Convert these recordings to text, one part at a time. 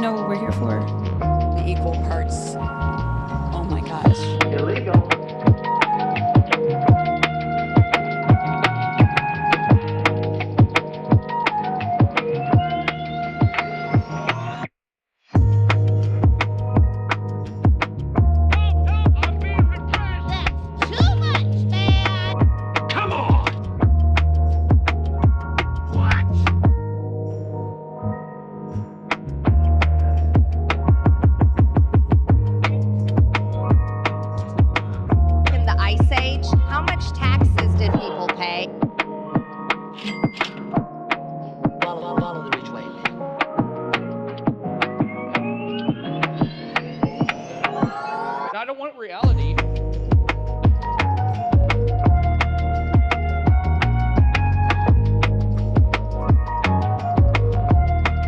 know what we're here for. Equal parts. Oh my gosh. Illegal. I don't want reality.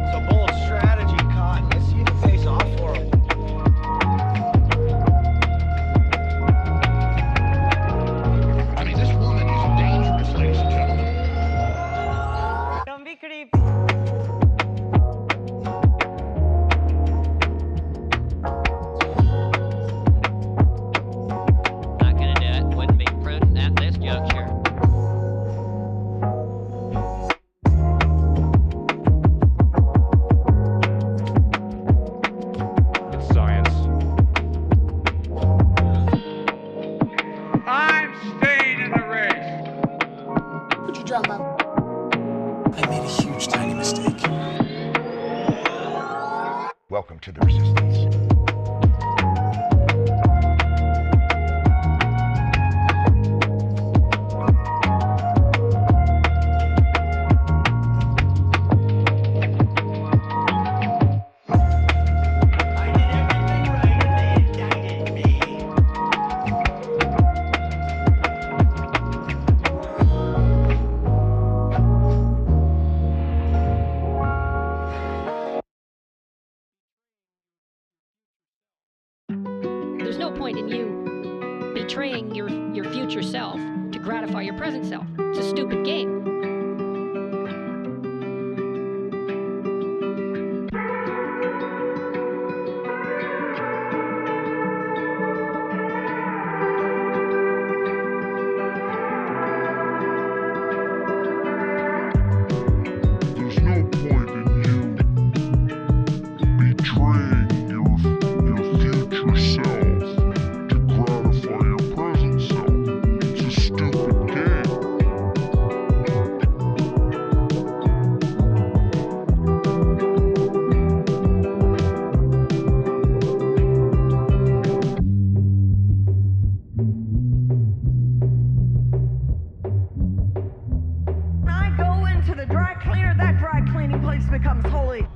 It's a bold strategy, Cotton. Let's see you face off for him. I mean, this woman is dangerous, ladies and gentlemen. Don't be creepy. I made a huge, tiny mistake. Welcome to the Resistance. There's no point in you betraying your future self to gratify your present self. It's a stupid game. There's no point in you betraying your future self to gratify your present self. It's a stupid game. When I go into the dry cleaner, that dry cleaning place becomes holy.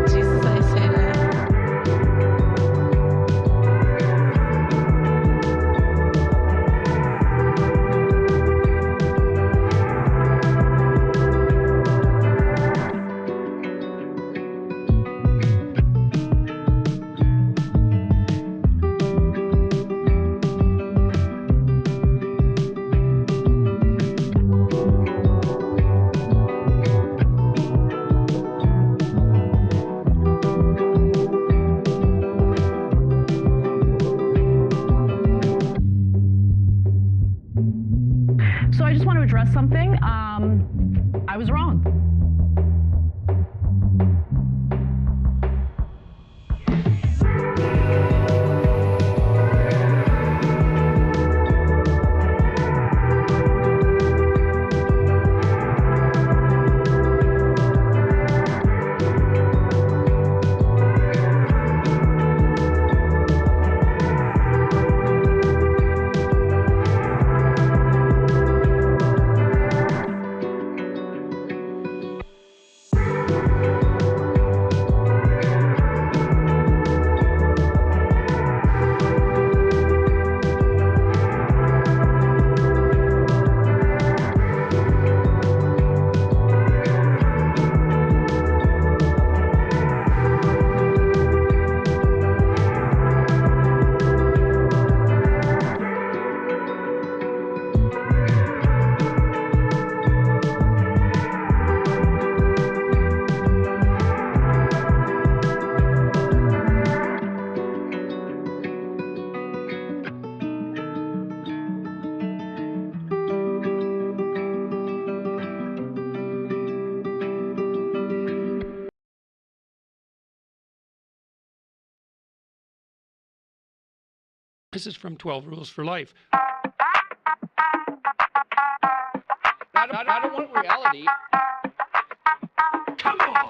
Jesus, I say that. So I just want to address something. I was wrong. This is from 12 Rules for Life. I don't want reality. Come on!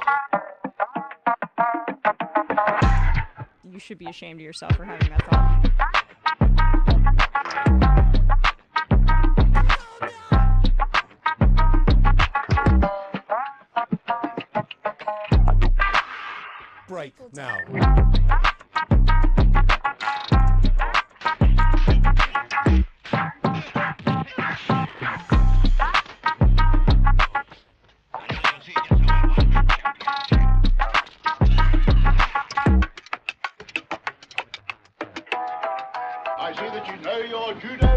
You should be ashamed of yourself for having that thought. Break now. I see that you know your judo.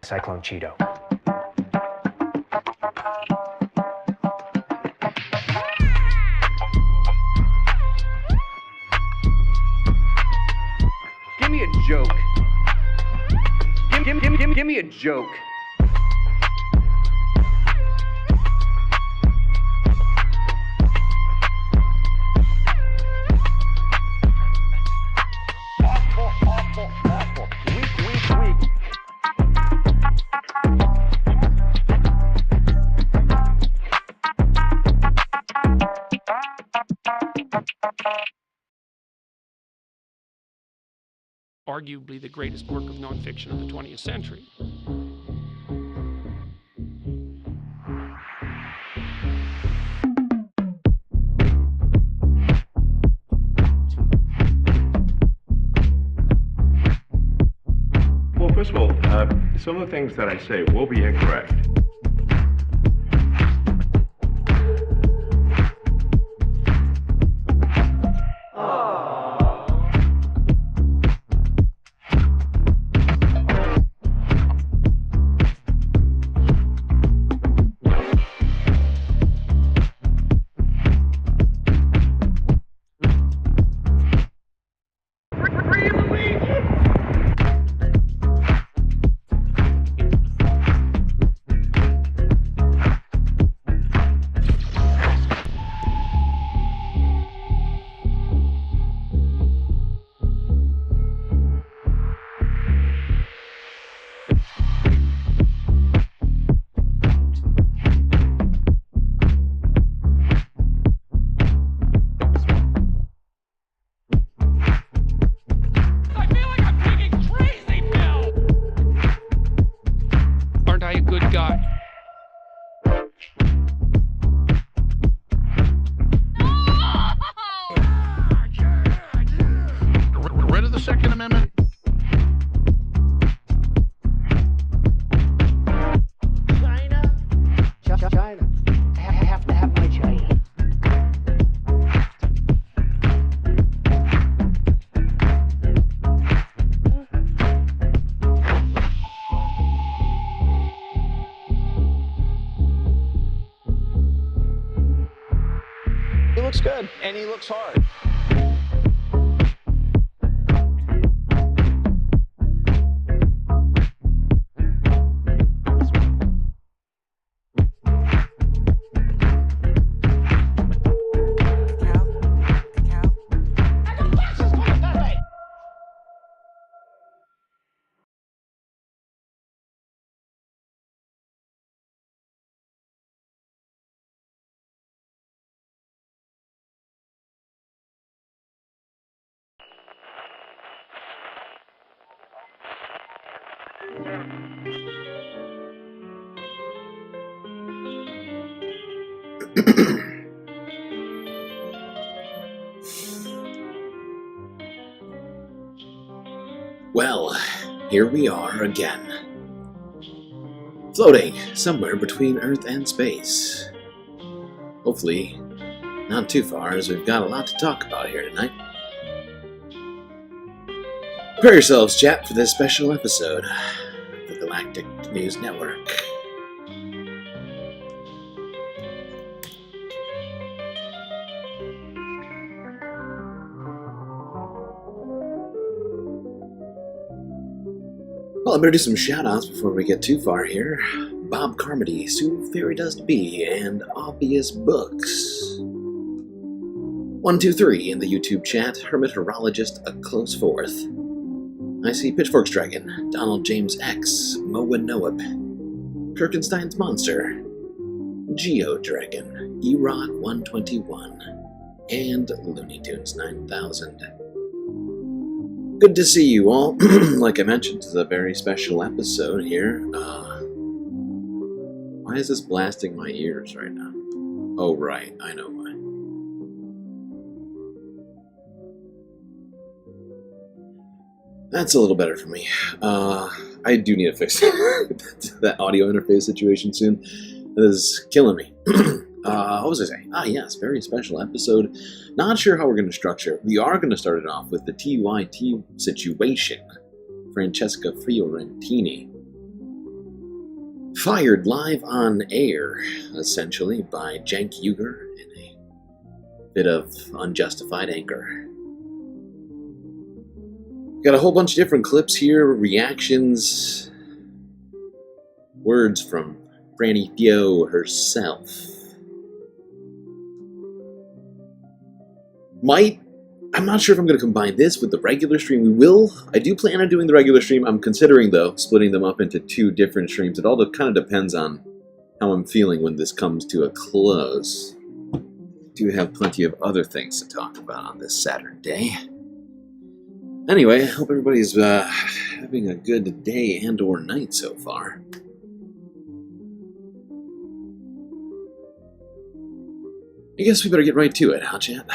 Cyclone Cheeto. Give me a joke. Give me a joke. Awful. Weak. Arguably the greatest work of nonfiction of the 20th century. Well, first of all, some of the things that I say will be incorrect. looks good, and he looks hard. Well, here we are again. Floating somewhere between Earth and space. Hopefully, not too far, as we've got a lot to talk about here tonight. Prepare yourselves, chat, for this special episode of the Galactic News Network. Well, I better do some shout-outs before we get too far here. Bob Carmody, Sue Fairy Dust B, and Obvious Books. 123 in the YouTube chat, Hermit Horologist, a close fourth. I see Pitchforks Dragon, Donald James X, Moa Noab, Kirkenstein's Monster, Geo Dragon, E-Rock 121, and Looney Tunes 9000. Good to see you all. Like I mentioned, this is a very special episode here. Why is this blasting my ears right now? Oh, right, I know why. That's a little better for me. I do need to fix that audio interface situation soon. That is killing me. What was I saying? Yes, very special episode. Not sure how we're going to structure it. We are going to start it off with the TYT situation. Francesca Fiorentini. Fired live on air, essentially, by Cenk Uygur in a bit of unjustified anger. Got a whole bunch of different clips here, reactions, words from Franny Fio herself. I'm not sure if I'm going to combine this with the regular stream. We will. I do plan on doing the regular stream. I'm considering, though, splitting them up into 2 different streams. It all kind of depends on how I'm feeling when this comes to a close. I do have plenty of other things to talk about on this Saturday. Anyway, I hope everybody's having a good day and or night so far. I guess we better get right to it, huh, chat?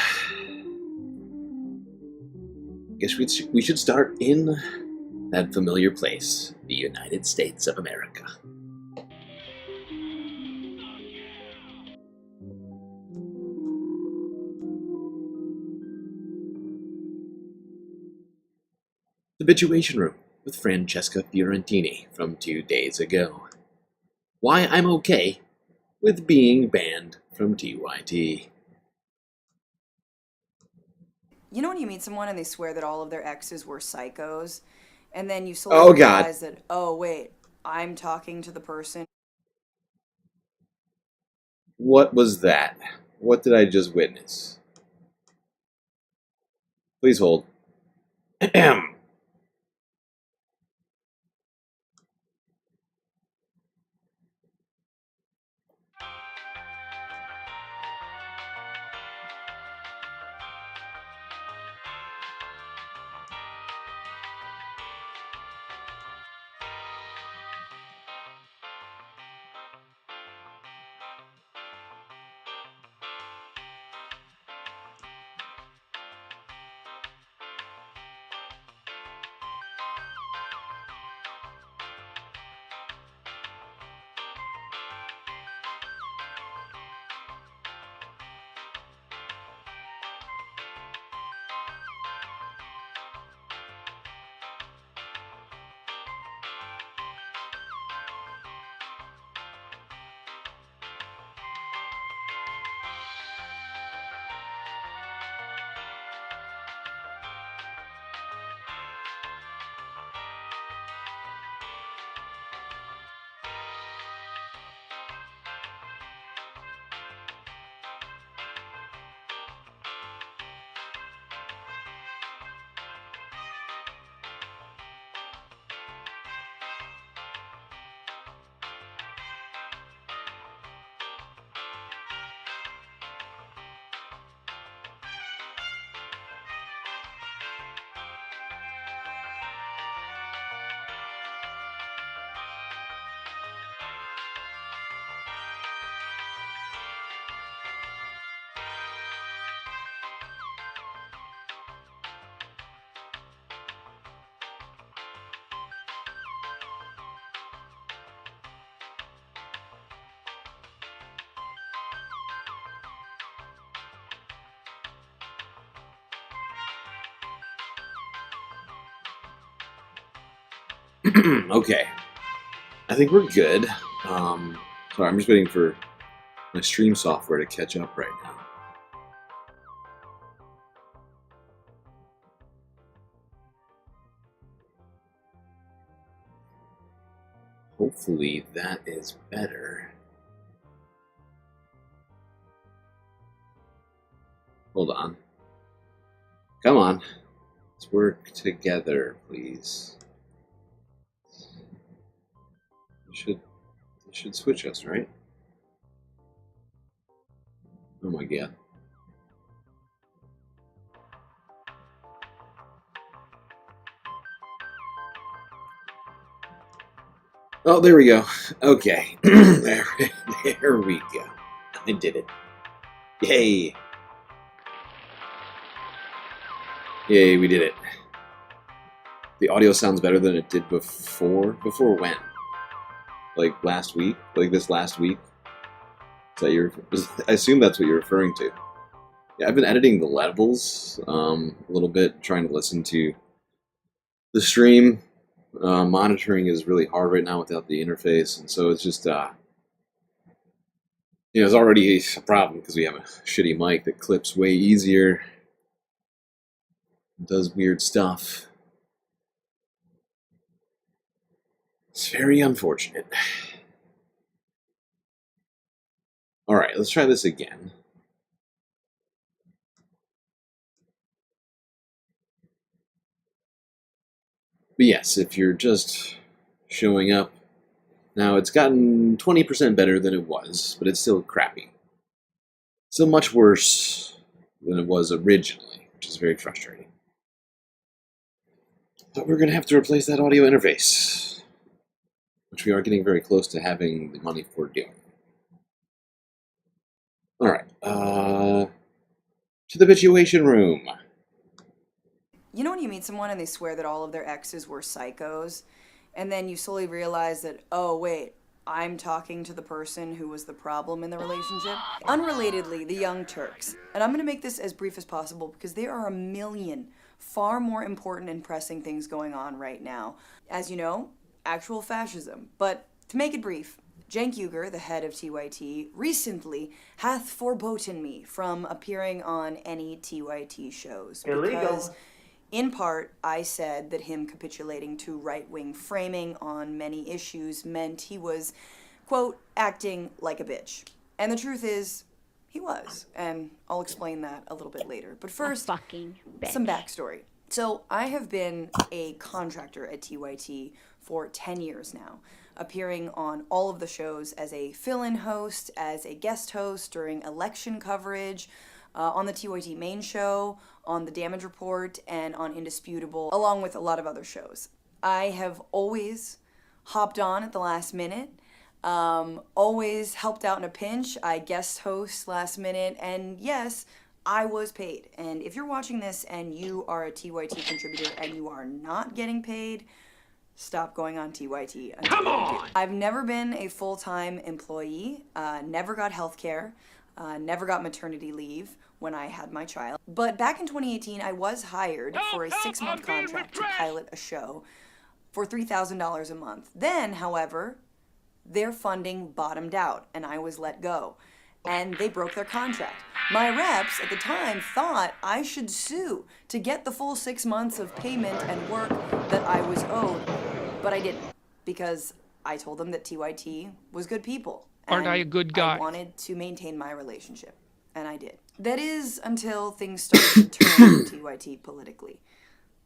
I guess we should start in that familiar place, the United States of America. The Habituation Room with Francesca Fiorentini from 2 days ago. Why I'm okay with being banned from TYT. You know when you meet someone and they swear that all of their exes were psychos, and then you slowly realize that, oh wait, I'm talking to the person. What was that? What did I just witness? Please hold. Ahem. Okay. I think we're good. Sorry, I'm just waiting for my stream software to catch up right now. Hopefully that is better. Hold on. Come on. Let's work together, please. You should switch us, right? Oh my god. Oh, there we go. Okay. there we go. I did it. Yay. Yay, we did it. The audio sounds better than it did before. Before when? Like last week? Like this last week? Is that your... I assume that's what you're referring to. Yeah, I've been editing the levels a little bit, trying to listen to the stream. Monitoring is really hard right now without the interface, and so it's just, it's already a problem because we have a shitty mic that clips way easier, does weird stuff. It's very unfortunate. Alright, let's try this again. But yes, if you're just showing up, now it's gotten 20% better than it was, but it's still crappy. Still much worse than it was originally, which is very frustrating. But we're going to have to replace that audio interface, which we are getting very close to having the money for doing. Alright, to the habituation room. You know when you meet someone and they swear that all of their exes were psychos, and then you slowly realize that, oh wait, I'm talking to the person who was the problem in the relationship? Unrelatedly, the Young Turks. And I'm going to make this as brief as possible because there are a million far more important and pressing things going on right now. As you know, actual fascism. But to make it brief, Cenk, the head of TYT, recently hath forboten me from appearing on any TYT shows. Illegal. Because in part, I said that him capitulating to right-wing framing on many issues meant he was, quote, acting like a bitch. And the truth is, he was. And I'll explain that a little bit later. But first, some backstory. So I have been a contractor at TYT for 10 years now, appearing on all of the shows as a fill-in host, as a guest host during election coverage, on the TYT main show, on the Damage Report, and on Indisputable, along with a lot of other shows. I have always hopped on at the last minute, always helped out in a pinch. I guest host last minute, and yes, I was paid. And if you're watching this and you are a TYT contributor and you are not getting paid, stop going on TYT. Come on! I've never been a full-time employee, never got healthcare, never got maternity leave when I had my child. But back in 2018, I was hired for a 6-month contract to pilot a show for $3,000 a month. Then, however, their funding bottomed out and I was let go. And they broke their contract. My reps at the time thought I should sue to get the full 6 months of payment and work that I was owed. But I didn't, because I told them that TYT was good people. Aren't I a good guy? I wanted to maintain my relationship, and I did. That is until things started to turn on TYT politically.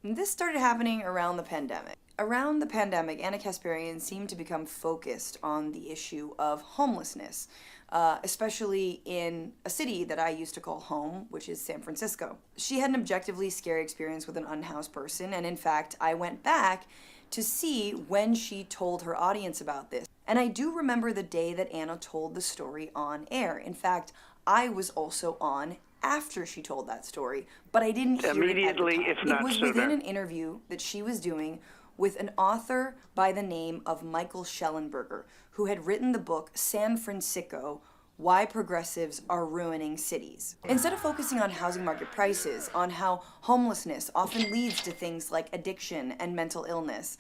And this started happening around the pandemic. Around the pandemic, Anna Kasparian seemed to become focused on the issue of homelessness, especially in a city that I used to call home, which is San Francisco. She had an objectively scary experience with an unhoused person, and in fact, I went back to see when she told her audience about this. And I do remember the day that Anna told the story on air. In fact, I was also on after she told that story, but I didn't hear immediately, it at the time. It was within an interview that she was doing with an author by the name of Michael Schellenberger, who had written the book San Francisco, Why Progressives Are Ruining Cities. Instead of focusing on housing market prices, on how homelessness often leads to things like addiction and mental illness,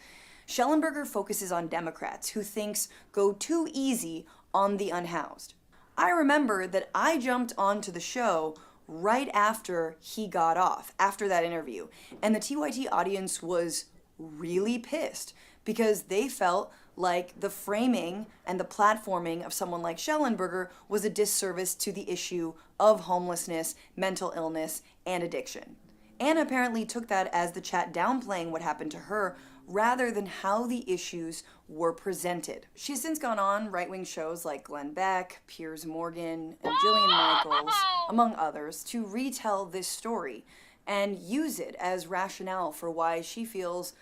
Schellenberger focuses on Democrats who thinks go too easy on the unhoused. I remember that I jumped onto the show right after he got off, after that interview, and the TYT audience was really pissed because they felt like the framing and the platforming of someone like Schellenberger was a disservice to the issue of homelessness, mental illness, and addiction. Anna apparently took that as the chat downplaying what happened to her rather than how the issues were presented. She's since gone on right-wing shows like Glenn Beck, Piers Morgan, and Jillian Michaels, among others, to retell this story and use it as rationale for why she feels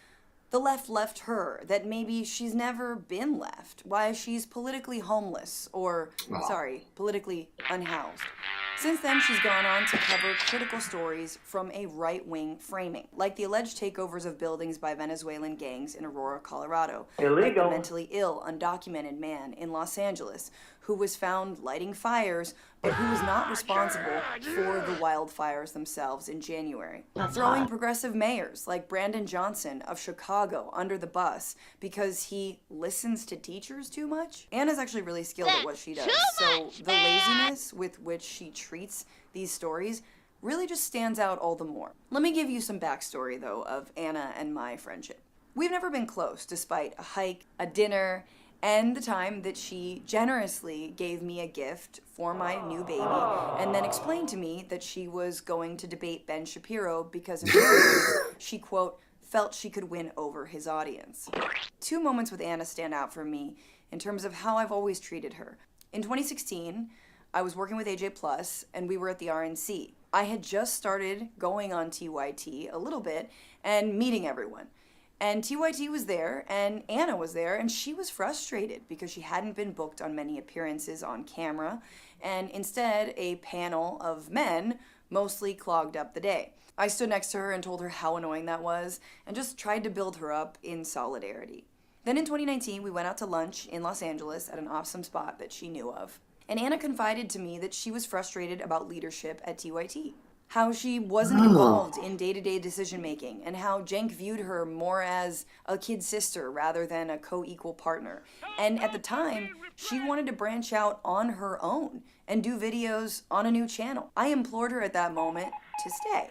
the left left her, that maybe she's never been left, why she's politically homeless, or, politically unhoused. Since then, she's gone on to cover critical stories from a right-wing framing, like the alleged takeovers of buildings by Venezuelan gangs in Aurora, Colorado, like the mentally ill, undocumented man in Los Angeles who was found lighting fires, but who was not responsible for the wildfires themselves in January. Throwing progressive mayors like Brandon Johnson of Chicago under the bus because he listens to teachers too much. Anna's actually really skilled at what she does, so the laziness with which she treats these stories really just stands out all the more. Let me give you some backstory, though, of Anna and my friendship. We've never been close, despite a hike, a dinner, and the time that she generously gave me a gift for my new baby, and then explained to me that she was going to debate Ben Shapiro because of she, quote, felt she could win over his audience. Two moments with Anna stand out for me in terms of how I've always treated her. In 2016, I was working with AJ Plus, and we were at the RNC. I had just started going on TYT a little bit and meeting everyone. And TYT was there, and Anna was there, and she was frustrated because she hadn't been booked on many appearances on camera, and instead a panel of men mostly clogged up the day. I stood next to her and told her how annoying that was, and just tried to build her up in solidarity. Then in 2019, we went out to lunch in Los Angeles at an awesome spot that she knew of. And Anna confided to me that she was frustrated about leadership at TYT. How she wasn't involved in day-to-day decision-making, and how Cenk viewed her more as a kid sister rather than a co-equal partner. And at the time, she wanted to branch out on her own and do videos on a new channel. I implored her at that moment to stay.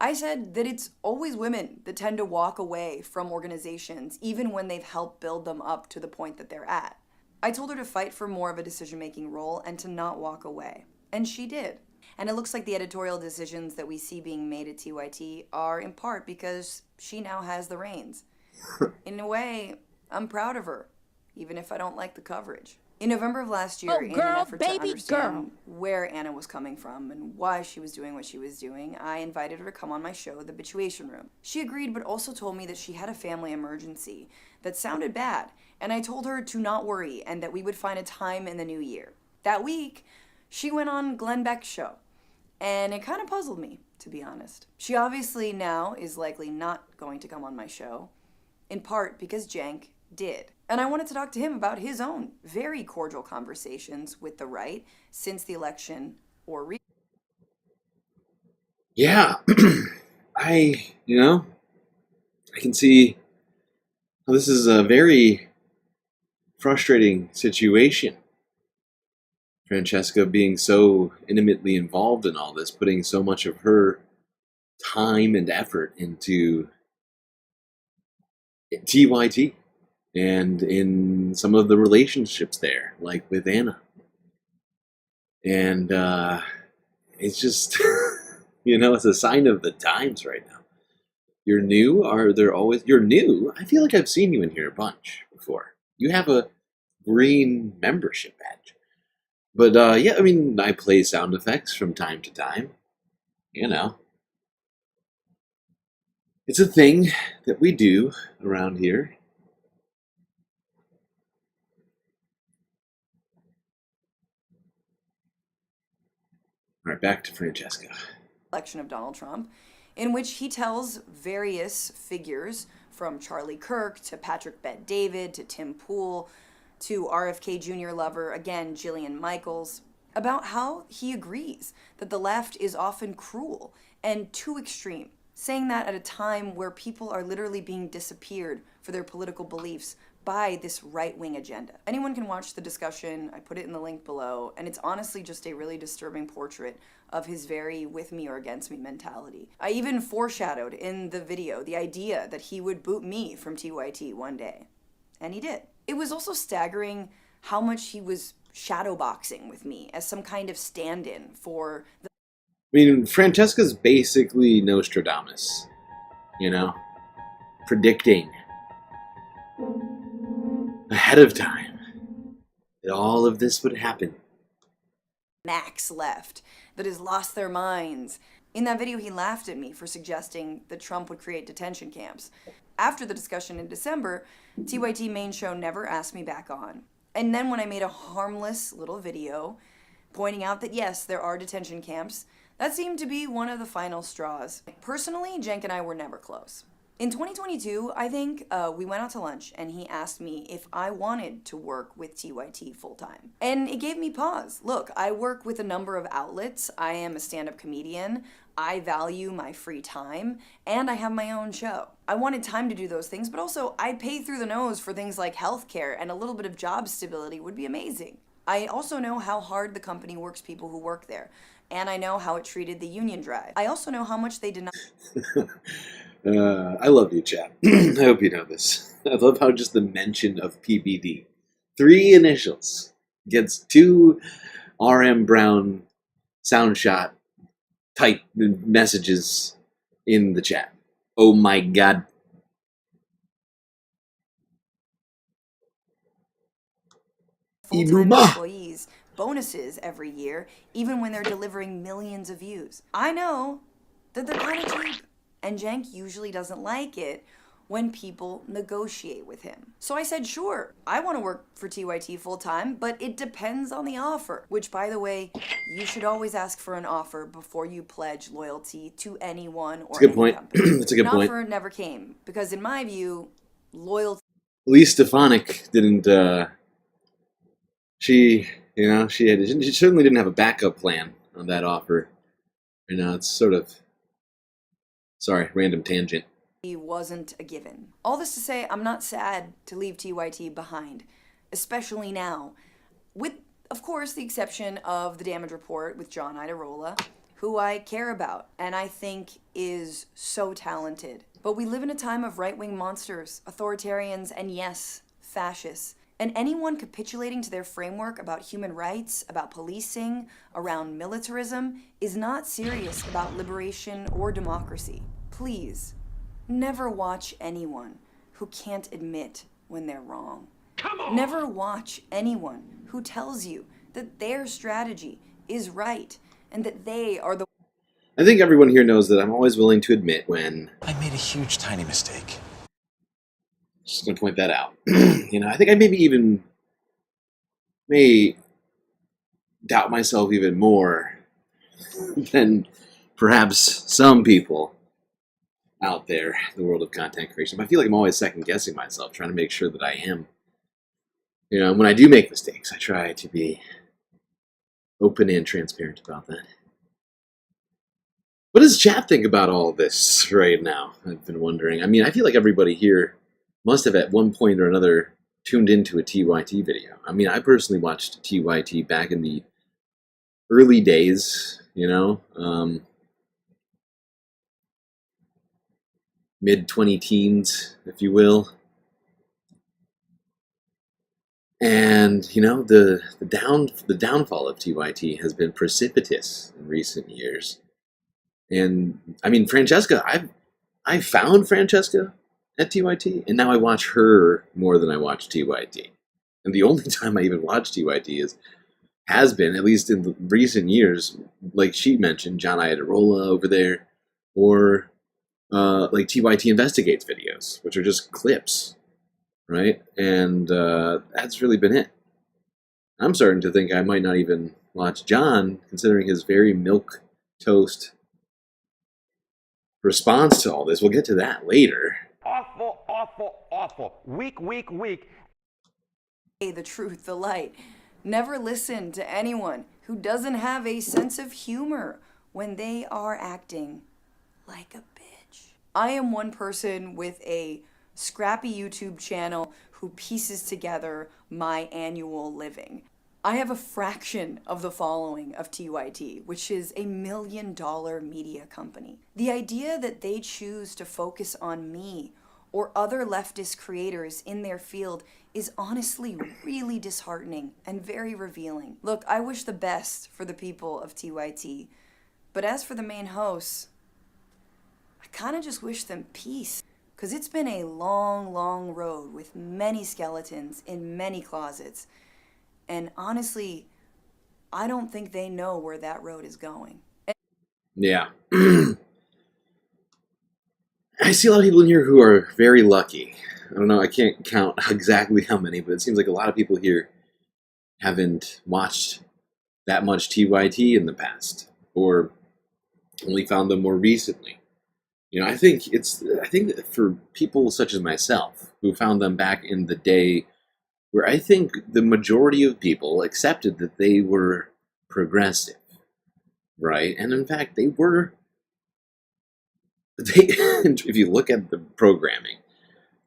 I said that it's always women that tend to walk away from organizations, even when they've helped build them up to the point that they're at. I told her to fight for more of a decision-making role and to not walk away. And she did. And it looks like the editorial decisions that we see being made at TYT are in part because she now has the reins. In a way, I'm proud of her, even if I don't like the coverage. In November of last year, in an effort to understand where Anna was coming from and why she was doing what she was doing, I invited her to come on my show, The Bituation Room. She agreed, but also told me that she had a family emergency that sounded bad, and I told her to not worry and that we would find a time in the new year. That week, she went on Glenn Beck's show. And it kind of puzzled me, to be honest. She obviously now is likely not going to come on my show, in part because Cenk did. And I wanted to talk to him about his own very cordial conversations with the right since the election or Yeah, I can see how this is a very frustrating situation. Francesca being so intimately involved in all this, putting so much of her time and effort into TYT and in some of the relationships there, like with Anna. And it's just, it's a sign of the times right now. You're new? You're new? I feel like I've seen you in here a bunch before. You have a green membership badge. But, I play sound effects from time to time. It's a thing that we do around here. All right, back to Francesca. Election of Donald Trump, in which he tells various figures, from Charlie Kirk to Patrick Bet-David to Tim Pool, to RFK Jr. lover, again, Jillian Michaels, about how he agrees that the left is often cruel and too extreme saying that at a time where people are literally being disappeared for their political beliefs by this right-wing agenda. Anyone can watch the discussion. I put it in the link below, and it's honestly just a really disturbing portrait of his very with me or against me mentality. I even foreshadowed in the video the idea that he would boot me from TYT one day, and he did. It was also staggering how much he was shadowboxing with me as some kind of stand-in for the... I mean, Francesca's basically Nostradamus, you know? Predicting ahead of time that all of this would happen. Max left, that has lost their minds. In that video, he laughed at me for suggesting that Trump would create detention camps. After the discussion in December, TYT main show never asked me back on. And then when I made a harmless little video pointing out that yes, there are detention camps, that seemed to be one of the final straws. Personally, Cenk and I were never close. In 2022, I think, we went out to lunch and he asked me if I wanted to work with TYT full-time. And it gave me pause. Look, I work with a number of outlets. I am a stand-up comedian. I value my free time, and I have my own show. I wanted time to do those things, but also I pay through the nose for things like healthcare, and a little bit of job stability would be amazing. I also know how hard the company works people who work there, and I know how it treated the union drive. I also know how much they deny. I love you, chap. I hope you know this. I love how just the mention of PBD, 3 initials, gets 2 RM Brown sound shot type messages in the chat. Oh my god. Full-time employees bonuses every year, even when they're delivering millions of views. I know that they're kind of cheap, and Cenk usually doesn't like it when people negotiate with him. So I said, sure, I want to work for TYT full-time, but it depends on the offer. Which, by the way, you should always ask for an offer before you pledge loyalty to anyone or any company. That's a good point. An offer never came, because in my view, loyalty... At least Stefanik didn't, she certainly didn't have a backup plan on that offer. You know, it's sort of, sorry, random tangent. Wasn't a given. All this to say, I'm not sad to leave TYT behind, especially now, with, of course, the exception of the damage report with John Idarola, who I care about and I think is so talented. But we live in a time of right-wing monsters, authoritarians, and yes, fascists. And anyone capitulating to their framework about human rights, about policing, around militarism, is not serious about liberation or democracy. Please, never watch anyone who can't admit when they're wrong. Come on! Never watch anyone who tells you that their strategy is right and that they are the... I think everyone here knows that I'm always willing to admit when I made a huge, tiny mistake. Just going to point that out. You know, I think I may doubt myself even more than perhaps some people out there in the world of content creation. I feel like I'm always second-guessing myself, trying to make sure that I am. You know, when I do make mistakes, I try to be open and transparent about that. What does chat think about all this right now? I've been wondering. I mean, I feel like everybody here must have at one point or another tuned into a TYT video. I mean, I personally watched TYT back in the early days, you know, mid-20-teens, if you will. And, you know, the downfall of TYT has been precipitous in recent years. And, I mean, Francesca, I found Francesca at TYT, and now I watch her more than I watch TYT. And the only time I even watch TYT has been, at least in the recent years, like she mentioned, John Iadarola over there, or like TYT Investigates videos, which are just clips, right? And that's really been it. I'm starting to think I might not even watch John, considering his very milquetoast response to all this. We'll get to that later. Awful, awful, awful. Weak. The truth, the light. Never listen to anyone who doesn't have a sense of humor when they are acting like a bitch. I am one person with a scrappy YouTube channel who pieces together my annual living. I have a fraction of the following of TYT, which is $1 million media company. The idea that they choose to focus on me or other leftist creators in their field is honestly really disheartening and very revealing. Look, I wish the best for the people of TYT, but as for the main hosts, I kind of just wish them peace, because it's been a long, long road with many skeletons in many closets. And honestly, I don't think they know where that road is going. Yeah. I see a lot of people in here who are very lucky. I don't know, I can't count exactly how many, but it seems like a lot of people here haven't watched that much TYT in the past, or only found them more recently. You know, I think that for people such as myself, who found them back in the day where I think the majority of people accepted that they were progressive, right? And in fact, they were. If you look at the programming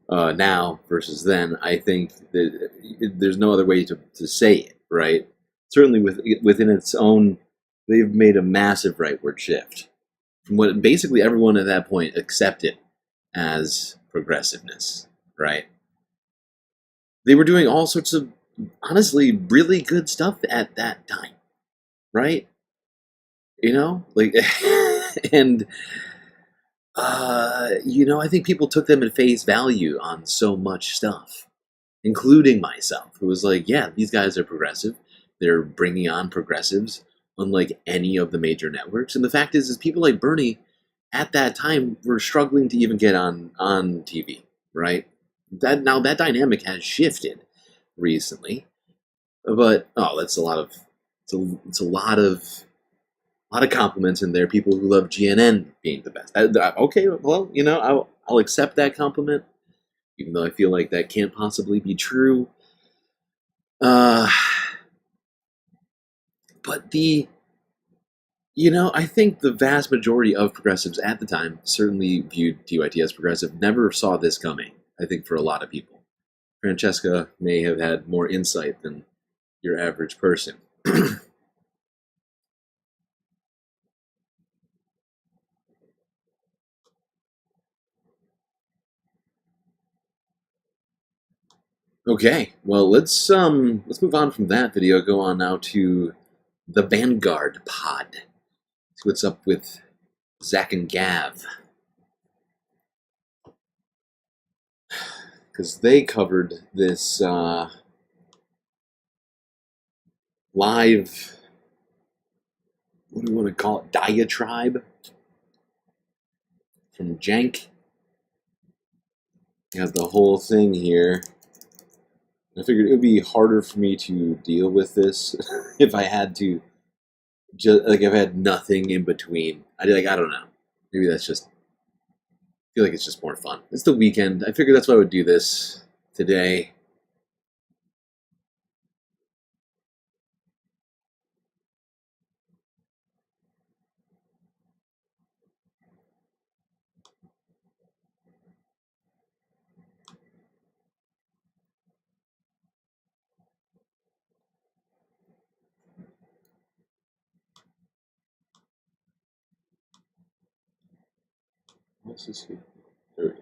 now versus then, I think that there's no other way to say it, right? Certainly within its own, they've made a massive rightward shift from what basically everyone at that point accepted as progressiveness, right? They were doing all sorts of, honestly, really good stuff at that time, right? You know, like, and, you know, I think people took them at face value on so much stuff, including myself, who was like, yeah, these guys are progressive. They're bringing on progressives, unlike any of the major networks. And the fact is people like Bernie at that time were struggling to even get on TV, right? That dynamic has shifted recently, but that's a lot of it's a lot of compliments in there. People who love GNN being the best. Okay, well, you know, I'll accept that compliment, even though I feel like that can't possibly be true. But you know, I think the vast majority of progressives at the time certainly viewed TYT as progressive, never saw this coming, I think, for a lot of people. Francesca may have had more insight than your average person. Okay, well, let's move on from that video, go on now to the Vanguard pod. See what's up with Zach and Gav. Because they covered this live, what do you want to call it, diatribe from Cenk. You have the whole thing here. I figured it would be harder for me to deal with this if I had to, if I had nothing in between. I don't know. Maybe that's just, I feel like it's just more fun. It's the weekend. I figured that's why I would do this today. This is here. There we go.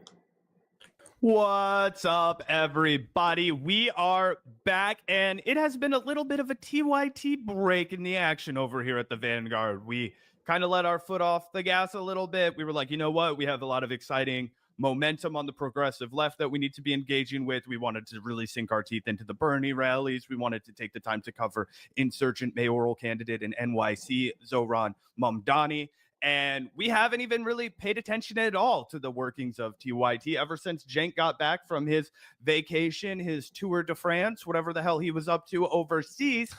What's up, everybody? We are back, and it has been a little bit of a TYT break in the action over here at the Vanguard. We kind of let our foot off the gas a little bit. We were like, you know what? We have a lot of exciting momentum on the progressive left that we need to be engaging with. We wanted to really sink our teeth into the Bernie rallies. We wanted to take the time to cover insurgent mayoral candidate in NYC, Zohran Mamdani. And we haven't even really paid attention at all to the workings of TYT ever since Cenk got back from his vacation, his Tour de France, whatever the hell he was up to overseas.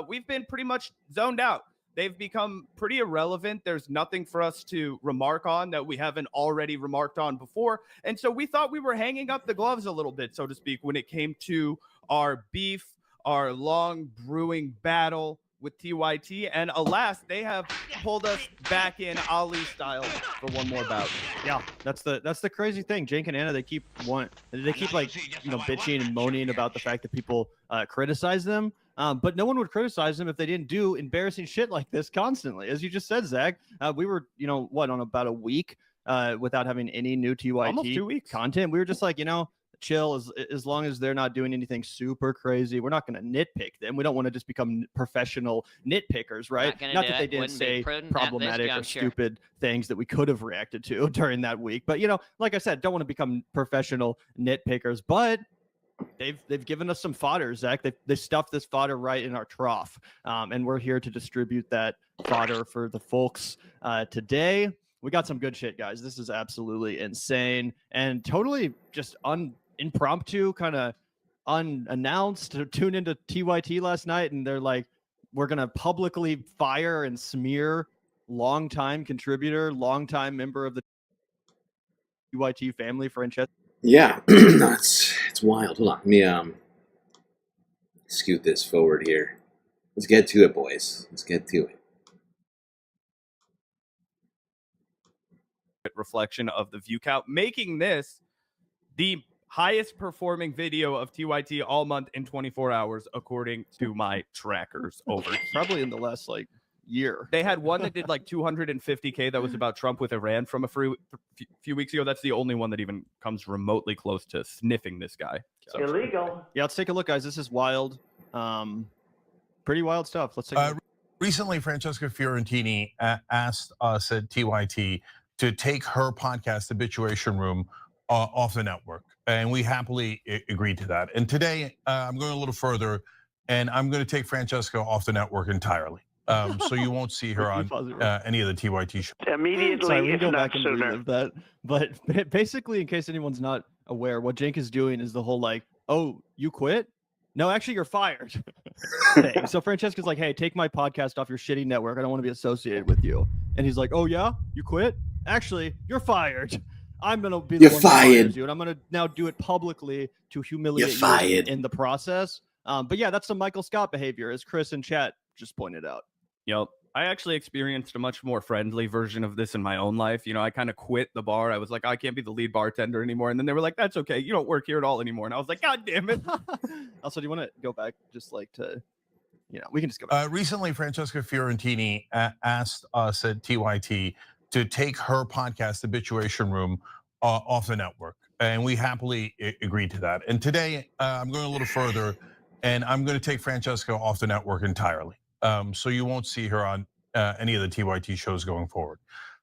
We've been pretty much zoned out. They've become pretty irrelevant. There's nothing for us to remark on that we haven't already remarked on before. And so we thought we were hanging up the gloves a little bit, so to speak, when it came to our beef, our long brewing battle with TYT, and alas, they have pulled us back in Ali style for one more bout. Yeah, that's the crazy thing. Cenk and Anna, they keep like bitching and moaning about the fact that people criticize them. But no one would criticize them if they didn't do embarrassing shit like this constantly. As you just said, Zach, we were, on about a week without having any new TYT almost 2 weeks content. We were just like, chill as long as they're not doing anything super crazy. We're not going to nitpick them. We don't want to just become professional nitpickers, right? Not that they didn't say problematic or stupid things that we could have reacted to during that week. But, like I said, don't want to become professional nitpickers. But they've given us some fodder, Zach. They stuffed this fodder right in our trough. And we're here to distribute that fodder for the folks today. We got some good shit, guys. This is absolutely insane and totally just impromptu, kind of unannounced. Tuned into TYT last night, and they're like, we're going to publicly fire and smear longtime contributor, longtime member of the TYT family, Francesca. Yeah, it's wild. Hold on. Let me scoot this forward here. Let's get to it, boys. Let's get to it. Reflection of the view count, making this the highest performing video of TYT all month in 24 hours, according to my trackers over here. Probably in the last year. They had one that did 250K that was about Trump with Iran from a few weeks ago. That's the only one that even comes remotely close to sniffing this guy. So, illegal. Yeah, let's take a look, guys. This is wild. Pretty wild stuff. Let's take a look. Recently, Francesca Fiorentini asked us at TYT to take her podcast, Habituation Room, off the network. And we happily agreed to that. And today, I'm going a little further, and I'm going to take Francesca off the network entirely. So you won't see her on any of the TYT shows. Immediately, sorry, we can go back and relive that. But basically, in case anyone's not aware, what Cenk is doing is the whole oh, you quit? No, actually, you're fired. Thing. So Francesca's like, hey, take my podcast off your shitty network. I don't want to be associated with you. And he's like, oh, yeah? You quit? Actually, you're fired. I'm going to be the one who fires you, and I'm going to now do it publicly to humiliate you in the process. But yeah, that's some Michael Scott behavior, as Chris in chat just pointed out. Yep. I actually experienced a much more friendly version of this in my own life. I kind of quit the bar. I was like, I can't be the lead bartender anymore. And then they were like, that's okay. You don't work here at all anymore. And I was like, God damn it. Also, do you want to go back just to, we can just go back. Recently, Francesca Fiorentini asked us at TYT to take her podcast, Habituation Room, off the network. And we happily agreed to that. And today, I'm going a little further, and I'm going to take Francesca off the network entirely. So you won't see her on any of the TYT shows going forward.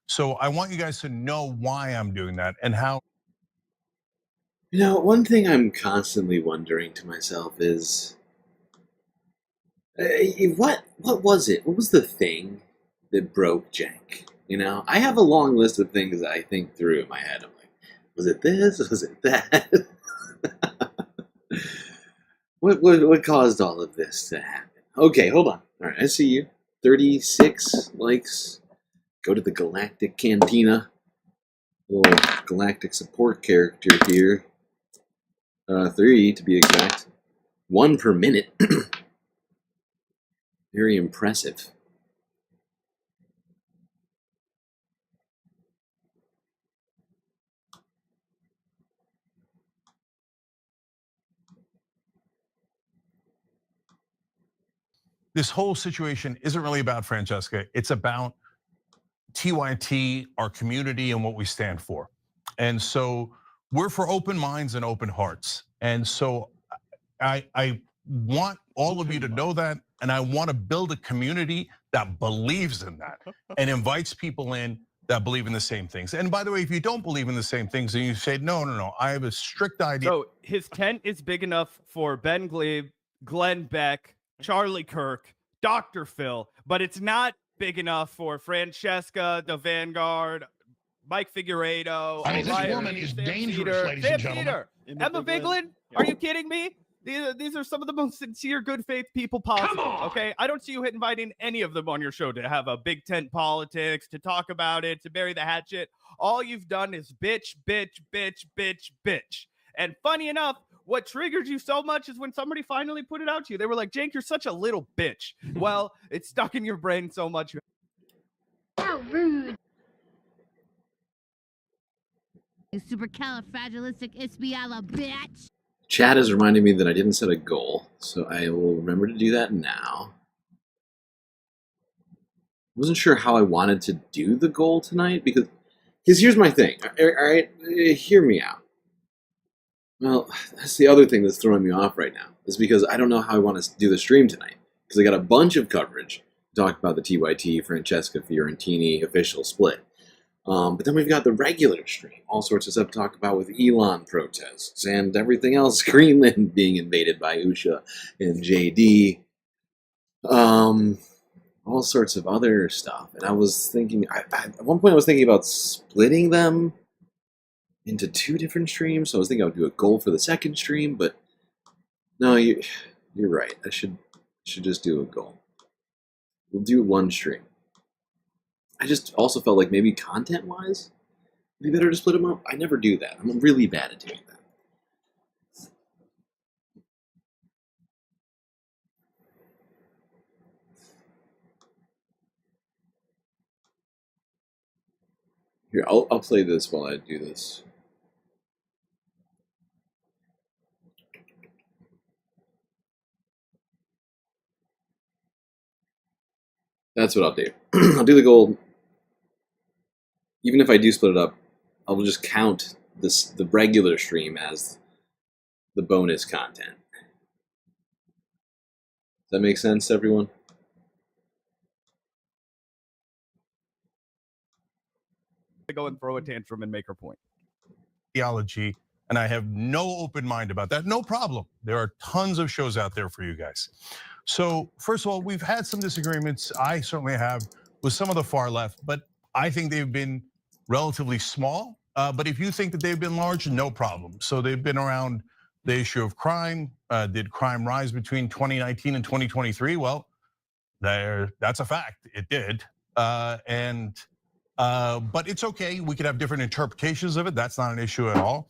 So I want you guys to know why I'm doing that and how. One thing I'm constantly wondering to myself is, what was it? What was the thing that broke Cenk? I have a long list of things that I think through in my head. I'm like, was it this? Was it that? What caused all of this to happen? Okay, hold on. All right, I see you. 36 likes. Go to the Galactic Cantina. Little Galactic support character here. 3 to be exact. 1 per minute. Very impressive. This whole situation isn't really about Francesca. It's about TYT, our community, and what we stand for. And so we're for open minds and open hearts. And so I want all of you to know that, and I want to build a community that believes in that and invites people in that believe in the same things. And by the way, if you don't believe in the same things, then you say, no, I have a strict idea. So his tent is big enough for Ben Glebe, Glenn Beck, Charlie Kirk, Dr. Phil, but it's not big enough for Francesca, the Vanguard, Mike Figueiredo. This woman is dangerous, ladies and gentlemen. Emma Vigeland? Are you kidding me? These are some of the most sincere, good faith people possible. Okay, I don't see you inviting any of them on your show to have a big tent politics, to talk about it, to bury the hatchet. All you've done is bitch, bitch, bitch, bitch, bitch. And funny enough, what triggered you so much is when somebody finally put it out to you. They were like, Cenk, you're such a little bitch. Well, it's stuck in your brain so much. How rude. You supercalifragilisticexpialidocious bitch. Chat is reminding me that I didn't set a goal, so I will remember to do that now. I wasn't sure how I wanted to do the goal tonight, because here's my thing, all right? Hear me out. Well, that's the other thing that's throwing me off right now, is because I don't know how I want to do the stream tonight, because I got a bunch of coverage to talk about the TYT, Francesca Fiorentini official split. But then we've got the regular stream, all sorts of stuff to talk about with Elon protests and everything else, Greenland being invaded by Usha and JD, all sorts of other stuff. And I was thinking, at one point I was thinking about splitting them into 2 different streams, so I was thinking I would do a goal for the second stream, but no, you're right, I should just do a goal. We'll do 1 stream. I just also felt like maybe content-wise, it'd be better to split them up. I never do that. I'm really bad at doing that. Here, I'll play this while I do this. That's what I'll do. I'll do the goal. Even if I do split it up, I will just count the regular stream as the bonus content. Does that make sense, everyone? Go and throw a tantrum and make her point. Theology, and I have no open mind about that. No problem. There are tons of shows out there for you guys. So first of all, we've had some disagreements. I certainly have with some of the far left, but I think they've been relatively small. But if you think that they've been large, no problem. So they've been around the issue of crime. Did crime rise between 2019 and 2023? Well, that's a fact. It did. But it's okay. We could have different interpretations of it. That's not an issue at all.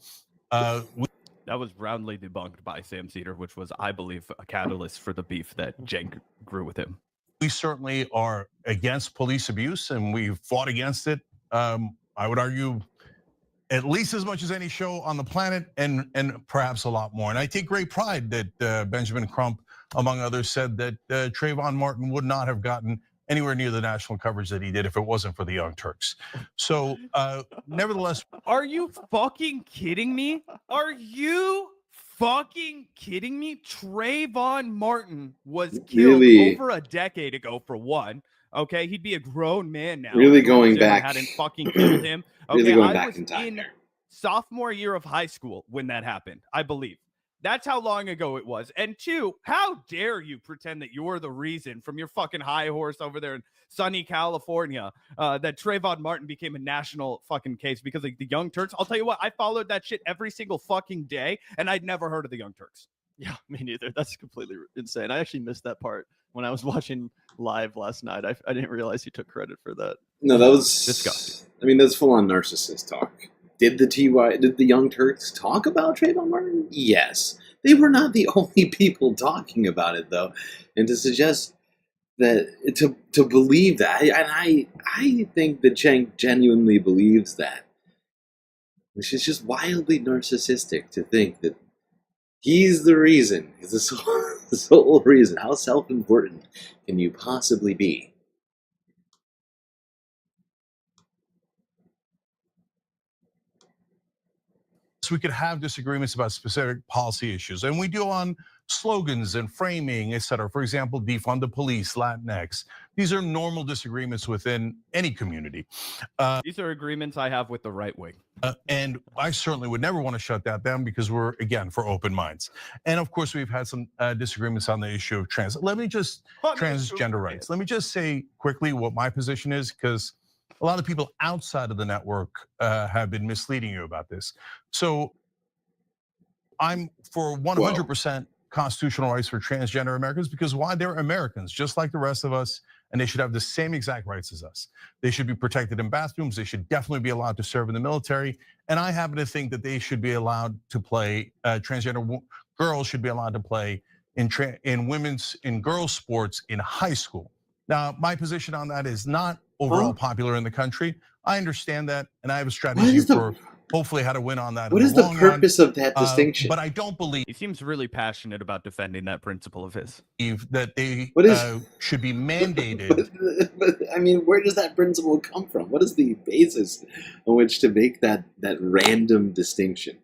That was roundly debunked by Sam Seder, which was, I believe, a catalyst for the beef that Cenk grew with him. We certainly are against police abuse, and we've fought against it. I would argue at least as much as any show on the planet, and perhaps a lot more. And I take great pride that Benjamin Crump, among others, said that Trayvon Martin would not have gotten anywhere near the national coverage that he did if it wasn't for the Young Turks. So nevertheless. Are you fucking kidding me? Are you fucking kidding me? Trayvon Martin was killed over a decade ago, for one. Okay, he'd be a grown man now. Really going back. Hadn't fucking killed him. Okay, really going I back was in time there. Sophomore year of high school when that happened, I believe. That's how long ago it was. And 2, how dare you pretend that you're the reason from your fucking high horse over there in sunny California that Trayvon Martin became a national fucking case because of the Young Turks. I'll tell you what, I followed that shit every single fucking day, and I'd never heard of the Young Turks. Yeah, me neither. That's completely insane. I actually missed that part when I was watching live last night. I didn't realize he took credit for that. No, that was disgusting. I mean, that's full-on narcissist talk. Did the Young Turks talk about Trayvon Martin? Yes. They were not the only people talking about it, though. And to suggest that, to believe that, and I think that Cenk genuinely believes that, which is just wildly narcissistic to think that he's the reason, he's the sole reason. How self-important can you possibly be? We could have disagreements about specific policy issues, and we do on slogans and framing, etc. For example, defund the police, Latinx. These are normal disagreements within any community. These are agreements I have with the right wing. And I certainly would never want to shut that down because we're, again, for open minds. And of course, we've had some disagreements on the issue of transgender rights. Let me just say quickly what my position is, because a lot of people outside of the network have been misleading you about this. So I'm for 100% constitutional rights for transgender Americans, because why? They're Americans, just like the rest of us, and they should have the same exact rights as us. They should be protected in bathrooms. They should definitely be allowed to serve in the military. And I happen to think that they should be allowed to play, transgender girls should be allowed to play in girls sports in high school. Now, my position on that is not overall popular in the country. I understand that, and I have a strategy for hopefully how to win on that. What is the purpose of that distinction? But I don't believe he seems really passionate about defending that principle of his. That they should be mandated. I mean, where does that principle come from? What is the basis on which to make that random distinction?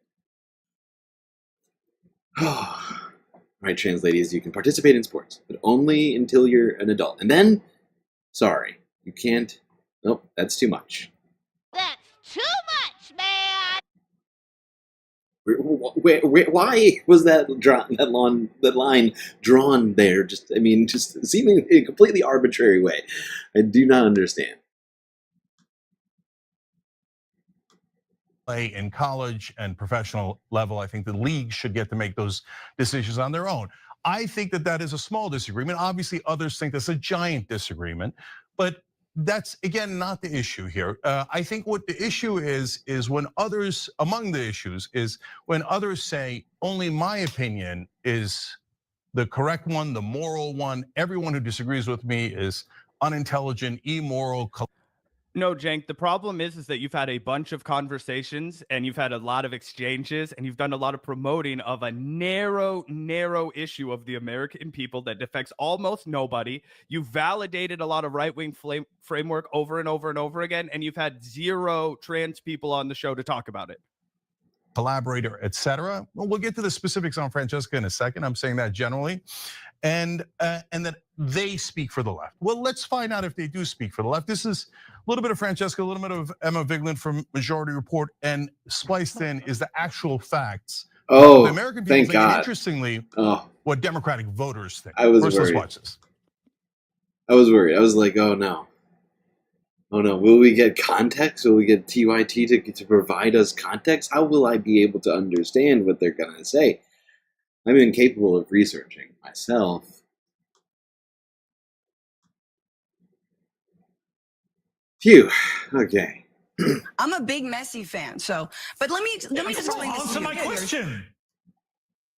Right, trans ladies, you can participate in sports, but only until you're an adult. And then, sorry, you can't. Nope, that's too much. That's too much, man! Why was that line drawn there? Just seemingly in a completely arbitrary way. I do not understand. Play in college and professional level, I think the league should get to make those decisions on their own. I think that is a small disagreement. Obviously, others think that's a giant disagreement, but that's, again, not the issue here. I think what the issue is when others, among the issues, is when others say, only my opinion is the correct one, the moral one. Everyone who disagrees with me is unintelligent, immoral. No, Cenk, the problem is that you've had a bunch of conversations and you've had a lot of exchanges and you've done a lot of promoting of a narrow issue of the American people that affects almost nobody. You've validated a lot of right-wing framework over and over and over again, and you've had 0 trans people on the show to talk about it. Collaborator, etc. Well, we'll get to the specifics on Francesca in a second. I'm saying that generally, and that they speak for the left. Well, let's find out if they do speak for the left. This is a little bit of Francesca, a little bit of Emma Vigeland from Majority Report, and spliced in is the actual facts. Oh, the American people thank think, God. Interestingly, what Democratic voters think. I was First, worried. let's watch this. I was worried. I was like, oh no. Oh no, will we get context? Will we get TYT to provide us context? How will I be able to understand what they're gonna say? I'm incapable of researching myself. Phew, okay. I'm a big Messi fan, but let me just explain this to you. Answer my question.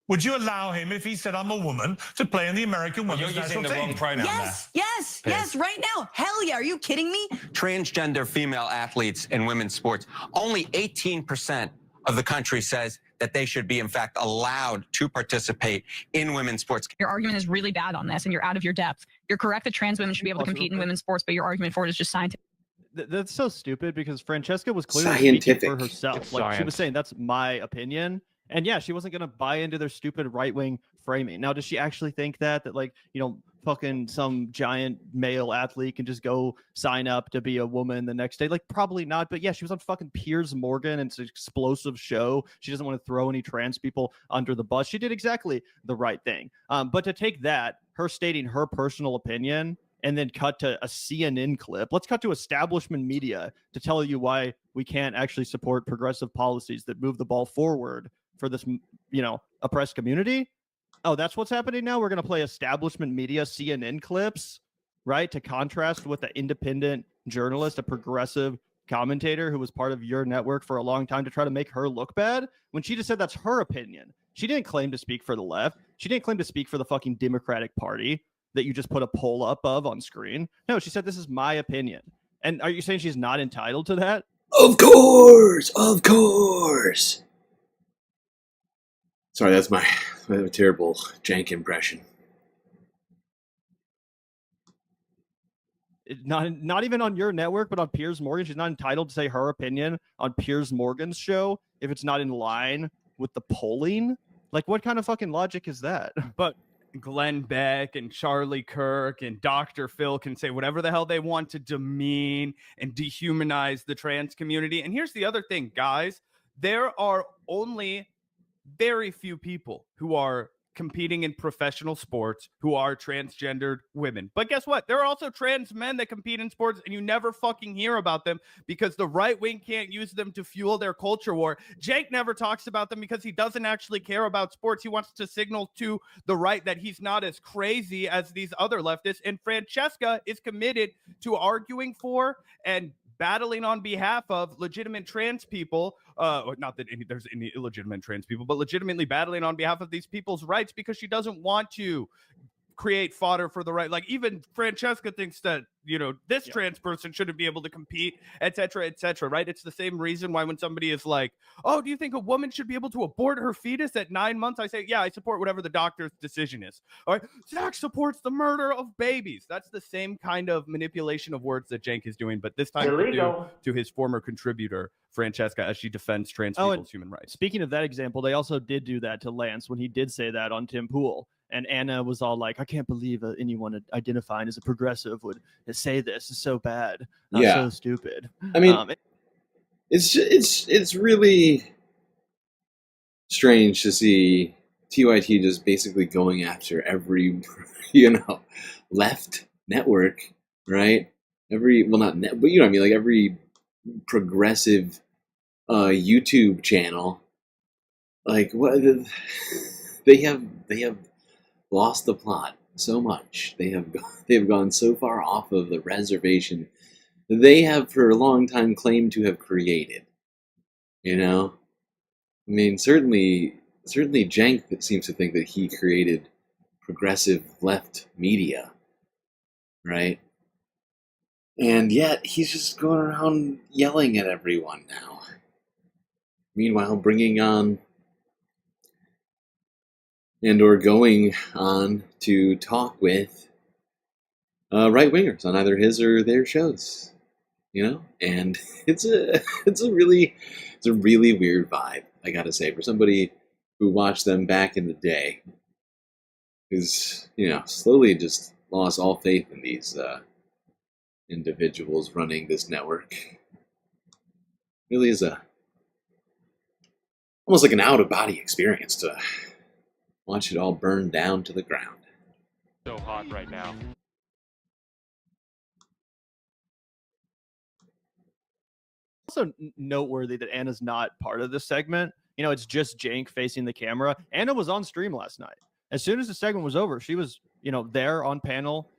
Would you allow him, if he said I'm a woman, to play in the American women's national team? Yes, right now. Hell yeah, are you kidding me? Transgender female athletes in women's sports, only 18% of the country says that they should be, in fact, allowed to participate in women's sports. Your argument is really bad on this, and you're out of your depth. You're correct that trans women should be able to compete in women's sports, but your argument for it is just scientific. That's so stupid because Francesca was clearly speaking for herself. Like she was saying, that's my opinion. And yeah, she wasn't going to buy into their stupid right-wing framing. Now, does she actually think that like, fucking some giant male athlete can just go sign up to be a woman the next day? Like, probably not. But yeah, she was on fucking Piers Morgan. And it's an explosive show. She doesn't want to throw any trans people under the bus. She did exactly the right thing. But to take that, her stating her personal opinion, and then cut to a CNN clip. Let's cut to establishment media to tell you why we can't actually support progressive policies that move the ball forward for this, oppressed community. Oh, that's what's happening now? We're going to play establishment media CNN clips, right? To contrast with the independent journalist, a progressive commentator who was part of your network for a long time to try to make her look bad when she just said that's her opinion. She didn't claim to speak for the left. She didn't claim to speak for the fucking Democratic Party that you just put a poll up of on screen. No, she said, this is my opinion. And are you saying she's not entitled to that? Of course. Sorry, that's my terrible Cenk impression. Not even on your network, but on Piers Morgan. She's not entitled to say her opinion on Piers Morgan's show if it's not in line with the polling. Like, what kind of fucking logic is that? But Glenn Beck and Charlie Kirk and Dr. Phil can say whatever the hell they want to demean and dehumanize the trans community. And here's the other thing, guys. There are only very few people who are competing in professional sports who are transgendered women. But guess what? There are also trans men that compete in sports, and you never fucking hear about them because the right wing can't use them to fuel their culture war. Cenk never talks about them because he doesn't actually care about sports. He wants to signal to the right that he's not as crazy as these other leftists. And Francesca is committed to arguing for and battling on behalf of legitimate trans people, not that there's any illegitimate trans people, but legitimately battling on behalf of these people's rights because she doesn't want to create fodder for the right. Like, even Francesca thinks that, this trans person shouldn't be able to compete, et cetera, right? It's the same reason why when somebody is like, oh, do you think a woman should be able to abort her fetus at 9 months? I say, yeah, I support whatever the doctor's decision is. All right, Zach supports the murder of babies. That's the same kind of manipulation of words that Cenk is doing, but this time to his former contributor, Francesca, as she defends trans people's human rights. Speaking of that example, they also did do that to Lance when he did say that on Tim Pool. And Anna was all like, I can't believe anyone identifying as a progressive would say this. It's so bad. Yeah. So stupid. I mean, it's really strange to see TYT just basically going after every, left network, right? Every, well, not net, but you know what I mean? Like every progressive YouTube channel. Like, what? They have lost the plot so much. They have gone so far off of the reservation that they have for a long time claimed to have created. I mean, certainly Cenk seems to think that he created progressive left media, right? And yet he's just going around yelling at everyone now. Meanwhile, bringing on and or going on to talk with right-wingers on either his or their shows, and it's a really weird vibe, I gotta say, for somebody who watched them back in the day, who's slowly just lost all faith in these individuals running this network. Really is almost like an out-of-body experience to watch it all burn down to the ground. So hot right now. Also noteworthy that Anna's not part of this segment. It's just Cenk facing the camera. Anna was on stream last night. As soon as the segment was over, she was, there on panel,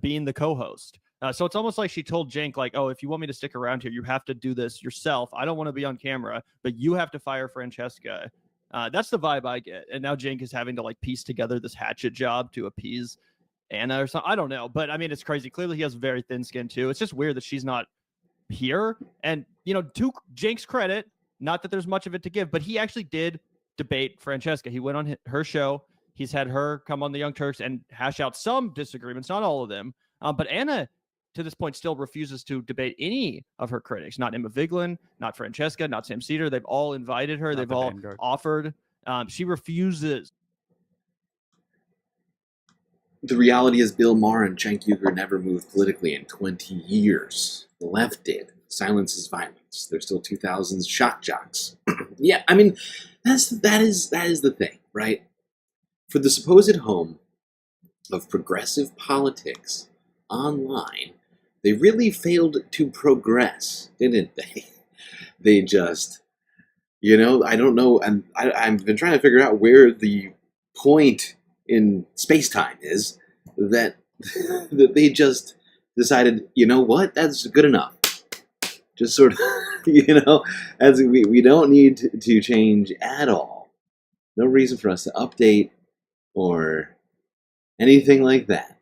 being the co-host. So it's almost like she told Cenk, like, oh, if you want me to stick around here, you have to do this yourself. I don't want to be on camera, but you have to fire Francesca. That's the vibe I get. And now Cenk is having to piece together this hatchet job to appease Anna or something. I don't know. But I mean, it's crazy. Clearly he has very thin skin too. It's just weird that she's not here. And, to Cenk's credit, not that there's much of it to give, but he actually did debate Francesca. He went on her show. He's had her come on the Young Turks and hash out some disagreements, not all of them. But Anna, to this point, still refuses to debate any of her critics. Not Emma Vigeland, not Francesca, not Sam Seder. They've all invited her. They've all offered. She refuses. The reality is Bill Maher and Cenk Uygur never moved politically in 20 years. The left did. Silence is violence. They're still 2000s shock jocks. Yeah, I mean, that is the thing, right? For the supposed home of progressive politics online, they really failed to progress, didn't they? They just, I don't know, and I've been trying to figure out where the point in space-time is that they just decided, what, that's good enough. Just sort of, as we don't need to change at all. No reason for us to update or anything like that.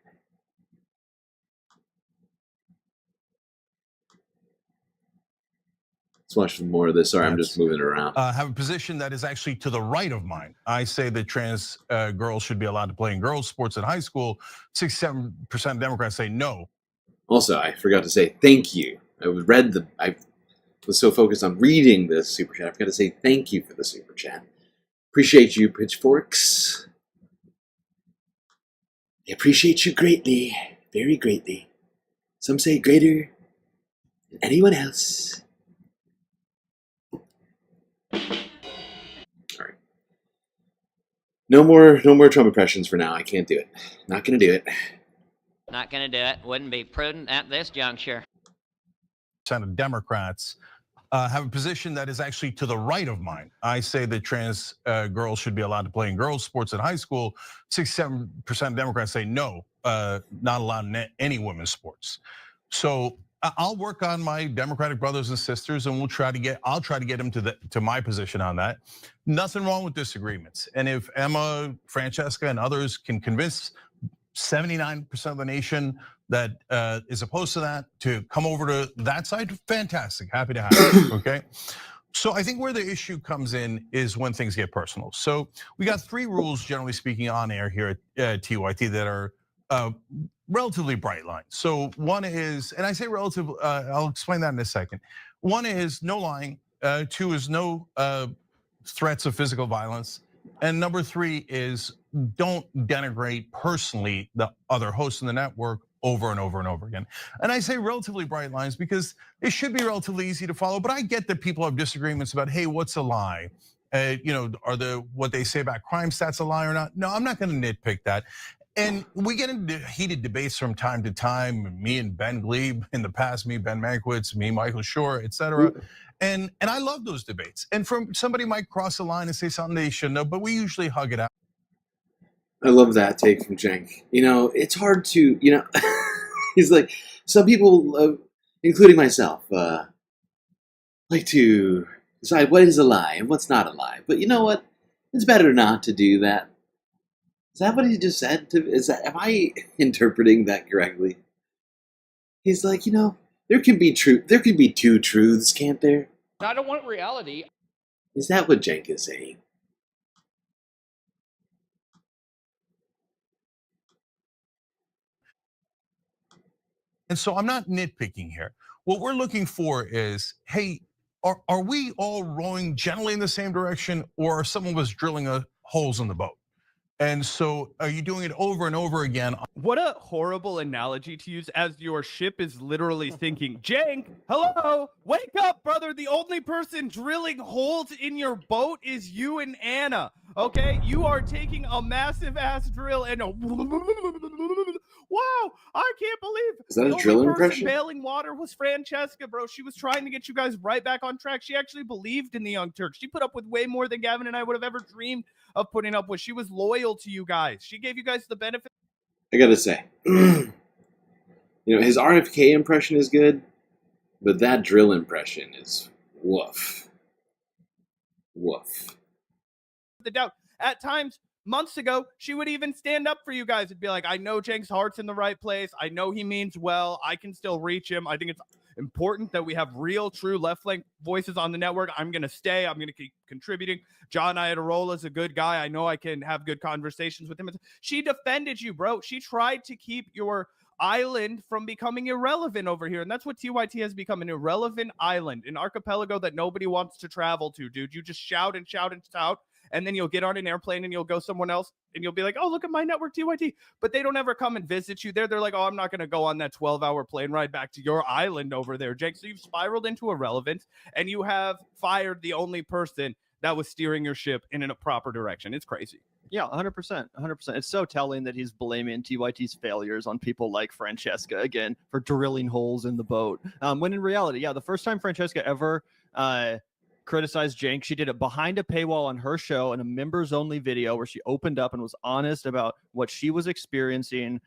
Let's watch some more of this. Sorry, I'm just moving it around. Have a position that is actually to the right of mine. I say that trans girls should be allowed to play in girls' sports in high school. 67% of Democrats say no. Also, I forgot to say thank you. I was so focused on reading this super chat. I forgot to say thank you for the super chat. Appreciate you, Pitchforks. I appreciate you greatly, very greatly. Some say greater than anyone else. All right. No more Trump impressions for now. I can't do it. Not gonna do it. Not gonna do it. Wouldn't be prudent at this juncture. Of Democrats have a position that is actually to the right of mine. I say that trans girls should be allowed to play in girls' sports at high school. 67% of Democrats say no, not allowed in any women's sports. So I'll work on my Democratic brothers and sisters, and I'll try to get them to my position on that. Nothing wrong with disagreements. And if Emma, Francesca, and others can convince 79% of the nation that is opposed to that to come over to that side, fantastic, happy to have it, okay? So I think where the issue comes in is when things get personal. So we got 3 rules, generally speaking, on air here at TYT that are relatively bright lines. So one is, and I say relative, I'll explain that in a second. One is no lying, 2 is no threats of physical violence, and number 3 is don't denigrate personally the other hosts in the network over and over and over again. And I say relatively bright lines because it should be relatively easy to follow, but I get that people have disagreements about, hey, what's a lie? Are what they say about crime stats a lie or not? No, I'm not gonna nitpick that. And we get into heated debates from time to time, me and Ben Glebe in the past, me, Ben Mankiewicz, me, Michael Shore, et cetera. And I love those debates. And from somebody might cross the line and say something they shouldn't know, but we usually hug it out. I love that take from Cenk. It's hard to, he's like, some people, including myself, like to decide what is a lie and what's not a lie. But you know what? It's better not to do that. Is that what he just said? Am I interpreting that correctly? He's like, there can be 2 truths, can't there? I don't want reality. Is that what Cenk is saying? And so I'm not nitpicking here. What we're looking for is, hey, are we all rowing generally in the same direction, or are some of us drilling holes in the boat? And so are you doing it over and over again? What a horrible analogy to use, as your ship is literally thinking, Cenk, hello, wake up, brother. The only person drilling holes in your boat is you and Anna, okay? You are taking a massive ass drill and wow, I can't believe. Is that a the drill only person impression? bailing water was Francesca, bro. She was trying to get you guys right back on track. She actually believed in the Young Turks. She put up with way more than Gavin and I would have ever dreamed of putting up with. She was loyal to you guys. She gave you guys the benefit. I gotta say, his RFK impression is good, but that drill impression is woof. Woof. The doubt. At times, months ago, she would even stand up for you guys and be like, I know Cenk's heart's in the right place. I know he means well. I can still reach him. I think it's important that we have real, true left-flank voices on the network. I'm going to stay. I'm going to keep contributing. John Iadarola is a good guy. I know I can have good conversations with him. She defended you, bro. She tried to keep your island from becoming irrelevant over here. And that's what TYT has become, an irrelevant island, an archipelago that nobody wants to travel to, dude. You just shout and shout and shout. And then you'll get on an airplane and you'll go somewhere else and you'll be like, oh, look at my network TYT. But they don't ever come and visit you there. They're like, oh, I'm not going to go on that 12-hour plane ride back to your island over there, Cenk. So you've spiraled into irrelevance and you have fired the only person that was steering your ship in a proper direction. It's crazy. Yeah, 100%. 100%. It's so telling that he's blaming TYT's failures on people like Francesca, again, for drilling holes in the boat. When in reality, yeah, the first time Francesca ever criticized Cenk, she did it behind a paywall on her show in a members only video where she opened up and was honest about what she was experiencing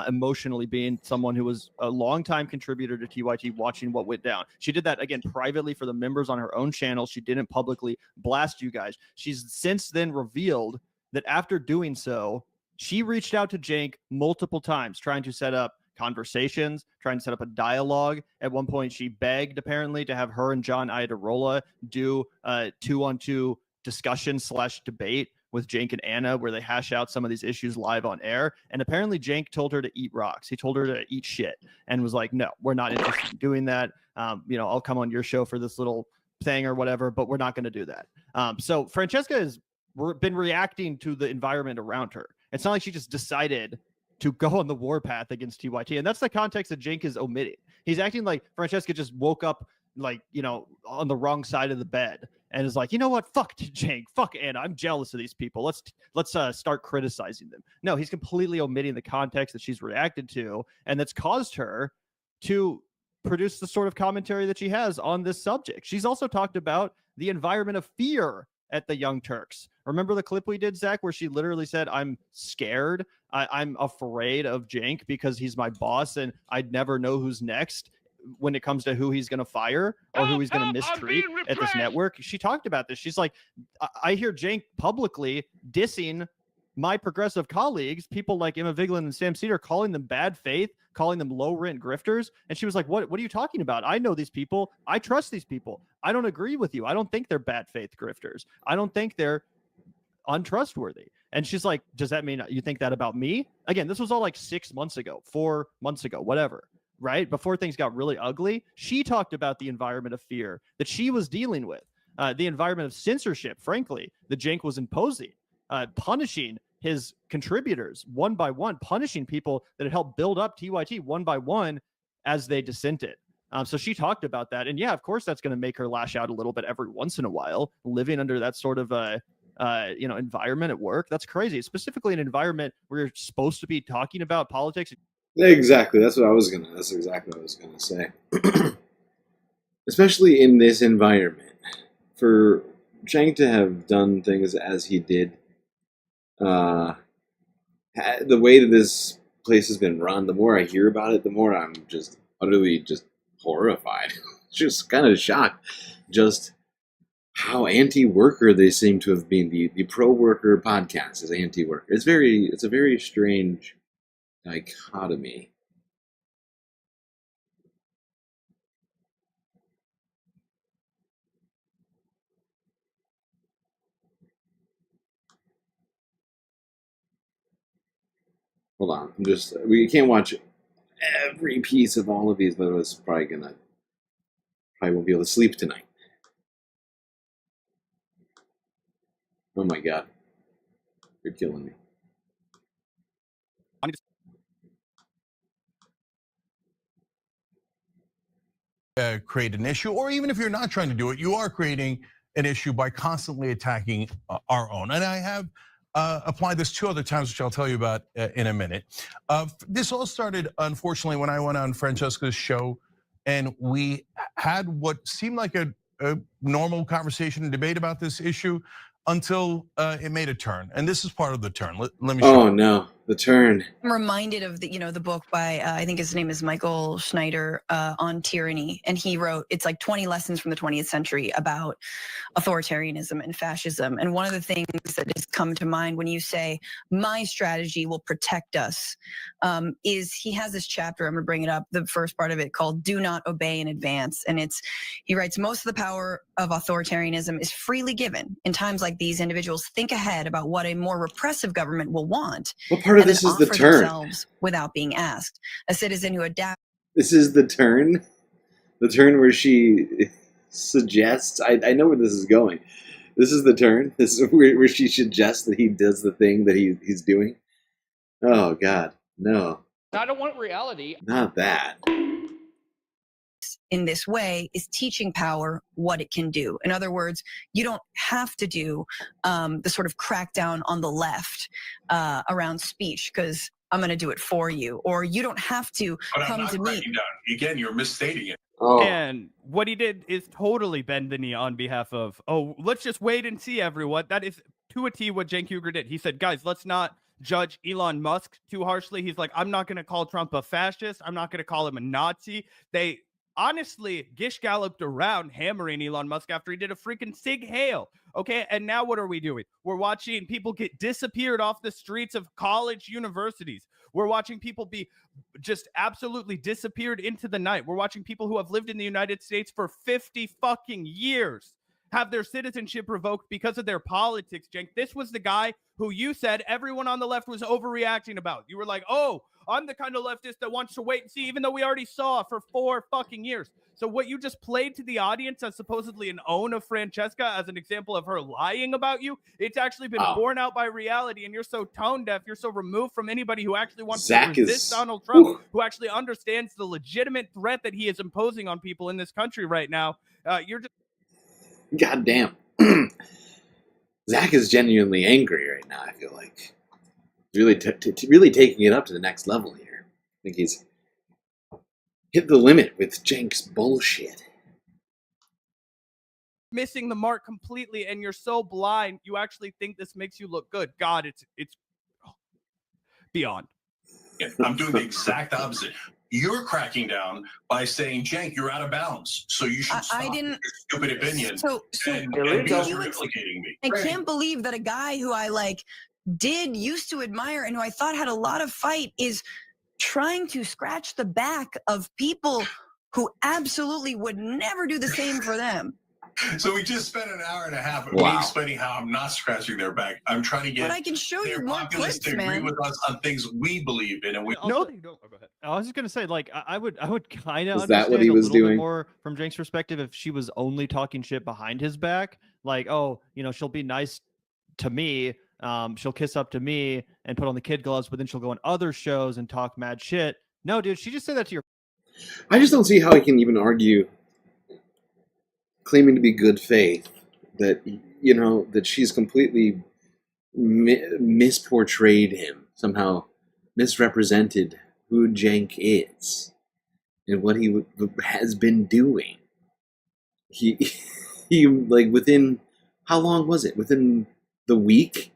emotionally, being someone who was a longtime contributor to TYT, watching what went down. She did that again privately for the members on her own channel. She didn't publicly blast you guys. She's since then revealed that after doing so, she reached out to Cenk multiple times trying to set up conversations, trying to set up a dialogue. At one point, she begged, apparently, to have her and John Iadarola do a 2-on-2 discussion / debate with Cenk and Anna, where they hash out some of these issues live on air. And apparently, Cenk told her to eat rocks. He told her to eat shit and was like, no, we're not interested in doing that. I'll come on your show for this little thing or whatever, but we're not going to do that. So Francesca has been reacting to the environment around her. It's not like she just decided to go on the warpath against TYT. And that's the context that Cenk is omitting. He's acting like Francesca just woke up on the wrong side of the bed and is like, you know what, fuck Cenk, fuck Anna, I'm jealous of these people. Let's start criticizing them. No, he's completely omitting the context that she's reacted to, and that's caused her to produce the sort of commentary that she has on this subject. She's also talked about the environment of fear at the Young Turks. Remember the clip we did, Zach, where she literally said, I'm scared. I'm afraid of Cenk because he's my boss and I'd never know who's next when it comes to who he's going to fire or who he's going to mistreat at this network. She talked about this. She's like, I hear Cenk publicly dissing my progressive colleagues, people like Emma Vigeland and Sam Seder, calling them bad faith, calling them low rent grifters. And she was like, what are you talking about? I know these people. I trust these people. I don't agree with you. I don't think they're bad faith grifters. I don't think they're untrustworthy. And she's like, does that mean you think that about me? Again, this was all like 6 months ago, 4 months ago, whatever, right? Before things got really ugly. She talked about the environment of fear that she was dealing with, the environment of censorship, frankly, that Cenk was imposing, punishing his contributors one by one, punishing people that had helped build up TYT one by one as they dissented. So she talked about that. And yeah, of course, that's going to make her lash out a little bit every once in a while, living under that sort of environment at work. That's crazy, specifically an environment where you're supposed to be talking about politics. Exactly. That's exactly what I was gonna say. Especially in this environment, for Cenk to have done things as he did, the way that this place has been run, the more I hear about it, the more I'm just utterly just horrified. Just kind of shocked just how anti-worker they seem to have been. The pro-worker podcast is anti-worker. It's a very strange dichotomy. Hold on, we can't watch every piece of all of these, but it's probably won't be able to sleep tonight. Oh my god, you're killing me. Create an issue, or even if you're not trying to do it, you are creating an issue by constantly attacking our own. And I have applied this 2 other times, which I'll tell you about in a minute. This all started, unfortunately, when I went on Francesca's show, and we had what seemed like a normal conversation and debate about this issue until it made a turn. And this is part of the turn. Let me show you. Oh no, the turn. I'm reminded of the book by I think his name is Michael Schneider on tyranny, and he wrote, it's like 20 lessons from the 20th century about authoritarianism and fascism. And one of the things that has come to mind when you say my strategy will protect us is he has this chapter, I'm gonna bring it up, the first part of it, called Do Not Obey in Advance. And he writes, most of the power of authoritarianism is freely given. In times like these, individuals think ahead about what a more repressive government will want. What part of this is the turn? Without being asked. A citizen who adapts. This is the turn? The turn where she suggests, I know where this is going. This is the turn? This is where she suggests that he does the thing that he's doing? Oh god, no. I don't want reality. Not that. In this way is teaching power what it can do. In other words, you don't have to do the sort of crackdown on the left around speech because I'm going to do it for you, or you don't have to come to me. Again, you're misstating it. Oh. And what he did is totally bend the knee on behalf of, let's just wait and see, everyone. That is to a T what Cenk Uygur did. He said, guys, let's not judge Elon Musk too harshly. He's like, I'm not going to call Trump a fascist. I'm not going to call him a Nazi. They honestly gish galloped around hammering Elon Musk after he did a freaking Sig Hail. Okay, and now what are we doing? We're watching people get disappeared off the streets of college universities. We're watching people be just absolutely disappeared into the night. We're watching people who have lived in the United States for 50 fucking years have their citizenship revoked because of their politics, Cenk. This was the guy who you said everyone on the left was overreacting about. You were like, oh, I'm the kind of leftist that wants to wait and see, even though we already saw for 4 fucking years. So what you just played to the audience as supposedly an own of Francesca as an example of her lying about you, it's actually been borne out by reality, and you're so tone deaf, you're so removed from anybody who actually wants to resist Donald Trump, who actually understands the legitimate threat that he is imposing on people in this country right now. You're just... God damn. Zach is genuinely angry right now. I feel like really, really taking it up to the next level here. I think he's hit the limit with Cenk's bullshit. Missing the mark completely, and you're so blind. You actually think this makes you look good. God, it's beyond. I'm doing the exact opposite. You're cracking down by saying, Cenk, you're out of bounds, so you should stop your stupid opinion. And because you're implicating me. I can't believe that a guy who I used to admire and who I thought had a lot of fight is trying to scratch the back of people who absolutely would never do the same for them. So we just spent an hour and a half of Wow. me explaining how I'm not scratching their back. I'm trying to get But I can show you more populace clips, to agree man. with us on things we believe in. And we No, they don't. Oh, go ahead. I was just gonna say, like, I would kind of Is understand that what he was a little doing? bit more from Cenk's perspective if she was only talking shit behind his back. Like, oh, she'll be nice to me, she'll kiss up to me and put on the kid gloves, but then she'll go on other shows and talk mad shit. No, dude, she just said that to your. I just don't see how he can even argue, claiming to be good faith, that that she's completely misportrayed him, somehow misrepresented who Cenk is and what he has been doing. He within how long was it? Within the week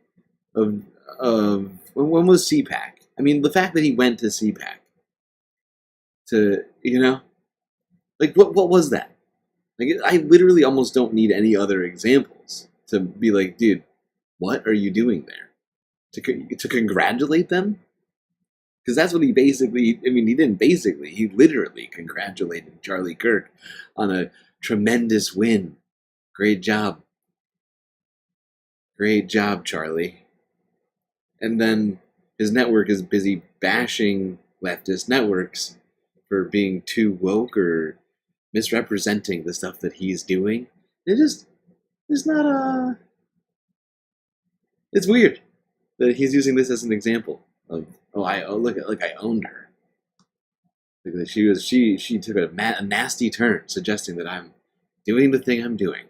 of when was CPAC? I mean, the fact that he went to CPAC to what was that? Like, I literally almost don't need any other examples to be like, dude, what are you doing there? To congratulate them? Because that's what he basically, he didn't basically, he literally congratulated Charlie Kirk on a tremendous win. Great job. Great job, Charlie. And then his network is busy bashing leftist networks for being too woke or misrepresenting the stuff that he's doing. It's not it's weird that he's using this as an example of I owned her. Like she took a nasty turn, suggesting that I'm doing the thing I'm doing.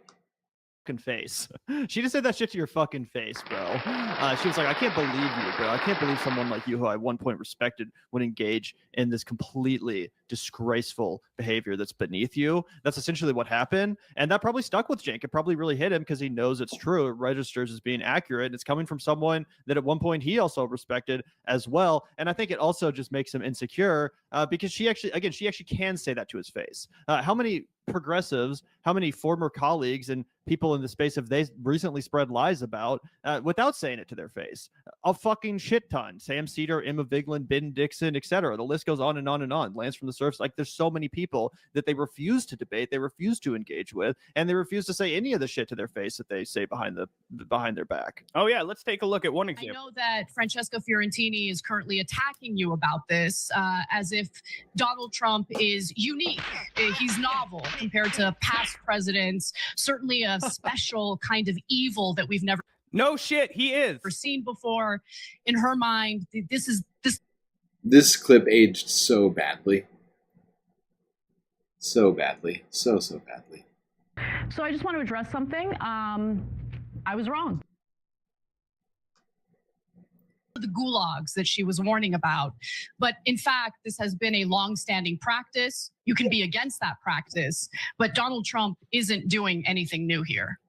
Face. She just said that shit to your fucking face, bro. She was like, I can't believe you, bro. I can't believe someone like you, who I at one point respected, would engage in this completely disgraceful behavior that's beneath you. That's essentially what happened. And that probably stuck with Cenk. It probably really hit him because he knows it's true. It registers as being accurate. It's coming from someone that at one point he also respected as well. And I think it also just makes him insecure because she actually can say that to his face. How many progressives, how many former colleagues and people in the space have they recently spread lies about without saying it to their face? A fucking shit ton. Sam Seder, Emma Vigeland, Ben Dixon, etc. The list goes on and on and on. Lance from the Surfs. Like, there's so many people that they refuse to debate, they refuse to engage with, and they refuse to say any of the shit to their face that they say behind their back. Oh yeah, let's take a look at one example. I know that Francesca Fiorentini is currently attacking you about this, as if Donald Trump is unique. He's novel compared to past presidents. Certainly a special kind of evil that we've never. No shit, he is. Seen before. In her mind, This clip aged so badly. So badly. So badly. So I just want to address something. I was wrong. The gulags that she was warning about. But in fact, this has been a long-standing practice. You can be against that practice, but Donald Trump isn't doing anything new here.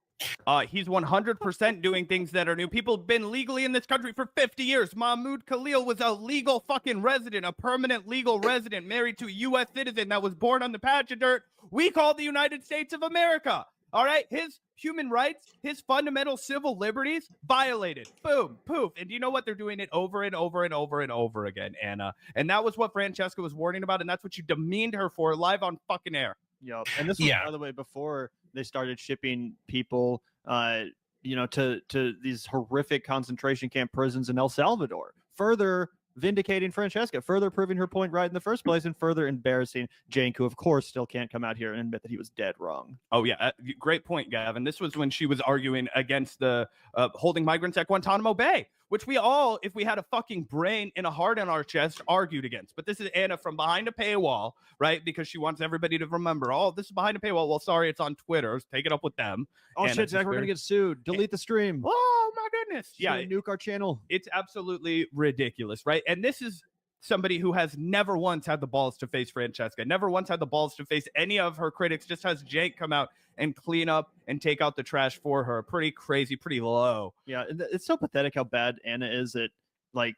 He's 100% doing things that are new. People have been legally in this country for 50 years. Mahmoud Khalil was a legal fucking resident, a permanent legal resident, married to a U.S. citizen that was born on the patch of dirt we call the United States of America. All right? His human rights, his fundamental civil liberties violated. Boom, poof. And you know what? They're doing it over and over and over and over again, Anna. And that was what Francesca was warning about, and that's what you demeaned her for live on fucking air. Yep. And this was, by the way, before they started shipping people, to these horrific concentration camp prisons in El Salvador. Further vindicating Francesca, further proving her point right in the first place, and further embarrassing Cenk, who of course still can't come out here and admit that he was dead wrong. Oh yeah, great point, Gavin. This was when she was arguing against the holding migrants at Guantanamo Bay, which we all, if we had a fucking brain and a heart in our chest, argued against. But this is Anna from behind a paywall, right? Because she wants everybody to remember, oh, this is behind a paywall. Well, sorry, it's on Twitter. Take it up with them. Oh shit, Zach, we're gonna get sued. Delete the stream. Oh my goodness. Yeah, nuke our channel. It's absolutely ridiculous, right? And this is somebody who has never once had the balls to face Francesca, never once had the balls to face any of her critics, just has Cenk come out and clean up and take out the trash for her. Pretty crazy, pretty low. Yeah, it's so pathetic how bad Anna is at, like,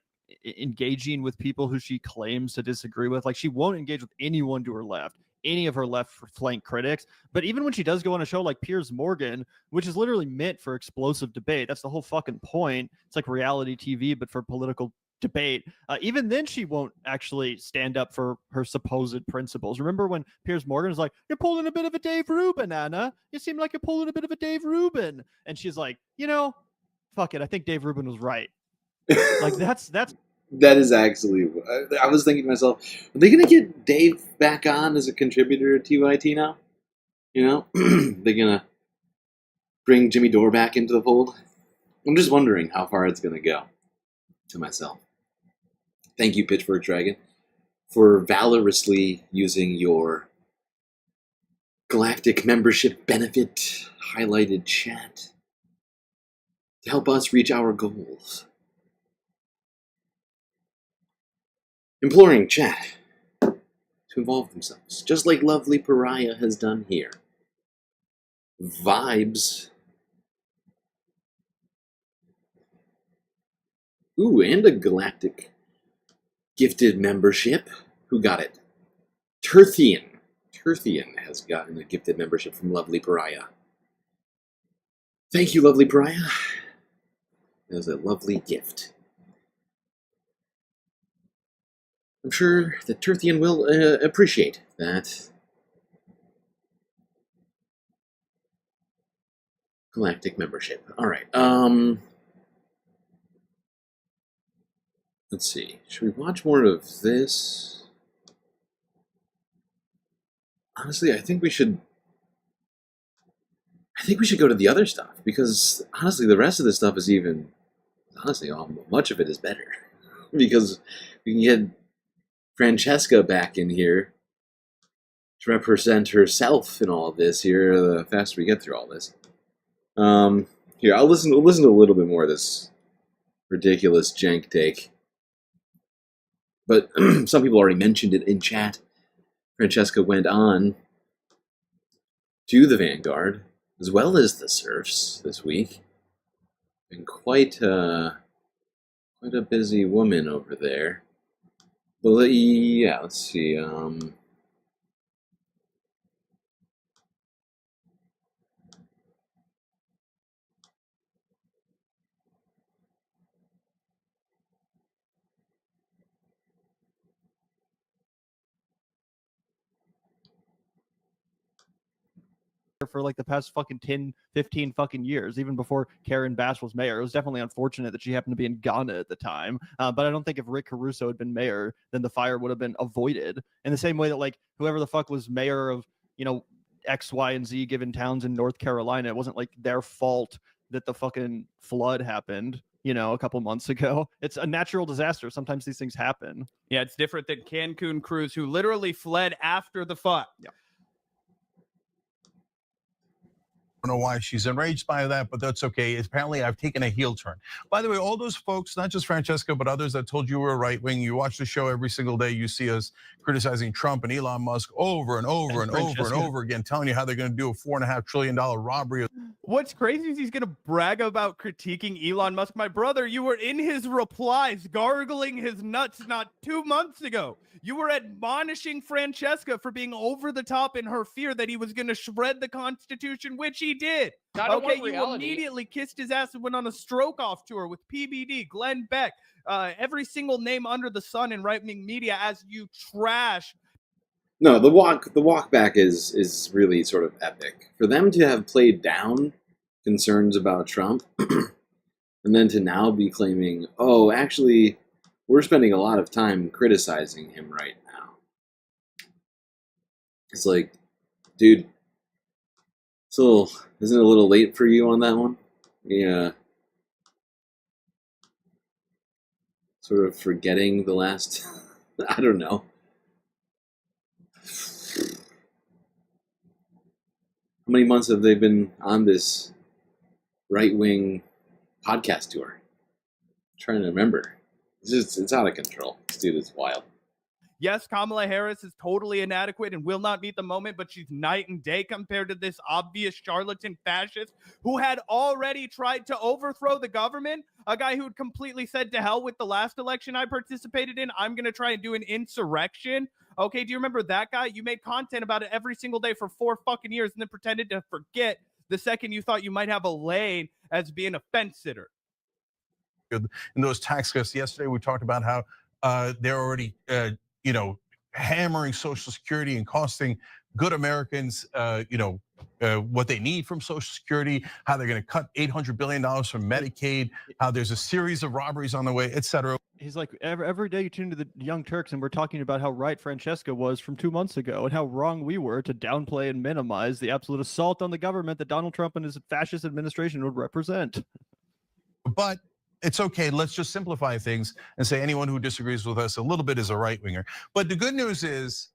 engaging with people who she claims to disagree with. Like, she won't engage with anyone to her left, any of her left flank critics. But even when she does go on a show like Piers Morgan, which is literally meant for explosive debate, that's the whole fucking point. It's like reality TV, but for political debate. Even then, she won't actually stand up for her supposed principles. Remember when Piers Morgan was like, "You're pulling a bit of a Dave Rubin, Anna. You seem like you're pulling a bit of a Dave Rubin," and she's like, "You know, fuck it. I think Dave Rubin was right." Like that is actually. I was thinking to myself, are they going to get Dave back on as a contributor to TYT now? You know, they're going to bring Jimmy Dore back into the fold. I'm just wondering how far it's going to go. To myself. Thank you, Pitchfork Dragon, for valorously using your Galactic membership benefit highlighted chat to help us reach our goals. Imploring chat to involve themselves, just like Lovely Pariah has done here. Vibes. Ooh, and a Galactic gifted membership. Who got it? Terthian. Terthian has gotten a gifted membership from Lovely Pariah. Thank you, Lovely Pariah. That was a lovely gift. I'm sure that Terthian will appreciate that. Galactic membership. Alright, let's see. Should we watch more of this? Honestly, I think we should go to the other stuff, because honestly, the rest of this stuff is even, honestly, much of it is better. Because we can get Francesca back in here to represent herself in all of this here, the faster we get through all this. Here, we'll listen to a little bit more of this ridiculous Cenk take. But some people already mentioned it in chat. Francesca went on to the Vanguard, as well as the Serfs this week. Been quite a busy woman over there. But yeah, let's see. For like the past fucking 10, 15 fucking years, even before Karen Bass was mayor. It was definitely unfortunate that she happened to be in Ghana at the time. But I don't think if Rick Caruso had been mayor, then the fire would have been avoided. In the same way that, like, whoever the fuck was mayor of, you know, X, Y, and Z given towns in North Carolina, it wasn't like their fault that the fucking flood happened, you know, a couple months ago. It's a natural disaster. Sometimes these things happen. Yeah, it's different than Cancun Cruz, who literally fled after the fire. Yeah. I don't know why she's enraged by that, but that's okay. Apparently, I've taken a heel turn. By the way, all those folks, not just Francesca, but others that told you were right wing, you watch the show every single day, you see us criticizing Trump and Elon Musk over and over and over and over again, telling you how they're going to do a $4.5 trillion robbery. What's crazy is he's going to brag about critiquing Elon Musk. My brother, you were in his replies, gargling his nuts not 2 months ago. You were admonishing Francesca for being over the top in her fear that he was going to shred the Constitution, which he did. Okay, you immediately kissed his ass and went on a stroke-off tour with PBD, Glenn Beck, every single name under the sun in right-wing media as you trash. No, the walk back is really sort of epic. For them to have played down concerns about Trump, and then to now be claiming, oh, actually, we're spending a lot of time criticizing him right now. It's like, dude, isn't it a little late for you on that one? Yeah. Sort of forgetting the last, I don't know. How many months have they been on this right-wing podcast tour? I'm trying to remember. It's out of control. This dude is wild. Yes, Kamala Harris is totally inadequate and will not meet the moment, but she's night and day compared to this obvious charlatan fascist who had already tried to overthrow the government. A guy who had completely said to hell with the last election I participated in. I'm going to try and do an insurrection. Okay, do you remember that guy? You made content about it every single day for 4 fucking years and then pretended to forget the second you thought you might have a lane as being a fence sitter. In those tax cuts yesterday, we talked about how they're already, hammering Social Security and costing good Americans, what they need from Social Security, how they're going to cut $800 billion from Medicaid, how there's a series of robberies on the way, et cetera. He's like, every day you tune into the Young Turks and we're talking about how right Francesca was from 2 months ago and how wrong we were to downplay and minimize the absolute assault on the government that Donald Trump and his fascist administration would represent. But it's okay, let's just simplify things and say anyone who disagrees with us a little bit is a right-winger. But the good news is,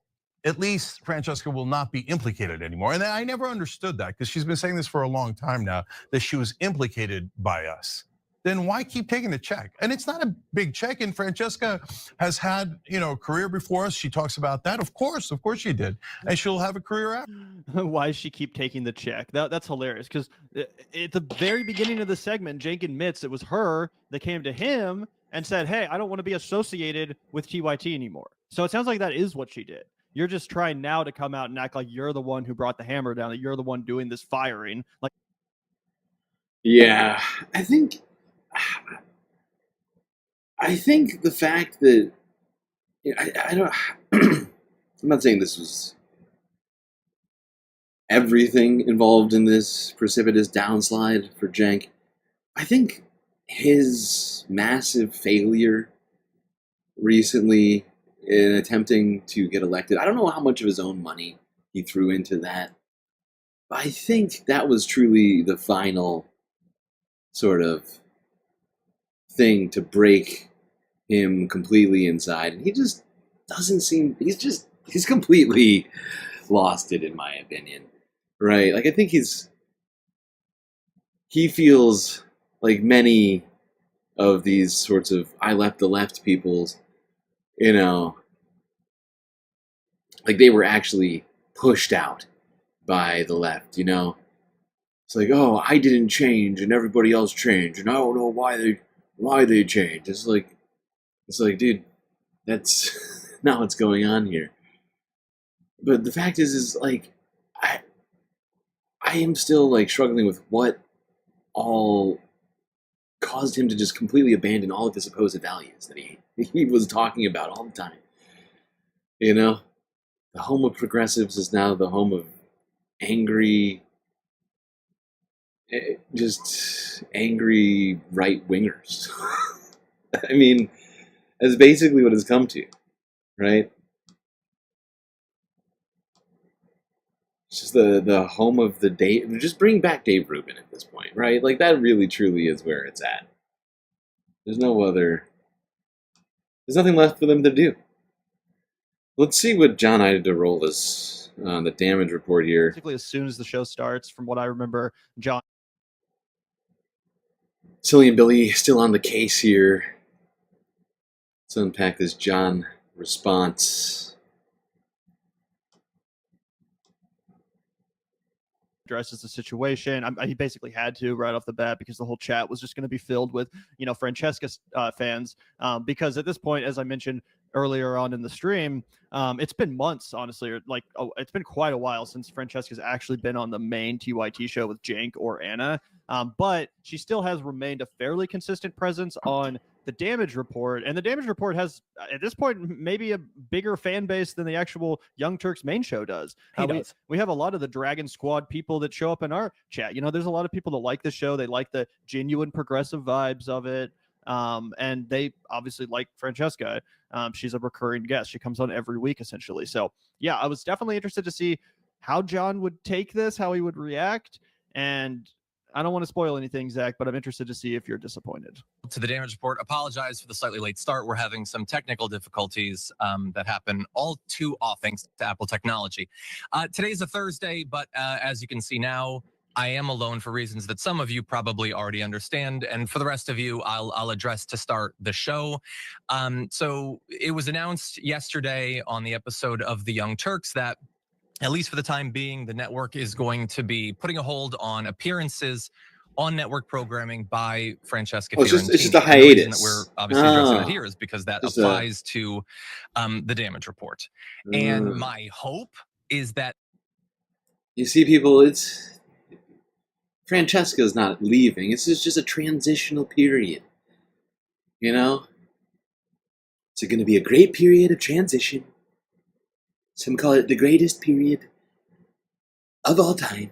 at least Francesca will not be implicated anymore. And I never understood that because she's been saying this for a long time now, that she was implicated by us. Then why keep taking the check? And it's not a big check. And Francesca has had, a career before us. She talks about that. Of course she did. And she'll have a career after. Why does she keep taking the check? That's hilarious. Because at the very beginning of the segment, Cenk admits it was her that came to him and said, hey, I don't want to be associated with TYT anymore. So it sounds like that is what she did. You're just trying now to come out and act like you're the one who brought the hammer down, that you're the one doing this firing. Like, yeah, I think the fact that I don't, I'm not saying this was everything involved in this precipitous downslide for Cenk. I think his massive failure recently in attempting to get elected, I don't know how much of his own money he threw into that, but I think that was truly the final sort of thing to break him completely inside. And he just doesn't seem, he's completely lost it, in my opinion, right? Like, I think he feels like many of these sorts of I left the left peoples, like they were actually pushed out by the left, It's like, oh, I didn't change and everybody else changed and I don't know why they changed. It's like, dude, that's not what's going on here. But the fact is like, I am still like struggling with what all caused him to just completely abandon all of his supposed values that he was talking about all the time. The home of progressives is now the home of angry right-wingers. I mean, that's basically what it's come to, right? It's just the home of the Dave. Just bring back Dave Rubin at this point, right? Like, that really, truly is where it's at. There's nothing left for them to do. Let's see what John I had to roll this on the damage report here. Basically, as soon as the show starts, from what I remember, John. Silly and Billy still on the case here. Let's unpack this John response. Addresses the situation. He basically had to right off the bat because the whole chat was just going to be filled with, Francesca fans. Because at this point, as I mentioned earlier on in the stream, it's been months, honestly, or it's been quite a while since Francesca's actually been on the main TYT show with Cenk or Anna. But she still has remained a fairly consistent presence on the damage report, and the damage report has at this point maybe a bigger fan base than the actual Young Turks main show does. We have a lot of the Dragon Squad people that show up in our chat. There's a lot of people that like the show. They like the genuine progressive vibes of it. And they obviously like Francesca. She's a recurring guest. She comes on every week, essentially. So, yeah, I was definitely interested to see how John would take this, how he would react. And I don't want to spoil anything, Zach, but I'm interested to see if you're disappointed. To the damage report, apologize for the slightly late start. We're having some technical difficulties that happen all too often thanks to Apple technology. Today's a Thursday, but as you can see now, I am alone for reasons that some of you probably already understand. And for the rest of you, I'll address to start the show. So it was announced yesterday on the episode of The Young Turks that, at least for the time being, the network is going to be putting a hold on appearances on network programming by Francesca Fiorentini. It's just a hiatus. The reason that we're obviously addressing that here is because that applies to the damage report. And my hope is that... You see, people, Francesca's not leaving. This is just a transitional period. You know? It's going to be a great period of transition. Some call it the greatest period of all time.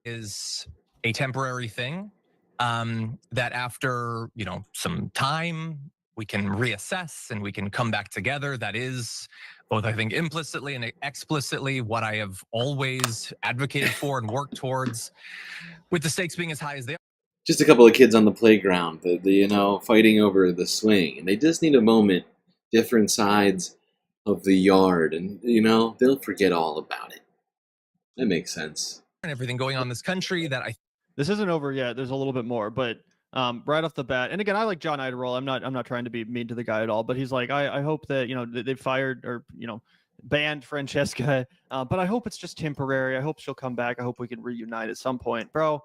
Is a temporary thing that after, some time, we can reassess and we can come back together. That is both, I think, implicitly and explicitly what I have always advocated for and worked towards, with the stakes being as high as they are. Just a couple of kids on the playground, fighting over the swing. And they just need a moment, different sides of the yard, and, they'll forget all about it. That makes sense. And everything going on in this country that this isn't over yet. There's a little bit more, but right off the bat, and again, I like John Idarola. I'm not trying to be mean to the guy at all, but he's like, I hope that they fired or banned Francesca, but I hope it's just temporary. I hope she'll come back. I hope we can reunite at some point, bro.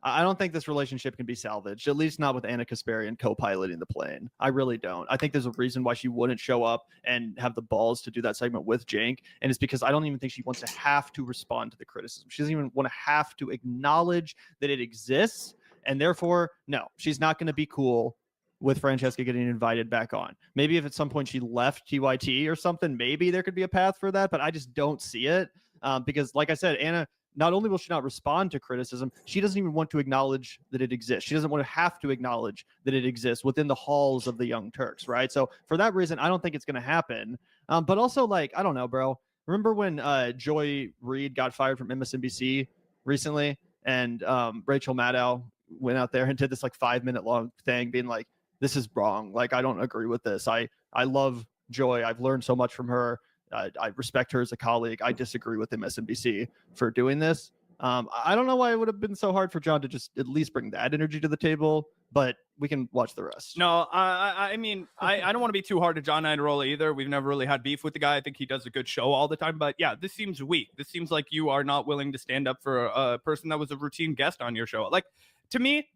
I don't think this relationship can be salvaged, at least not with Anna Kasparian co-piloting the plane. I really don't. I think there's a reason why she wouldn't show up and have the balls to do that segment with Cenk, and it's because I don't even think she wants to have to respond to the criticism. She doesn't even want to have to acknowledge that it exists, and therefore, no, she's not going to be cool with Francesca getting invited back on. Maybe if at some point she left TYT or something, maybe there could be a path for that, but I just don't see it because, like I said, Anna... Not only will she not respond to criticism, she doesn't even want to acknowledge that it exists. She doesn't want to have to acknowledge that it exists within the halls of the Young Turks, right? So for that reason, I don't think it's going to happen. But also, I don't know, bro. Remember when Joy Reid got fired from MSNBC recently, and Rachel Maddow went out there and did this 5-minute long thing being like, this is wrong. I don't agree with this. I love Joy. I've learned so much from her. I respect her as a colleague. I disagree with MSNBC for doing this. I don't know why it would have been so hard for John to just at least bring that energy to the table, but we can watch the rest. No, I mean, I don't want to be too hard to John Idarola either. We've never really had beef with the guy. I think he does a good show all the time. But yeah, this seems weak. This seems like you are not willing to stand up for a person that was a routine guest on your show. To me,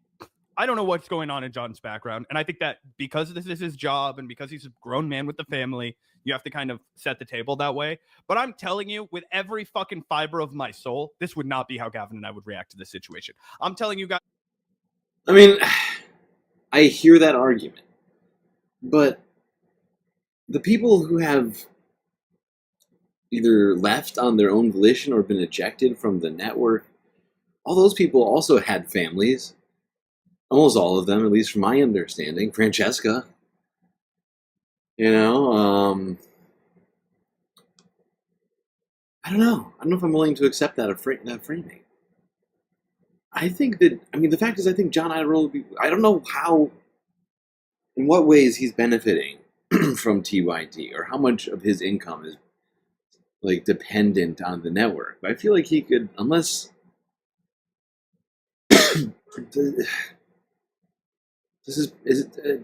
I don't know what's going on in John's background. And I think that because this is his job and because he's a grown man with the family, you have to kind of set the table that way. But I'm telling you, with every fucking fiber of my soul, this would not be how Gavin and I would react to this situation. I'm telling you guys. I mean, I hear that argument. But the people who have either left on their own volition or been ejected from the network, all those people also had families. Almost all of them, at least from my understanding. Francesca. I don't know. I don't know if I'm willing to accept that framing. I think that, the fact is, I think John Idarola would be, I don't know in what ways he's benefiting from TYT, or how much of his income is, dependent on the network. But I feel like he could, unless...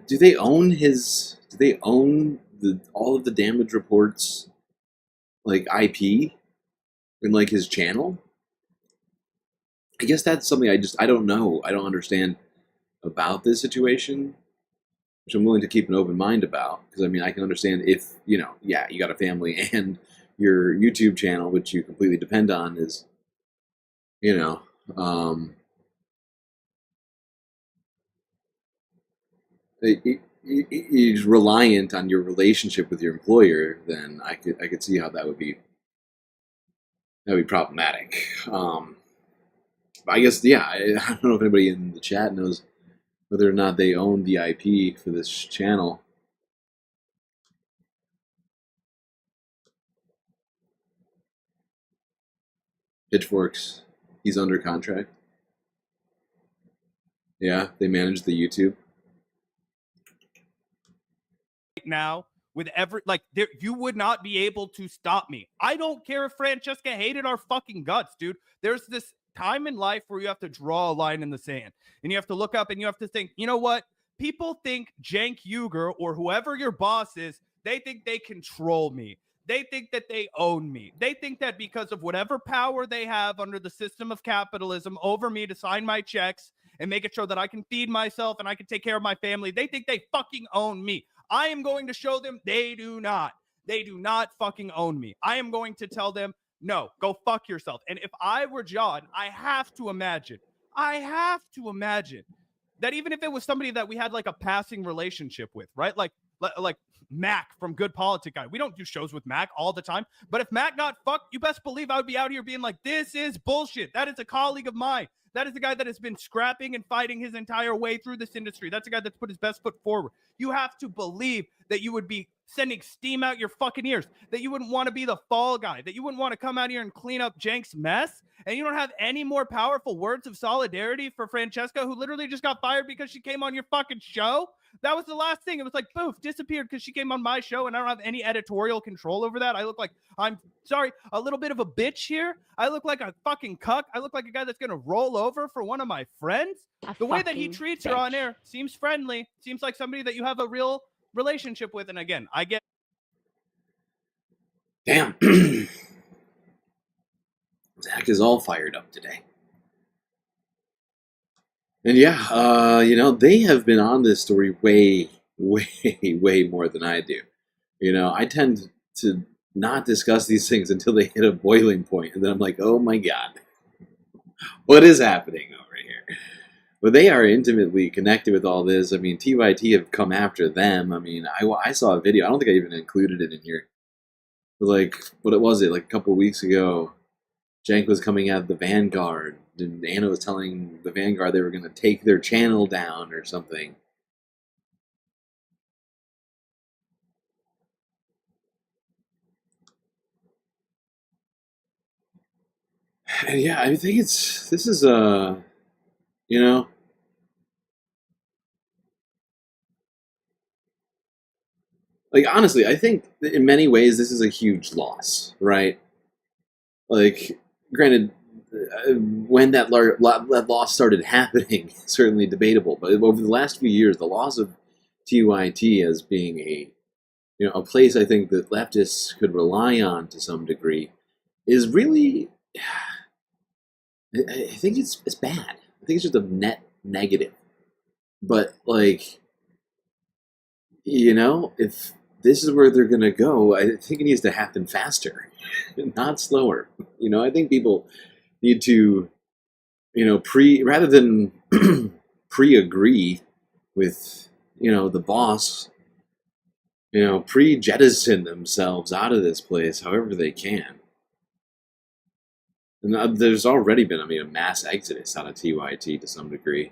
do they own all of the damage reports IP in his channel? I guess that's something I don't know. I don't understand about this situation, which I'm willing to keep an open mind about, because I can understand if you got a family and your YouTube channel, which you completely depend on, is is reliant on your relationship with your employer, then I could see how that would be problematic. I guess, yeah, I don't know if anybody in the chat knows whether or not they own the IP for this channel. Pitchforks, he's under contract. Yeah, they manage the YouTube. Now, with every, like, there, you would not be able to stop me. I don't care if Francesca hated our fucking guts, dude. There's this time in life where you have to draw a line in the sand, and you have to look up and you have to think, you know what? People think Cenk Uygur or whoever your boss is, they think they control me. They think that they own me. They think that because of whatever power they have under the system of capitalism over me to sign my checks and make it sure that I can feed myself and I can take care of my family, they think they fucking own me. I am going to show them they do not. They do not fucking own me. I am going to tell them, no, go fuck yourself. And if I were John, I have to imagine that even if it was somebody that we had like a passing relationship with, right? Like Mac from Good Politic Guy. We don't do shows with Mac all the time. But if Mac got fucked, you best believe I would be out here being like, this is bullshit. That is a colleague of mine. That is the guy that has been scrapping and fighting his entire way through this industry. That's the guy that's put his best foot forward. You have to believe that you would be sending steam out your fucking ears, that you wouldn't want to be the fall guy, that you wouldn't want to come out here and clean up Cenk's mess. And you don't have any more powerful words of solidarity for Francesca, who literally just got fired because she came on your fucking show. That was the last thing. It was like, poof, disappeared because she came on my show and I don't have any editorial control over that. I look like, I'm sorry, a little bit of a bitch here. I look like a fucking cuck. I look like a guy that's going to roll over for one of my friends. The way that he treats her on air seems friendly. Seems like somebody that you have a real relationship with. And again, I get. Damn. Zach is all fired up today. And yeah, you know, they have been on this story way more than I do. You know, I tend to not discuss these things until they hit a boiling point, and then I'm like, oh my god, what is happening over here? But they are intimately connected with all this. I mean, TYT have come after them. I mean, I saw a video. I don't think I even included it in here. But like, what was it? Like a couple of weeks ago, Cenk was coming out of the Vanguard, and Anna was telling the Vanguard they were going to take their channel down or something. And yeah, I think this is, you know, like, honestly, I think in many ways this is a huge loss, right? Like, granted, when that loss started happening, certainly debatable. But over the last few years, the loss of TYT as being a place I think that leftists could rely on to some degree is really, I think it's bad. I think it's just a net negative. But like, you know, if this is where they're gonna go, I think it needs to happen faster, not slower. You know, I think people need to, you know, rather than pre-agree with, you know, the boss, you know, pre-jettison themselves out of this place however they can. And there's already been, I mean, a mass exodus out of TYT to some degree.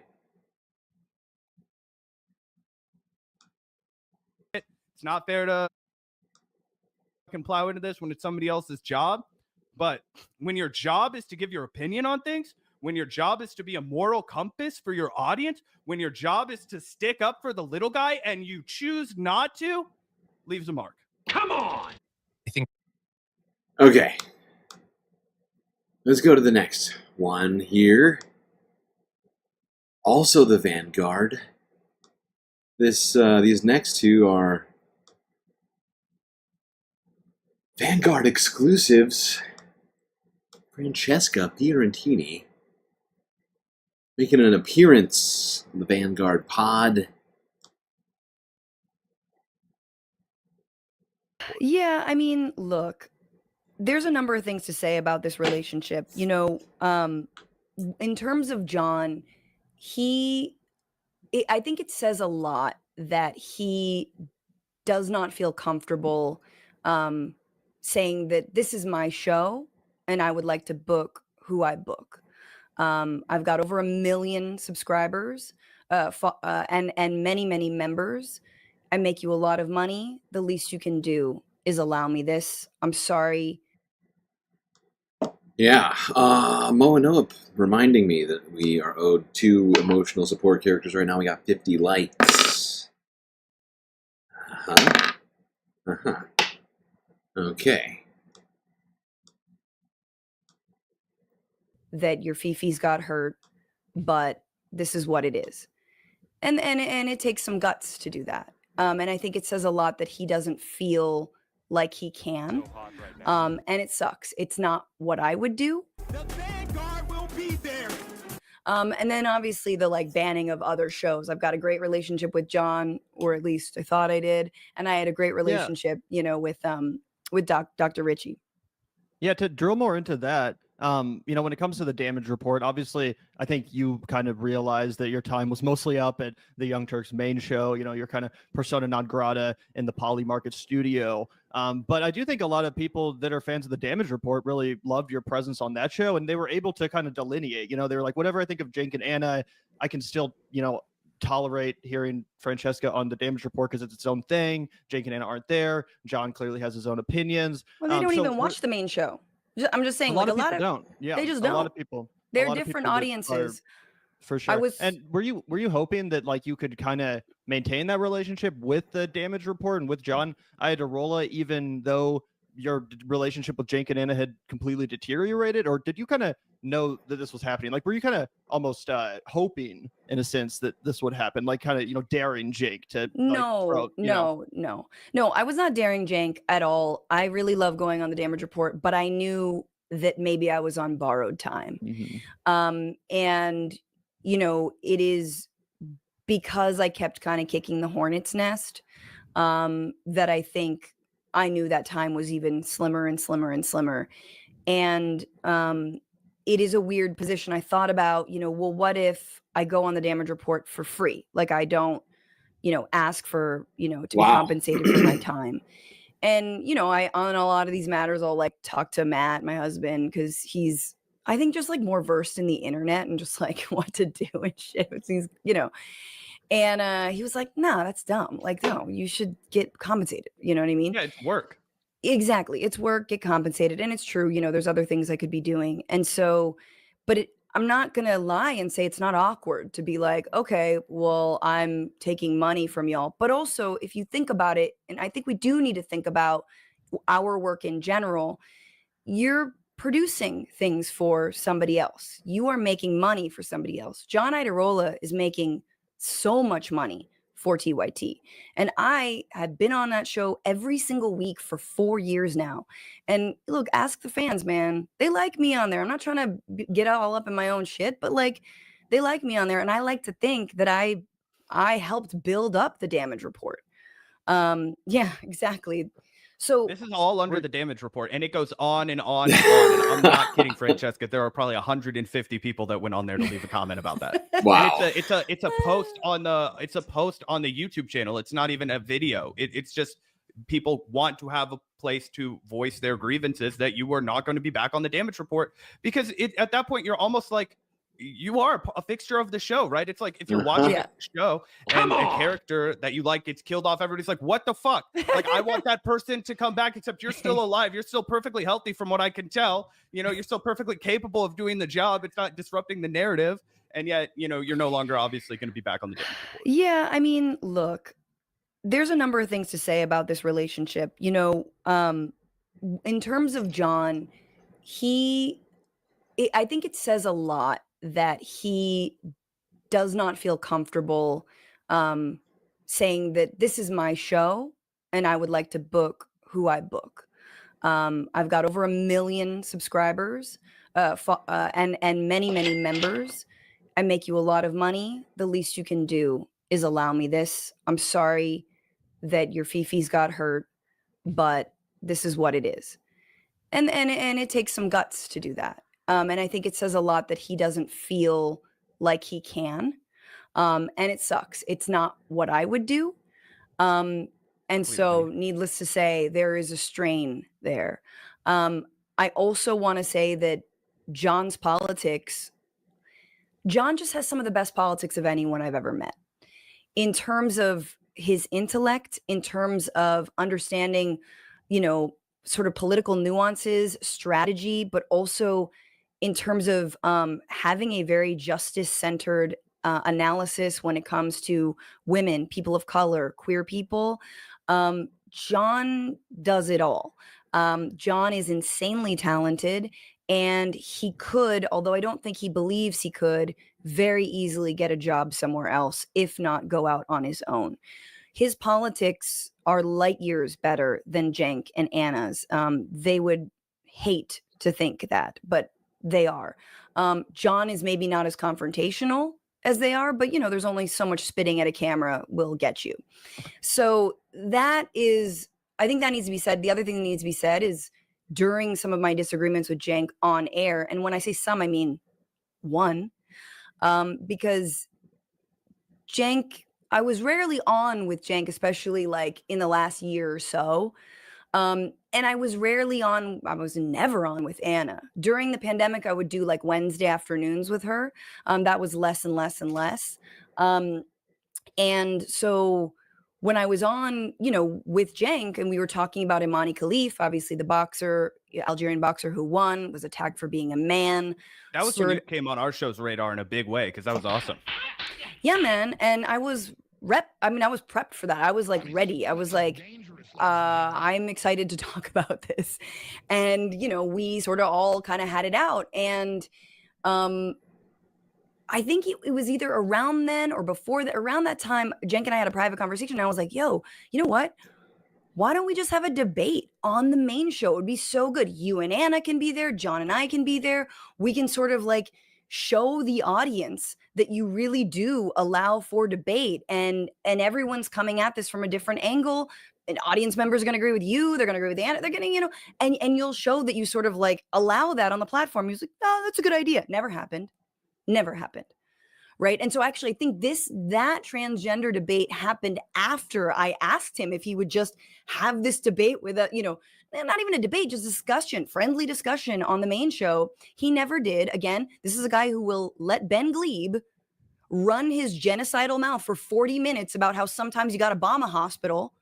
It's not fair to plow into this when it's somebody else's job. But when your job is to give your opinion on things, when your job is to be a moral compass for your audience, when your job is to stick up for the little guy and you choose not to, leaves a mark. Come on! I think. Okay. Let's go to the next one here. Also the Vanguard. These next two are Vanguard exclusives. Francesca Fiorentini making an appearance on the Vanguard pod. Yeah, I mean, look, there's a number of things to say about this relationship. You know, in terms of John, I think it says a lot that he does not feel comfortable saying that this is my show and I would like to book who I book. I've got over 1 million subscribers and many members. I make you a lot of money. The least you can do is allow me this. I'm sorry. Yeah, Moanoa reminding me that we are owed 2 emotional support characters right now. We got 50 likes. Okay. That your Fifi's got hurt, but this is what it is. And it takes some guts to do that. And I think it says a lot that he doesn't feel like he can. And it sucks. It's not what I would do. The Vanguard will be there. And then obviously the like banning of other shows. I've got a great relationship with John, or at least I thought I did. And I had a great relationship, you know, with Dr. Richie. Yeah, to drill more into that, you know, when it comes to the damage report, obviously, I think you kind of realized that your time was mostly up at the Young Turks main show. You know, you're kind of persona non grata in the Poly Market studio. But I do think a lot of people that are fans of the damage report really loved your presence on that show, and they were able to kind of delineate. You know, they were like, whatever I think of Cenk and Anna, I can still, you know, tolerate hearing Francesca on the damage report because it's its own thing. Cenk and Anna aren't there. John clearly has his own opinions. Well, they don't even watch the main show. I'm just saying, a lot like of people don't. Yeah, they just don't. A lot of people. They're different audiences. For sure. And were you hoping that like you could kind of maintain that relationship with the damage report and with John Ayadarola, even though your relationship with Cenk and Anna had completely deteriorated? Or did you kind of know that this was happening? Like, were you kind of almost hoping in a sense that this would happen, like kind of, you know, daring Cenk to No, I was not daring Cenk at all. I really love going on the damage report, but I knew that maybe I was on borrowed time. And you know, it is because I kept kind of kicking the hornet's nest that I think I knew that time was even slimmer and slimmer and slimmer. And it is a weird position. I thought about, you know, well, what if I go on the damage report for free? Like I don't, you know, ask for, you know, to be compensated for my time. And, you know, I, on a lot of these matters, I'll like talk to Matt, my husband, because he's, I think, just like more versed in the internet and just like what to do and shit. He's, you know, and he was like, nah, that's dumb. Like, no, you should get compensated. You know what I mean? Yeah, it's work. Exactly. It's work, get compensated. And it's true, you know, there's other things I could be doing. And so, but I'm not going to lie and say it's not awkward to be like, okay, well, I'm taking money from y'all. But also, if you think about it, and I think we do need to think about our work in general, you're producing things for somebody else. You are making money for somebody else. John Ayadarola is making so much money for TYT. And I have been on that show every single week for 4 years now. And look, ask the fans, man. They like me on there. I'm not trying to get all up in my own shit, but like they like me on there. And I like to think that I helped build up the damage report. Yeah, exactly. So this is all under the damage report, and it goes on and on and on. And I'm not kidding, Francesca. There are probably 150 people that went on there to leave a comment about that. Wow. And it's a post on the YouTube channel. It's not even a video. It's just people want to have a place to voice their grievances that you are not going to be back on the damage report, because at that point you're almost like you are a fixture of the show, right? It's like if you're watching a show and a character that you like gets killed off, everybody's like, what the fuck? Like, I want that person to come back, except you're still alive. You're still perfectly healthy from what I can tell. You know, you're still perfectly capable of doing the job. It's not disrupting the narrative. And yet, you know, you're no longer obviously going to be back on the damage report. Yeah, I mean, look, there's a number of things to say about this relationship. You know, in terms of John, I think it says a lot that he does not feel comfortable saying that this is my show and I would like to book who I book. I've got over 1 million subscribers and many members. I make you a lot of money. The least you can do is allow me this. I'm sorry that your Fifi's got hurt, but this is what it is. And it takes some guts to do that. And I think it says a lot that he doesn't feel like he can. And it sucks. It's not what I would do. And so needless to say, there is a strain there. I also want to say that John's politics John just has some of the best politics of anyone I've ever met. In terms of his intellect, in terms of understanding, sort of political nuances, strategy, but also in terms of having a very justice-centered analysis when it comes to women, people of color, queer people. John does it all. John is insanely talented, and he could, although I don't think he believes he could, very easily get a job somewhere else, if not go out on his own. His politics are light years better than Cenk and Anna's. They would hate to think that, but they are. John is maybe not as confrontational as they are, but there's only so much spitting at a camera will get you. So that is, I think that needs to be said. The other thing that needs to be said is during some of my disagreements with Cenk on air, and when I say some, I mean one, because Cenk, I was rarely on with Cenk, especially like in the last year or so. And I was never on with Anna. During the pandemic, I would do like Wednesday afternoons with her. That was less and less and less. And so when I was on, with Cenk and we were talking about Imani Khalif, obviously the boxer, Algerian boxer who won, was attacked for being a man. That was when you came on our show's radar in a big way, because that was awesome. Yeah, man. And I was prepped for that. I was like ready. I was like, I'm excited to talk about this. And, we sort of all kind of had it out. And I think it was either around then or before that, around that time, Cenk and I had a private conversation. And I was like, yo, you know what? Why don't we just have a debate on the main show? It would be so good. You and Anna can be there. John and I can be there. We can sort of like show the audience that you really do allow for debate, and everyone's coming at this from a different angle. And audience members are going to agree with you. They're going to agree with Anna. They're going to, and you'll show that you sort of like allow that on the platform. He was like, oh, that's a good idea. Never happened. Right. And so actually, I think that transgender debate happened after I asked him if he would just have this debate with not even a debate, just discussion, friendly discussion on the main show. He never did. Again, this is a guy who will let Ben Glebe run his genocidal mouth for 40 minutes about how sometimes you got to bomb a hospital.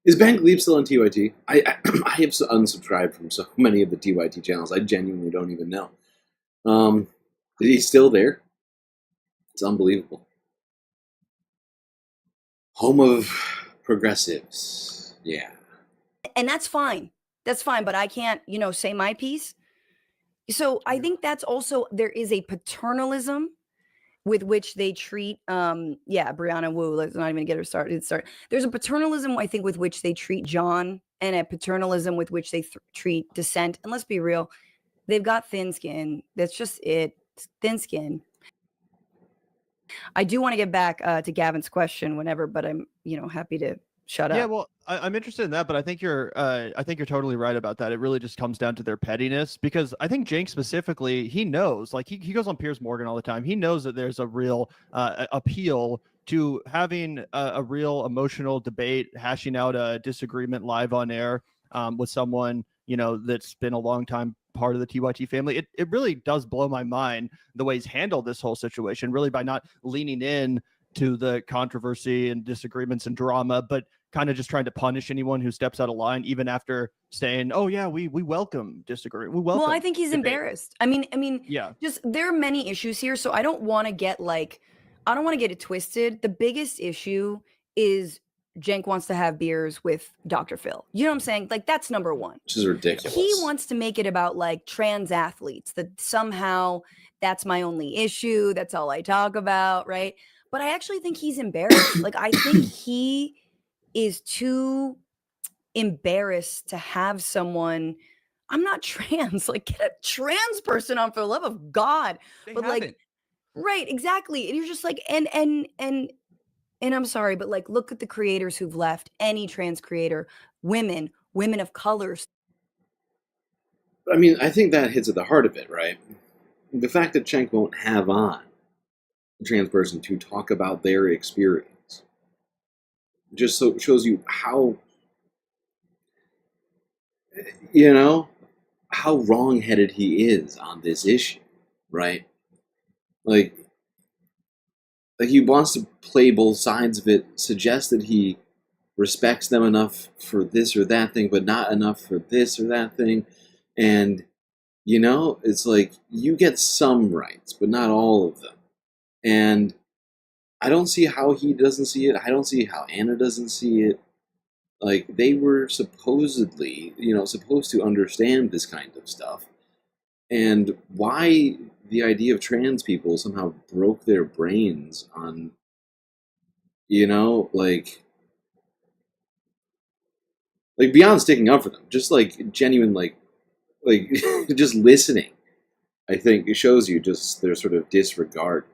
Is Ben Glebe still on TYT? I have unsubscribed from so many of the TYT channels. I genuinely don't even know. Is he still there? It's unbelievable. Home of progressives. Yeah. And that's fine. That's fine. But I can't, say my piece. So I think that's also, there is a paternalism with which they treat, Brianna Wu, let's not even get her started. There's a paternalism, I think, with which they treat John, and a paternalism with which they treat Dissent. And let's be real, they've got thin skin. That's just it. Thin skin. I do want to get back to Gavin's question whenever, but I'm, happy to shut up. Yeah, well, I'm interested in that, but I think you're totally right about that. It really just comes down to their pettiness, because I think Cenk specifically, he knows, like he goes on Piers Morgan all the time. He knows that there's a real appeal to having a real emotional debate, hashing out a disagreement live on air with someone, that's been a long time part of the TYT family. It really does blow my mind the way he's handled this whole situation, really by not leaning in to the controversy and disagreements and drama, but kind of just trying to punish anyone who steps out of line, even after saying, oh yeah, we welcome disagreement. We welcome. Well, I think he's debate. Embarrassed. I mean, yeah, just there are many issues here. So I don't want to get it twisted. The biggest issue is Cenk wants to have beers with Dr. Phil. You know what I'm saying? Like, that's number one. This is ridiculous. He wants to make it about like trans athletes, that somehow that's my only issue. That's all I talk about. Right. But I actually think he's embarrassed. Like, I think he is too embarrassed to have someone. I'm not trans. Like, get a trans person on, for the love of God. Right, exactly. And you're just like, and I'm sorry, but like, look at the creators who've left. Any trans creator, women of colors. I mean, I think that hits at the heart of it, right? The fact that Cenk won't have on a trans person to talk about their experience just so shows you how, how wrong-headed he is on this issue. right? Like he wants to play both sides of it, suggest that he respects them enough for this or that thing, but not enough for this or that thing. And, you know, it's like you get some rights, but not all of them. And I don't see how he doesn't see it. I don't see how Anna doesn't see it. Like, they were supposedly, supposed to understand this kind of stuff. And why the idea of trans people somehow broke their brains on, like beyond sticking up for them, just like genuine, like just listening, I think it shows you just their sort of disregard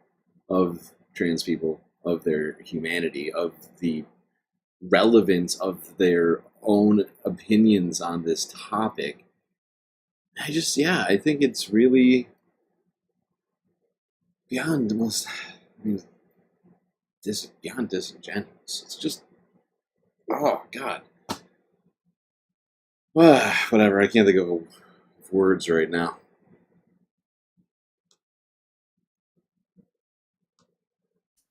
of trans people, of their humanity, of the relevance of their own opinions on this topic. I think it's really beyond the most, beyond disingenuous. It's just, oh God. Whatever, I can't think of words right now.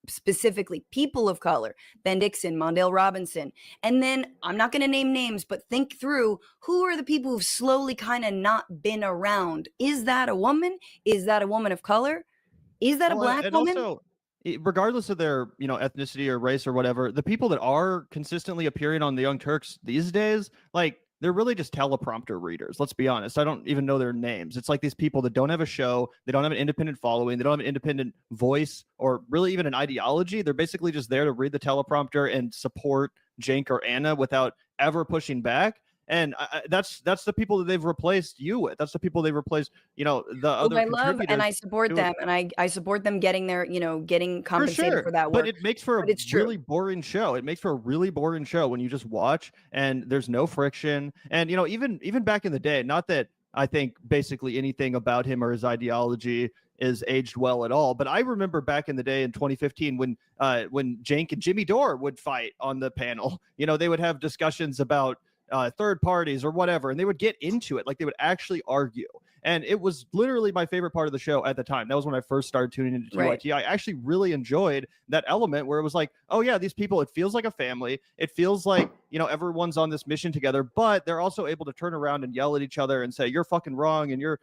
Specifically people of color, Ben Dixon, Mondale Robinson. And then I'm not going to name names, but think through who are the people who've slowly kind of not been around. Is that a woman? Is that a woman of color? Is that a black woman? Also, regardless of their, ethnicity or race or whatever, the people that are consistently appearing on the Young Turks these days, like, they're really just teleprompter readers. Let's be honest. I don't even know their names. It's like these people that don't have a show. They don't have an independent following. They don't have an independent voice or really even an ideology. They're basically just there to read the teleprompter and support Cenk or Anna without ever pushing back. And that's the people that they've replaced you with. That's the people they've replaced, the other I love and I support them. And I support them getting their, getting compensated for that work. But it makes for a really boring show. It makes for a really boring show when you just watch and there's no friction. And, even back in the day, not that I think basically anything about him or his ideology is aged well at all. But I remember back in the day in 2015 when Cenk and Jimmy Dore would fight on the panel, they would have discussions about third parties or whatever, and they would get into it. Like, they would actually argue. And it was literally my favorite part of the show at the time. That was when I first started tuning into TYT. Right. I actually really enjoyed that element where it was like, oh yeah, these people, it feels like a family. It feels like, everyone's on this mission together, but they're also able to turn around and yell at each other and say, you're fucking wrong. And you're,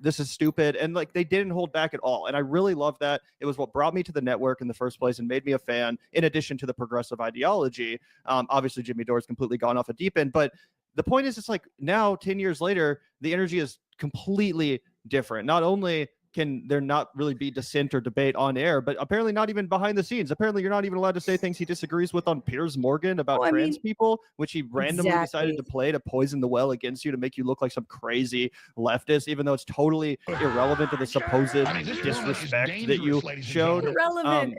this is stupid. And like, they didn't hold back at all. And I really loved that. It was what brought me to the network in the first place and made me a fan, in addition to the progressive ideology. Obviously Jimmy Dore's completely gone off a deep end, but the point is, it's like now 10 years later, the energy is completely different. Not only can there not really be dissent or debate on air, but apparently not even behind the scenes. Apparently you're not even allowed to say things he disagrees with on Piers Morgan about trans people, which he randomly decided to play to poison the well against you to make you look like some crazy leftist, even though it's totally irrelevant to the supposed disrespect that you showed. Irrelevant.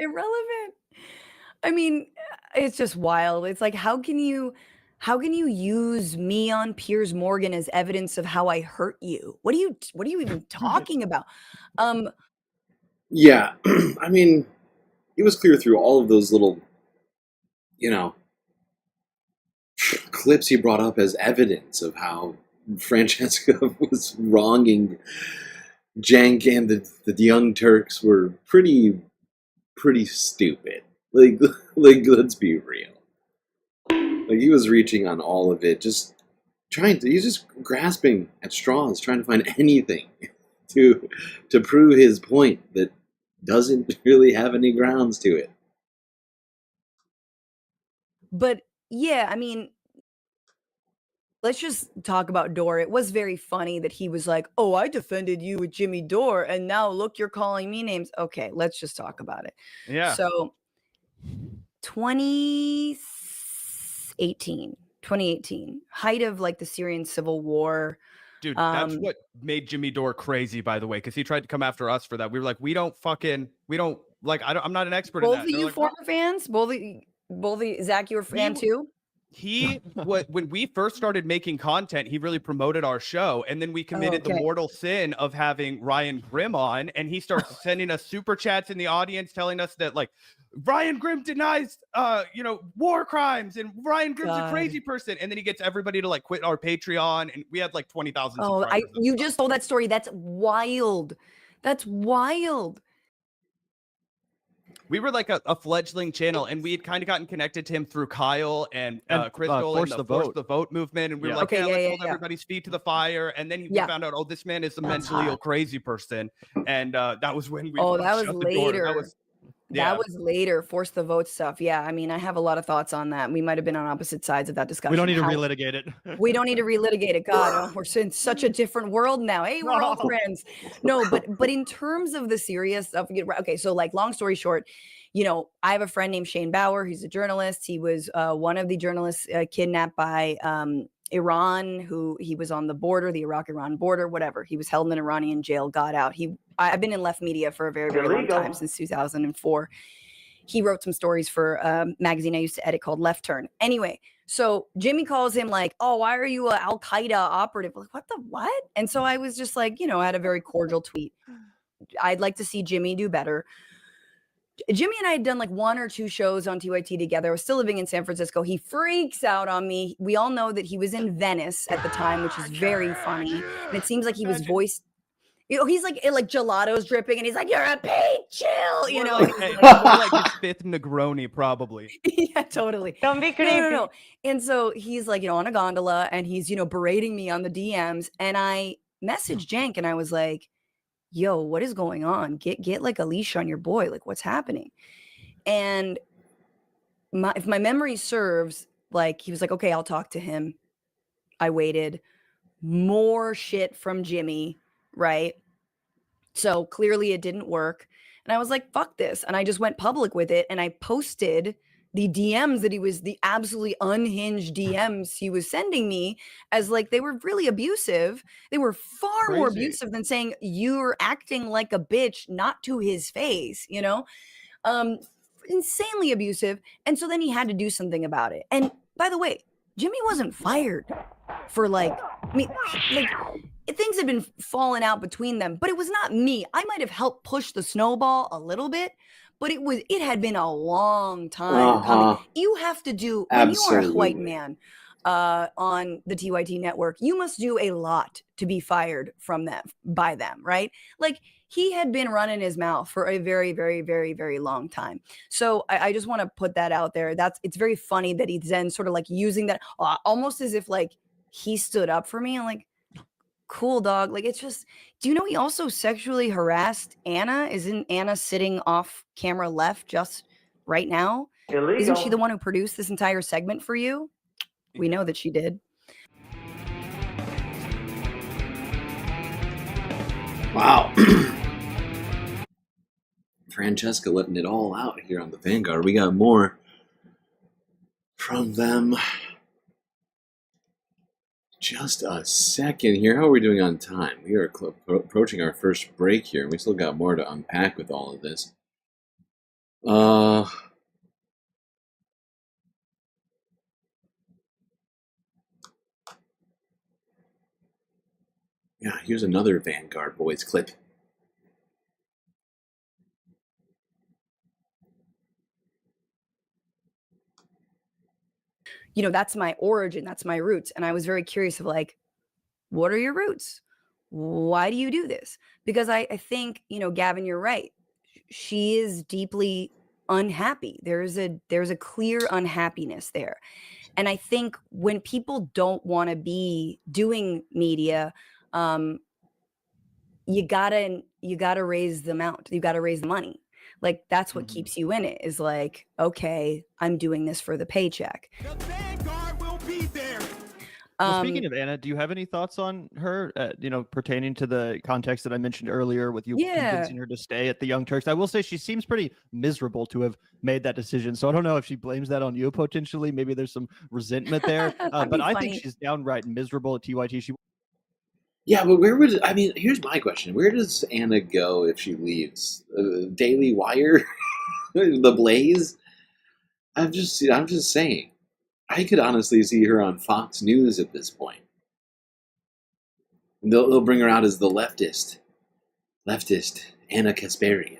I mean, it's just wild. It's like, how can you use me on Piers Morgan as evidence of how I hurt you? What are you even talking about? Yeah, I mean, it was clear through all of those little, clips he brought up as evidence of how Francesca was wronging Cenk, and the Young Turks were pretty stupid. Like, let's be real. Like, he was reaching on all of it, he's just grasping at straws, trying to find anything to prove his point that doesn't really have any grounds to it. But yeah, I mean, let's just talk about Dore. It was very funny that he was like, oh, I defended you with Jimmy Dore, and now look, you're calling me names. Okay, let's just talk about it. Yeah. So 2018, height of like the Syrian civil war. Dude, that's what made Jimmy Dore crazy, by the way, because he tried to come after us for that. We were like, I'm not an expert in that. Both of you former fans? Both the Zach, you were a fan too? When we first started making content, he really promoted our show, and then we committed the mortal sin of having Ryan Grimm on, and he starts sending us super chats in the audience telling us that like Ryan Grimm denies war crimes, and Ryan Grimm's a crazy person, and then he gets everybody to like quit our Patreon, and we had like 20,000 subscribers. You just told that story. That's wild. That's wild. We were like a fledgling channel, and we had kind of gotten connected to him through Kyle and Crystal and the Force the Vote movement. And we were like, let's hold everybody's feet to the fire. And then we found out, oh, this man is a mentally ill, crazy person. And that was when we that was shut later. the door. That was later, Force the Vote stuff. Yeah, I mean, I have a lot of thoughts on that. We might have been on opposite sides of that discussion. We don't need to relitigate it. We don't need to relitigate it. God, we're in such a different world now. Hey, we're all friends. No, but in terms of the serious stuff, okay, so like long story short, I have a friend named Shane Bauer. He's a journalist. He was one of the journalists kidnapped by Iran, he was on the border, the Iraq-Iran border, whatever. He was held in an Iranian jail, got out. I've been in left media for a very, very long time, since 2004. He wrote some stories for a magazine I used to edit called Left Turn. Anyway, so Jimmy calls him like, oh, why are you an Al-Qaeda operative? Like, what? And so I was just like, I had a very cordial tweet. I'd like to see Jimmy do better. Jimmy and I had done like 1 or 2 shows on TYT together. I was still living in San Francisco. He freaks out on me. We all know that he was in Venice at the time, which is very funny. And it seems like he was voiced. He's like gelato's dripping, and he's like, "You're a pig, chill." Like his fifth Negroni, probably. Yeah, totally. Don't be creepy. No. And so he's like, on a gondola, and he's berating me on the DMs. And I messaged Cenk, and I was like, yo, what is going on? Get like a leash on your boy. Like, what's happening? And if my memory serves, like, he was like, okay, I'll talk to him. I waited. More shit from Jimmy, right? So clearly it didn't work. And I was like, fuck this. And I just went public with it. And I posted the DMs the absolutely unhinged DMs he was sending me, as like they were really abusive. They were far more abusive than saying you're acting like a bitch, not to his face, insanely abusive. And so then he had to do something about it. And by the way, Jimmy wasn't fired for things had been falling out between them, but it was not me. I might have helped push the snowball a little bit, but it had been a long time coming. You have to do, when you are a white man on the TYT network, you must do a lot to be fired by them, right? Like, he had been running his mouth for a very, very, very, very long time. So I just want to put that out there. It's very funny that he's then sort of like using that almost as if like he stood up for me. I'm like, cool, dog. Like, it's just, do you know he also sexually harassed Anna? Isn't Anna sitting off camera left just right now? Illegal. Isn't she the one who produced this entire segment for you? We know that she did. Wow. Francesca letting it all out here on the Vanguard. We got more from them. Just a second here. How are we doing on time? We are approaching our first break here, and we still got more to unpack with all of this. Yeah, here's another Vanguard Boys clip. That's my origin, that's my roots. And I was very curious of like, what are your roots? Why do you do this? Because I think, Gavin, you're right. She is deeply unhappy. There's a clear unhappiness there. And I think when people don't want to be doing media, you gotta raise them out. You gotta raise the money. Like, that's what keeps you in it, is like, okay, I'm doing this for the paycheck. The Vanguard will be there. Well, speaking of Anna, do you have any thoughts on her, pertaining to the context that I mentioned earlier with you convincing her to stay at the Young Turks? I will say she seems pretty miserable to have made that decision. So I don't know if she blames that on you potentially. Maybe there's some resentment there. But I think she's downright miserable at TYT. Yeah, but here's my question. Where does Anna go if she leaves? Daily Wire? The Blaze? I'm just saying. I could honestly see her on Fox News at this point. And they'll bring her out as the leftist Anna Kasparian.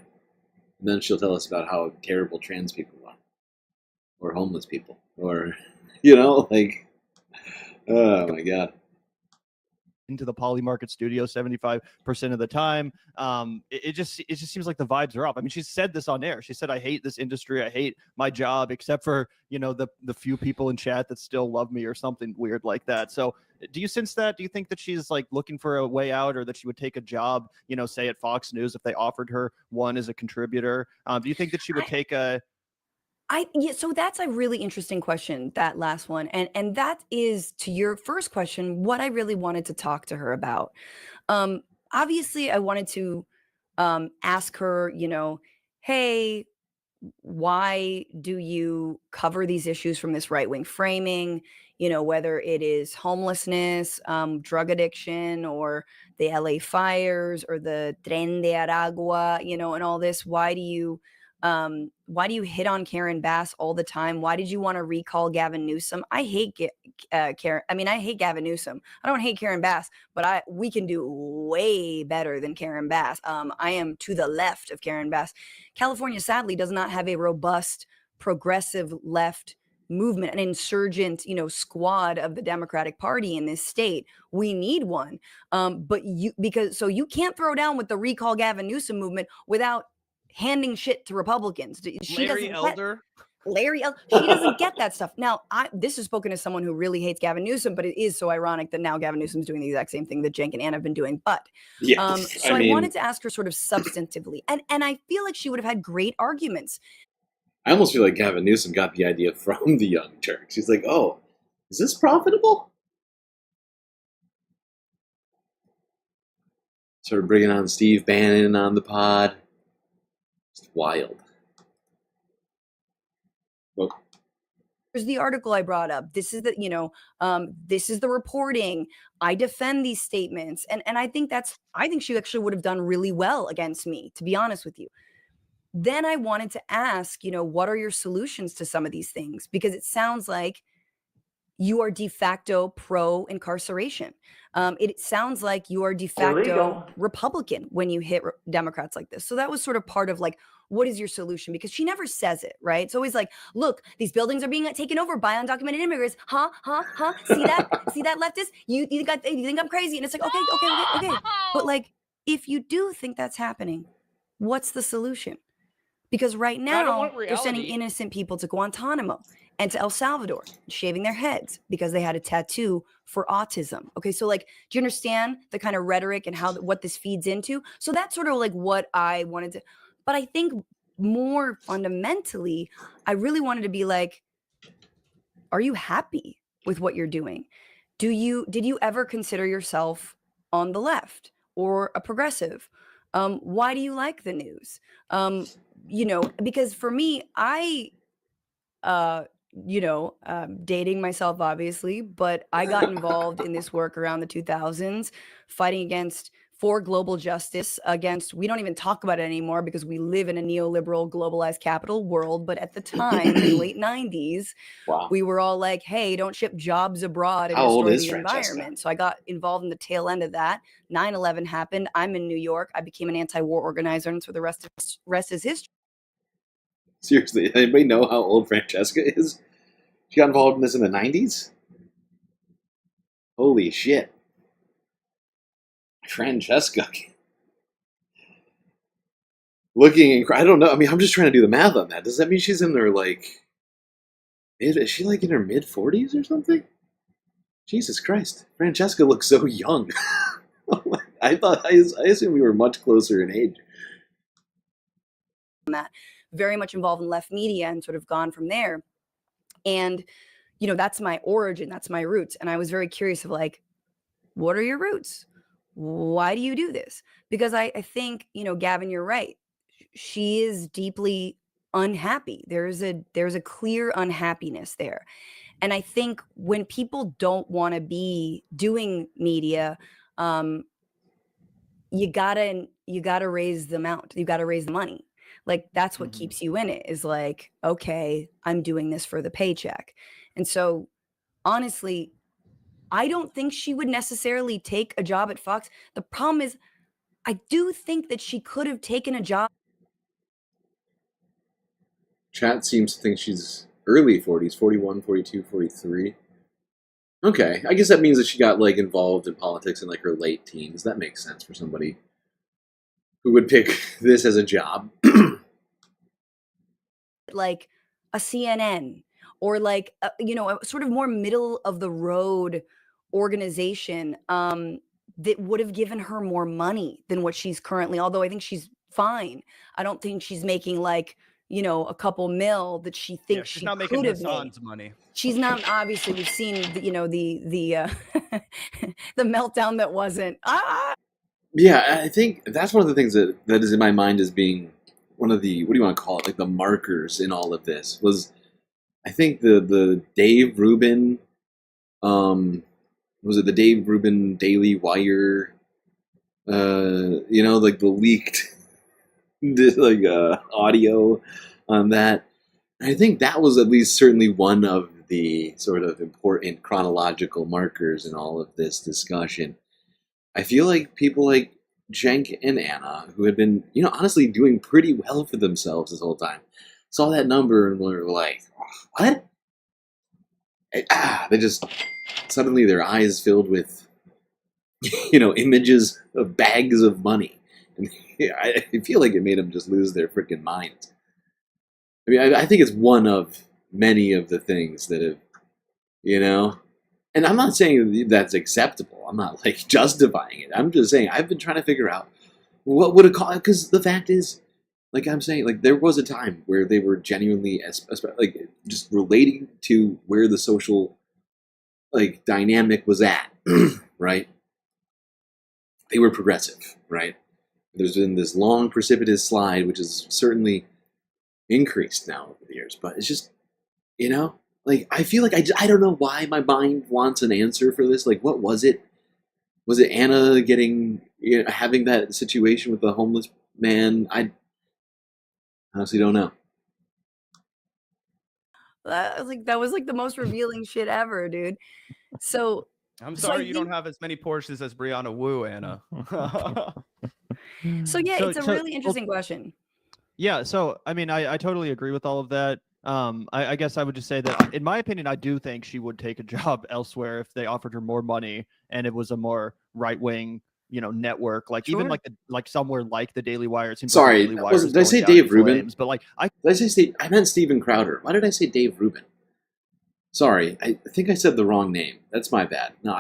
And then she'll tell us about how terrible trans people are. Or homeless people. Or, oh my God. into the Poly Market studio 75% of the time. It just seems like the vibes are off. I mean, she said this on air. She said, I hate this industry. I hate my job, except for, you know, the few people in chat that still love me or something weird like that. So do you sense that? Do you think that she's like looking for a way out, or that she would take a job, you know, say at Fox News if they offered her one as a contributor? Do you think that she would take a Yeah, so that's a really interesting question, that last one. And that is, to your first question, what I really wanted to talk to her about. Obviously I wanted to ask her, you know, hey, why do you cover these issues from this right-wing framing? You know, whether it is homelessness, drug addiction, or the LA fires, or the Tren de Aragua, you know, and all this. Why do you hit on Karen Bass all the time? Why did you want to recall Gavin Newsom? I hate Karen. I mean, I hate Gavin Newsom. I don't hate Karen Bass, but we can do way better than Karen Bass. I am to the left of Karen Bass. California, sadly, does not have a robust progressive left movement, an insurgent, you know, squad of the Democratic Party in this state. We need one. But so you can't throw down with the recall Gavin Newsom movement without handing shit to Republicans. Larry Elder. She doesn't get that stuff. Now, this is spoken as someone who really hates Gavin Newsom, but it is so ironic that now Gavin Newsom's doing the exact same thing that Cenk and Ann have been doing. But I wanted to ask her sort of substantively, and I feel like she would have had great arguments. I almost feel like Gavin Newsom got the idea from the Young Turks. He's like, oh, is this profitable? Sort of bringing on Steve Bannon on the pod. It's wild. Well, here's the article I brought up. This is the, you know, this is the reporting. I defend these statements. And I think she actually would have done really well against me, to be honest with you. Then I wanted to ask, you know, what are your solutions to some of these things? Because it sounds like you are de facto pro-incarceration. It sounds like you are de facto Illegal. Republican when you hit Democrats like this. So that was sort of part of like, what is your solution? Because she never says it, right? It's always like, look, these buildings are being taken over by undocumented immigrants. Huh? See that? See that, leftist? You think I'm crazy? And it's like, okay. But like, if you do think that's happening, what's the solution? Because right now they're sending innocent people to Guantanamo and to El Salvador, shaving their heads because they had a tattoo for autism. Okay, so like, do you understand the kind of rhetoric and what this feeds into? So that's sort of like what I wanted to, but I think more fundamentally, I really wanted to be like, are you happy with what you're doing? Did you ever consider yourself on the left or a progressive? Why do you like the news? You know, because for me, dating myself, obviously, but I got involved in this work around the 2000s, fighting for global justice against, we don't even talk about it anymore because we live in a neoliberal globalized capital world. But at the time, in the late 90s, we were all like, hey, don't ship jobs abroad and destroy the environment. So I got involved in the tail end of that. 9/11 happened. I'm in New York. I became an anti-war organizer, and so the rest is history. Seriously, anybody know how old Francesca is? She got involved in this in the 90s? Holy shit. Francesca. I don't know. I mean, I'm just trying to do the math on that. Does that mean she's in her, like, is she like in her mid-40s or something? Jesus Christ. Francesca looks so young. I assumed we were much closer in age. That very much involved in left media and sort of gone from there. And, you know, that's my origin, that's my roots. And I was very curious of like, what are your roots? Why do you do this? Because I think, you know, Gavin, you're right. She is deeply unhappy. There's a clear unhappiness there. And I think when people don't want to be doing media, you gotta raise the amount. You gotta raise the money. Like that's what keeps you in it, is like, okay, I'm doing this for the paycheck. And so honestly, I don't think she would necessarily take a job at Fox. The problem is, I do think that she could have taken a job. Chat seems to think she's early 40s, 41, 42, 43. Okay, I guess that means that she got like involved in politics in like her late teens. That makes sense for somebody who would pick this as a job. Like a CNN or like a, a sort of more middle of the road organization that would have given her more money than what she's currently. Although I think she's fine. I don't think she's making like a couple mil that she thinks she's she not making could have Hassan's made. money. She's not. Obviously, we've seen the the meltdown that wasn't. Yeah, I think that's one of the things that is in my mind as being one of the, what do you want to call it, like the markers in all of this was, I think the Dave Rubin, was it the Dave Rubin Daily Wire, like the leaked audio on that. I think that was at least certainly one of the sort of important chronological markers in all of this discussion. I feel like people like Cenk and Anna, who had been, honestly doing pretty well for themselves this whole time, saw that number and were like, what? They just, suddenly their eyes filled with, images of bags of money. And I feel like it made them just lose their freaking minds. I mean, I think it's one of many of the things that have, and I'm not saying that's acceptable. I'm not like justifying it. I'm just saying I've been trying to figure out what would it cause, because the fact is, like I'm saying, like there was a time where they were genuinely like just relating to where the social like dynamic was at, right? They were progressive, right? There's been this long precipitous slide, which is certainly increased now over the years, but it's just, like I feel like I don't know why my mind wants an answer for this. Like, what was it? Was it Anna getting having that situation with the homeless man? I honestly don't know. That was like the most revealing shit ever, dude. So I'm sorry you don't have as many Porsches as Brianna Wu, Anna. So yeah, it's a really interesting question. Yeah, so I mean, I totally agree with all of that. I guess I would just say that, in my opinion, I do think she would take a job elsewhere if they offered her more money and it was a more right wing, network, like even like somewhere like the Daily Wire. It seems sorry, like the Daily Wire did I say Dave Rubin? Flames, but like did I say Steve? I meant Steven Crowder. Why did I say Dave Rubin? Sorry, I think I said the wrong name. That's my bad. No,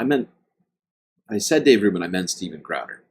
I said Dave Rubin. I meant Steven Crowder.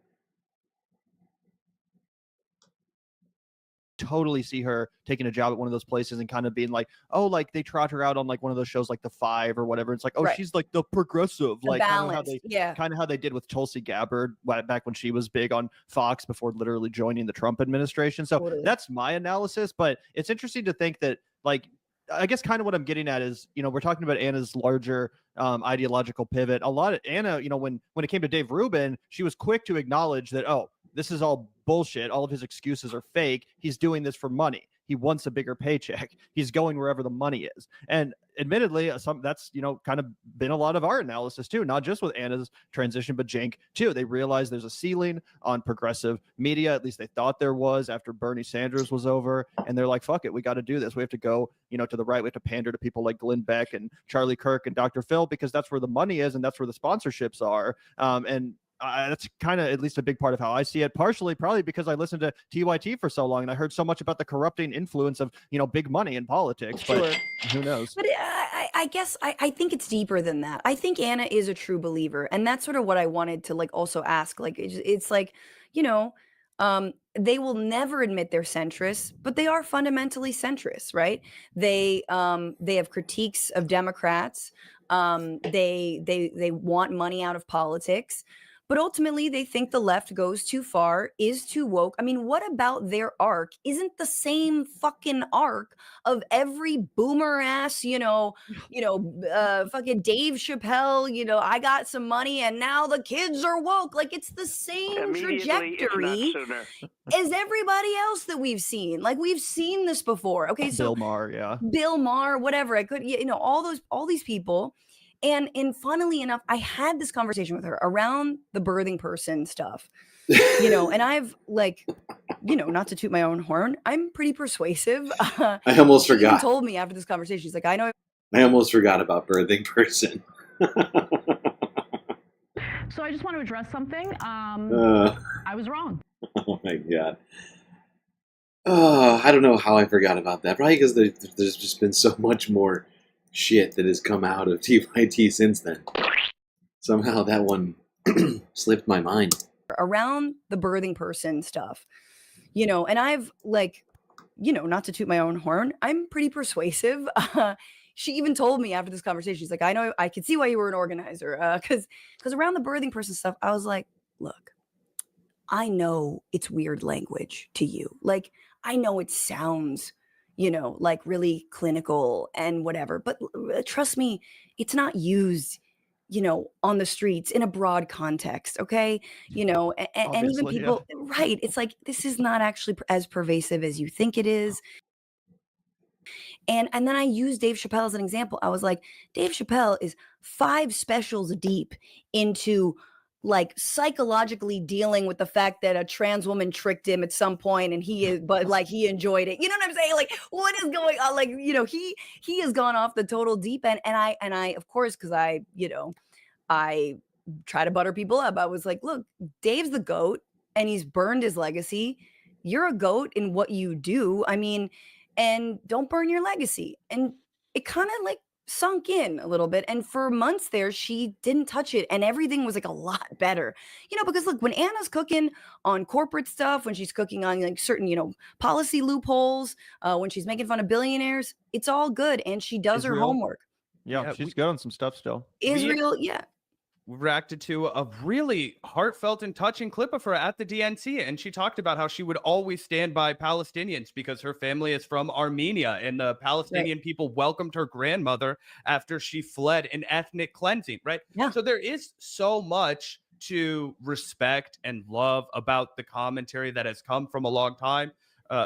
Totally see her taking a job at one of those places and kind of being like, oh, like they trot her out on like one of those shows like The Five or whatever. It's like, oh, she's like the progressive, like kind of how they did with Tulsi Gabbard back when she was big on Fox before literally joining the Trump administration. So that's my analysis. But it's interesting to think that, like, I guess kind of what I'm getting at is, we're talking about Anna's larger ideological pivot. A lot of Anna, when it came to Dave Rubin, she was quick to acknowledge that, oh, this is all bullshit. All of his excuses are fake. He's doing this for money. He wants a bigger paycheck. He's going wherever the money is. And admittedly, that's, kind of been a lot of our analysis too, not just with Anna's transition, but Cenk too. They realized there's a ceiling on progressive media. At least they thought there was after Bernie Sanders was over. And they're like, fuck it. We got to do this. We have to go, to the right. We have to pander to people like Glenn Beck and Charlie Kirk and Dr. Phil, because that's where the money is. And that's where the sponsorships are. That's kind of at least a big part of how I see it, partially probably because I listened to TYT for so long and I heard so much about the corrupting influence of, big money in politics, but who knows? But I guess I think it's deeper than that. I think Anna is a true believer. And that's sort of what I wanted to like also ask. Like, it's like, they will never admit they're centrist, but they are fundamentally centrist, right? They have critiques of Democrats. They want money out of politics. But ultimately, they think the left goes too far, is too woke. I mean, what about their arc isn't the same fucking arc of every boomer ass, fucking Dave Chappelle, I got some money and now the kids are woke. Like, it's the same trajectory as everybody else that we've seen. Like, we've seen this before. Okay, so Bill Maher, yeah. Bill Maher, whatever. I could, all these people. And funnily enough, I had this conversation with her around the birthing person stuff, and I've like, not to toot my own horn, I'm pretty persuasive. I almost forgot. She told me after this conversation, she's like, I know. I almost forgot about birthing person. So I just want to address something. I was wrong. Oh my god. Oh, I don't know how I forgot about that. Probably because there's just been so much more shit that has come out of TYT since then. Somehow that one slipped my mind. Around the birthing person stuff, you know, and I've like, you know, not to toot my own horn, I'm pretty persuasive. She even told me after this conversation, she's like, I know, I could see why you were an organizer. Because around the birthing person stuff, I was like, look, I know it's weird language to you. Like, I know it sounds, you know, like really clinical and whatever, but trust me, it's not used, you know, on the streets in a broad context. Okay. You know, and even people, right. It's like, this is not actually as pervasive as you think it is. And then I used Dave Chappelle as an example. I was like, Dave Chappelle is 5 specials deep into like psychologically dealing with the fact that a trans woman tricked him at some point and but like he enjoyed it. You know what I'm saying? Like, what is going on? Like, you know, he has gone off the total deep end. And I, of course, because I try to butter people up. I was like, look, Dave's the GOAT and he's burned his legacy. You're a GOAT in what you do. I mean, and don't burn your legacy. And it kind of like sunk in a little bit. And for months there, she didn't touch it. And everything was like a lot better, you know, because look, when Anna's cooking on corporate stuff, when she's cooking on like certain, you know, policy loopholes, when she's making fun of billionaires, it's all good. And she does her homework. Yeah, she's good on some stuff still. Israel, yeah. Reacted to a really heartfelt and touching clip of her at the DNC, and she talked about how she would always stand by Palestinians because her family is from Armenia, and the Palestinian people welcomed her grandmother after she fled an ethnic cleansing, right? Yeah. So there is so much to respect and love about the commentary that has come from a long time,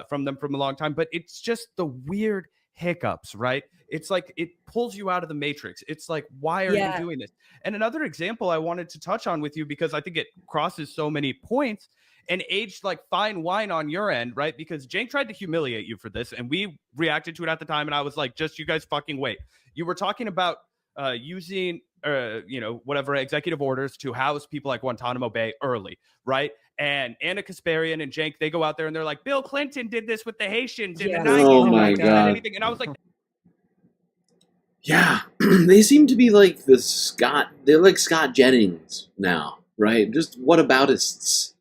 from them from a long time, but it's just the weird hiccups, right? It's like it pulls you out of the matrix. It's like, why are you doing this? And another example I wanted to touch on with you, because I think it crosses so many points and aged like fine wine on your end, right? Because Cenk tried to humiliate you for this, and we reacted to it at the time, and I was like, just you guys fucking wait. You were talking about using you know, whatever executive orders to house people like Guantanamo Bay early, right? And Anna Kasparian and Cenk, they go out there and they're like, Bill Clinton did this with the Haitians in the 90s. Oh my God. Anything. And I was like, yeah, they seem to be like they're like Scott Jennings now, right? Just whataboutists.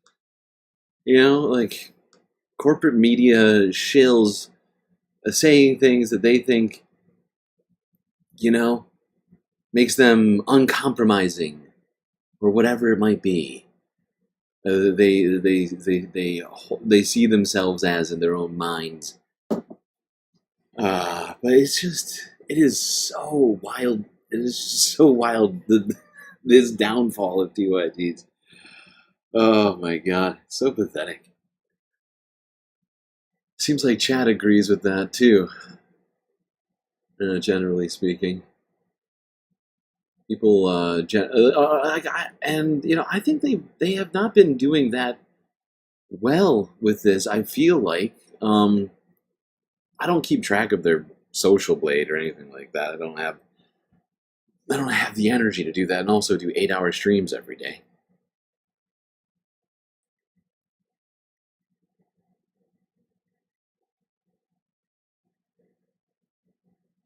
You know, like corporate media shills saying things that they think, you know, makes them uncompromising or whatever it might be. They see themselves as in their own minds. But it's just, it is so wild. It is so wild, this downfall of TYTs. Oh my God, so pathetic. Seems like Chad agrees with that too, generally speaking. People, and you know, I think they have not been doing that well with this. I feel like I don't keep track of their social blade or anything like that. I don't have the energy to do that, and also do 8-hour streams every day.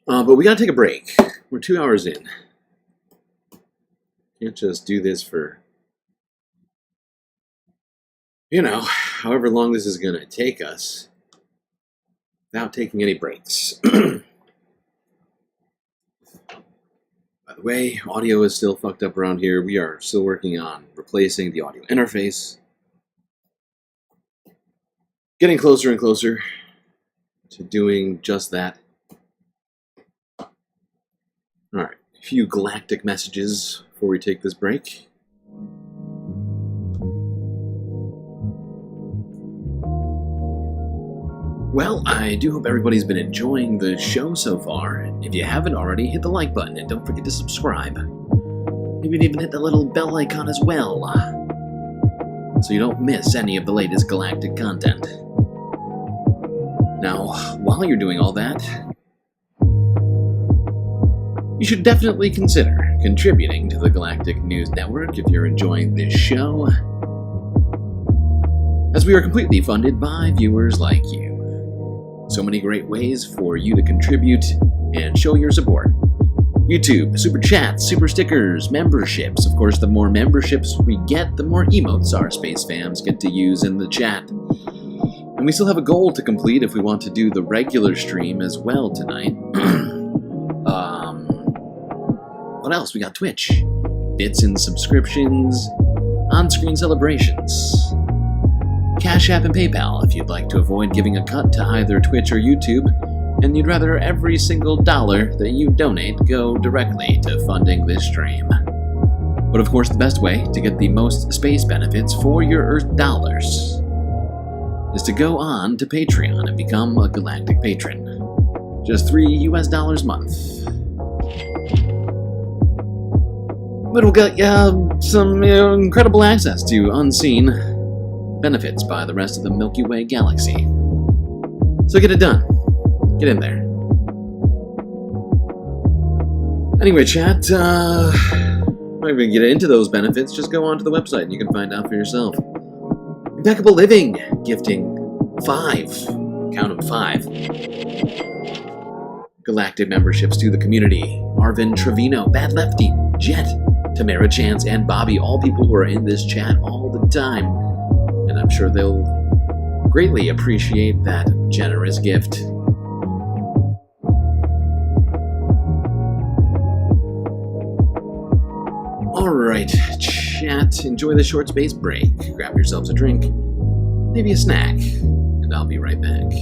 But we gotta take a break. We're 2 hours in. Can't just do this for, you know, however long this is gonna take us without taking any breaks. By the way, audio is still fucked up around here. We are still working on replacing the audio interface. Getting closer and closer to doing just that. Alright, a few galactic messages before we take this break. Well, I do hope everybody's been enjoying the show so far. If you haven't already, hit the like button and don't forget to subscribe. Maybe even hit the little bell icon as well, so you don't miss any of the latest galactic content. Now, while you're doing all that, you should definitely consider contributing to the Galactic News Network if you're enjoying this show, as we are completely funded by viewers like you. So many great ways for you to contribute and show your support. YouTube, super chats, super stickers, memberships. Of course, the more memberships we get, the more emotes our space fams get to use in the chat. And we still have a goal to complete if we want to do the regular stream as well tonight. What else? We got Twitch. Bits and subscriptions. On-screen celebrations. Cash App and PayPal if you'd like to avoid giving a cut to either Twitch or YouTube, and you'd rather every single dollar that you donate go directly to funding this stream. But of course, the best way to get the most space benefits for your Earth dollars is to go on to Patreon and become a Galactic Patron. Just $3 a month. But we'll get some incredible access to unseen benefits by the rest of the Milky Way galaxy. So get it done. Get in there. Anyway, chat, I'm not going to get into those benefits. Just go onto the website and you can find out for yourself. Impeccable Living, gifting 5. Count them 5. Galactic memberships to the community. Arvin Trevino, Bad Lefty, Jet, Tamara Chance, and Bobby, all people who are in this chat all the time. And I'm sure they'll greatly appreciate that generous gift. Alright, chat, enjoy the short space break. Grab yourselves a drink, maybe a snack, and I'll be right back.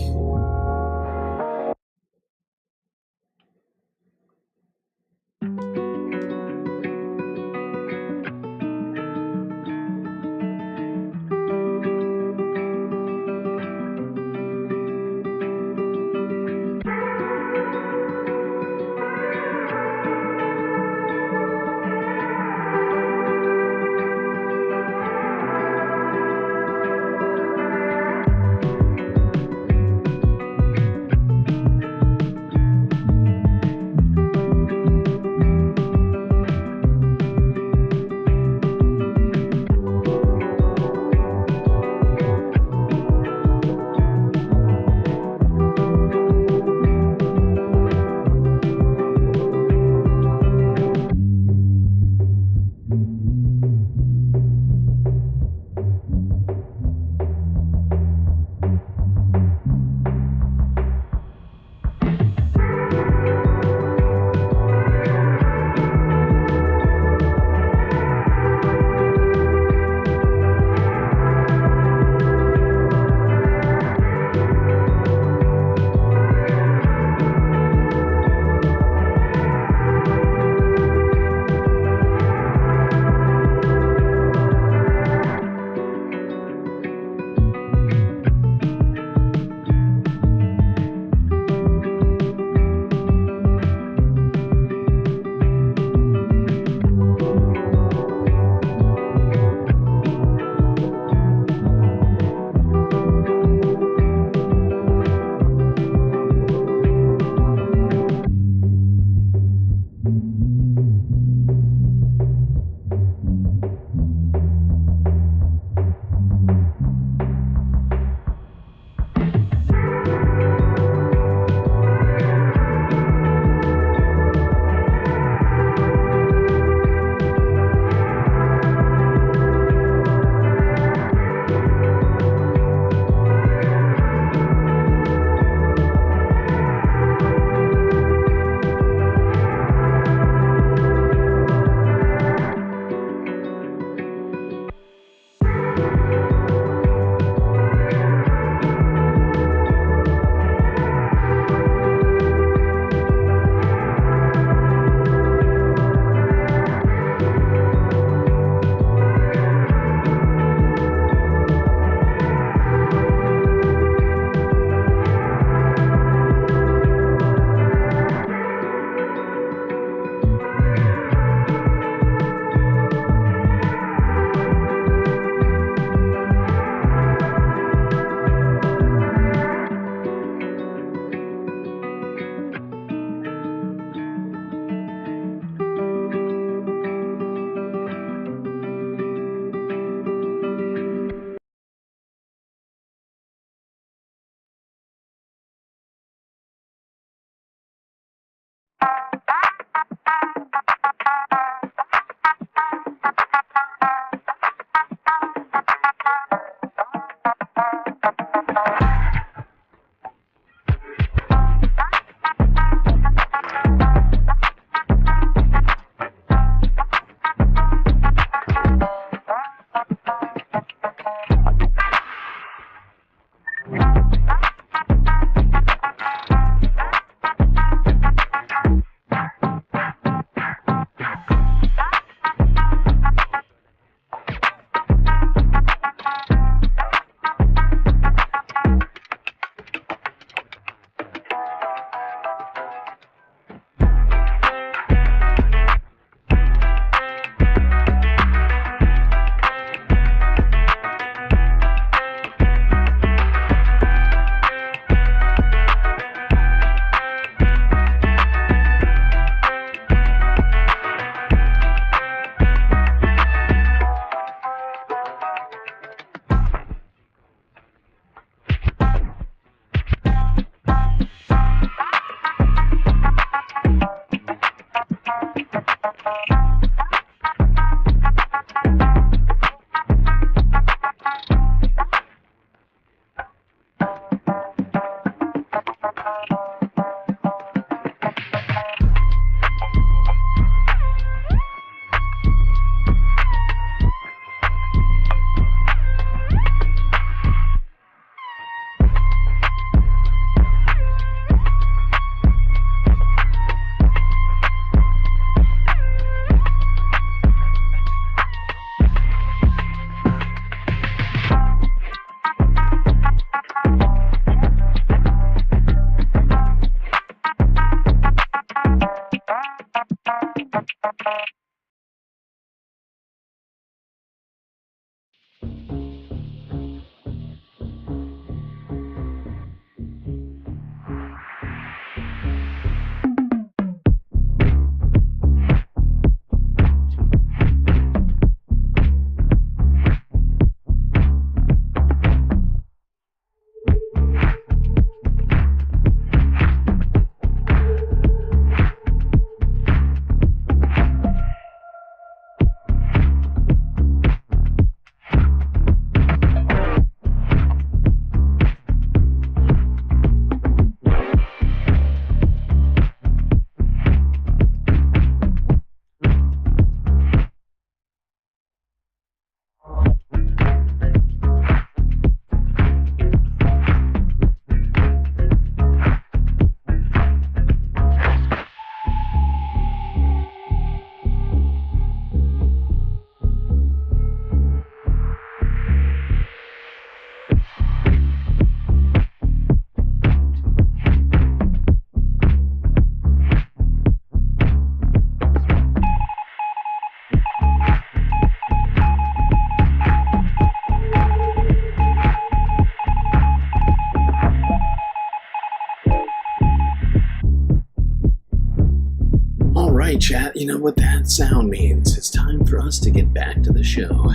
You know what that sound means. It's time for us to get back to the show.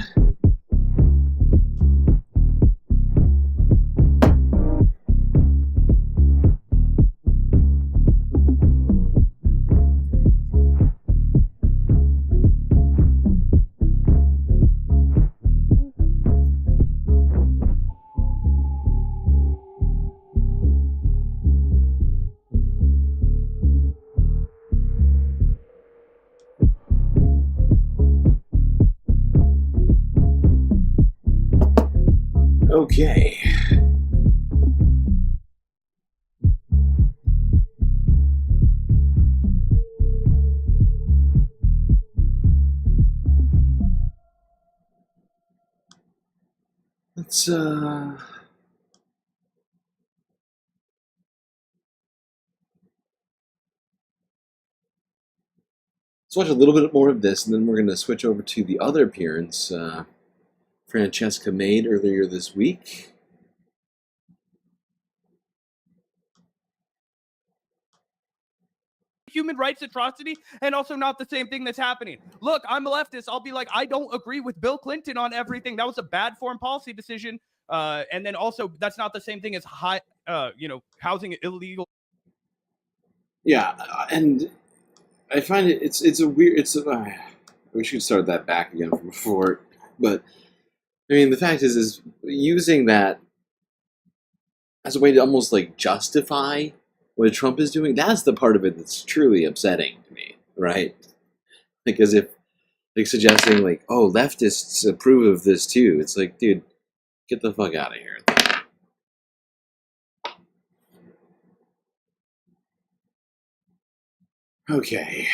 Okay. Let's watch a little bit more of this, and then we're going to switch over to the other appearance Francesca made earlier this week. Human rights atrocity and also not the same thing that's happening. Look, I'm a leftist. I'll be like, I don't agree with Bill Clinton on everything. That was a bad foreign policy decision. And then also that's not the same thing as housing illegal. Yeah, and I find it's a weird, we should start that back again from before, but I mean, the fact is using that as a way to almost like justify what Trump is doing, that's the part of it that's truly upsetting to me, right? Like, as if, like, suggesting, like, oh, leftists approve of this too. It's like, dude, get the fuck out of here. Okay.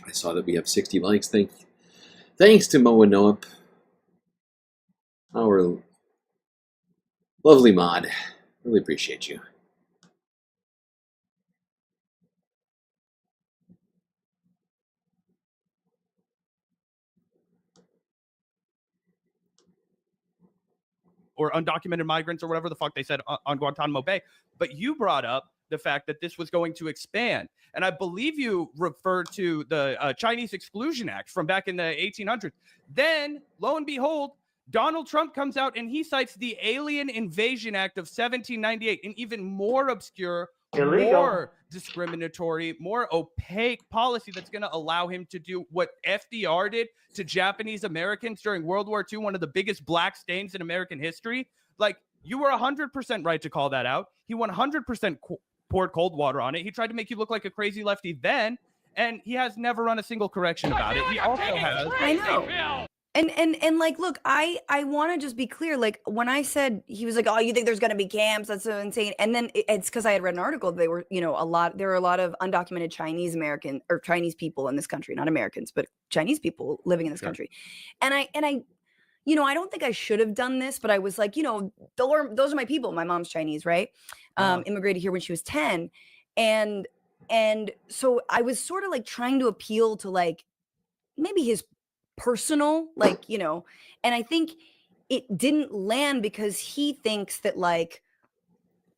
I saw that we have 60 likes. Thanks to Moa Noap, our lovely mod. Really appreciate you. Or undocumented migrants or whatever the fuck they said on Guantanamo Bay. But you brought up the fact that this was going to expand. And I believe you referred to the Chinese Exclusion Act from back in the 1800s. Then, lo and behold, Donald Trump comes out and he cites the Alien Invasion Act of 1798, an even more obscure, more discriminatory, more opaque policy that's going to allow him to do what FDR did to Japanese Americans during World War II, one of the biggest black stains in American history. Like, you were 100% right to call that out. He 100% poured cold water on it. He tried to make you look like a crazy lefty then, and he has never run a single correction about it. He also has... I know. And like, look, I want to just be clear. Like, when I said, he was like, oh, you think there's going to be camps? That's so insane. And then it's because I had read an article. There were a lot of undocumented Chinese American or Chinese people in this country, not Americans, but Chinese people living in this country. And I I don't think I should have done this, but I was like, those are my people. My mom's Chinese, right? Immigrated here when she was 10. And so I was sort of like trying to appeal to like maybe his personal, like, and I think it didn't land because he thinks that like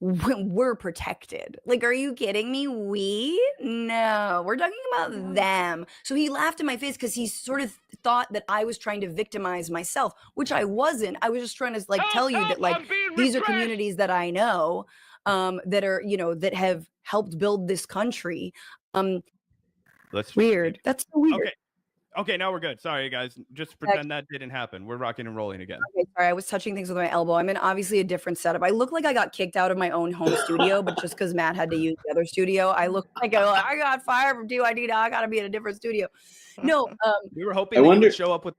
we're protected. Like, are you kidding me? No, we're talking about them. So he laughed in my face because he sort of thought that I was trying to victimize myself, which I wasn't. I was just trying to like tell you that like these are communities that I know that are, that have helped build this country. That's weird. That's so weird. Okay, now we're good. Sorry, guys. Just pretend that didn't happen. We're rocking and rolling again. Okay, sorry. I was touching things with my elbow. I'm in obviously a different setup. I look like I got kicked out of my own home studio, but just because Matt had to use the other studio, I look like I got fired from TYT. Now I got to be in a different studio. No, we were hoping you would show up with.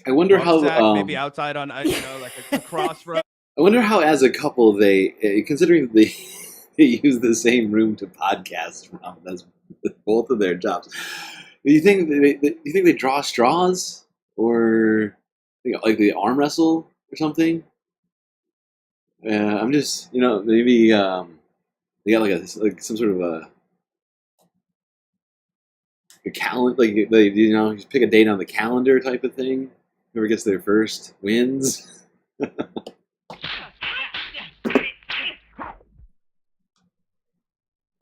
I wonder how maybe outside on like a crossroad. I wonder how, as a couple, they considering they use the same room to podcast from. That's both of their jobs. Do you think they draw straws or like they arm wrestle or something? I'm just maybe they got like some sort of a calendar, like they just pick a date on the calendar type of thing. Whoever gets there first wins.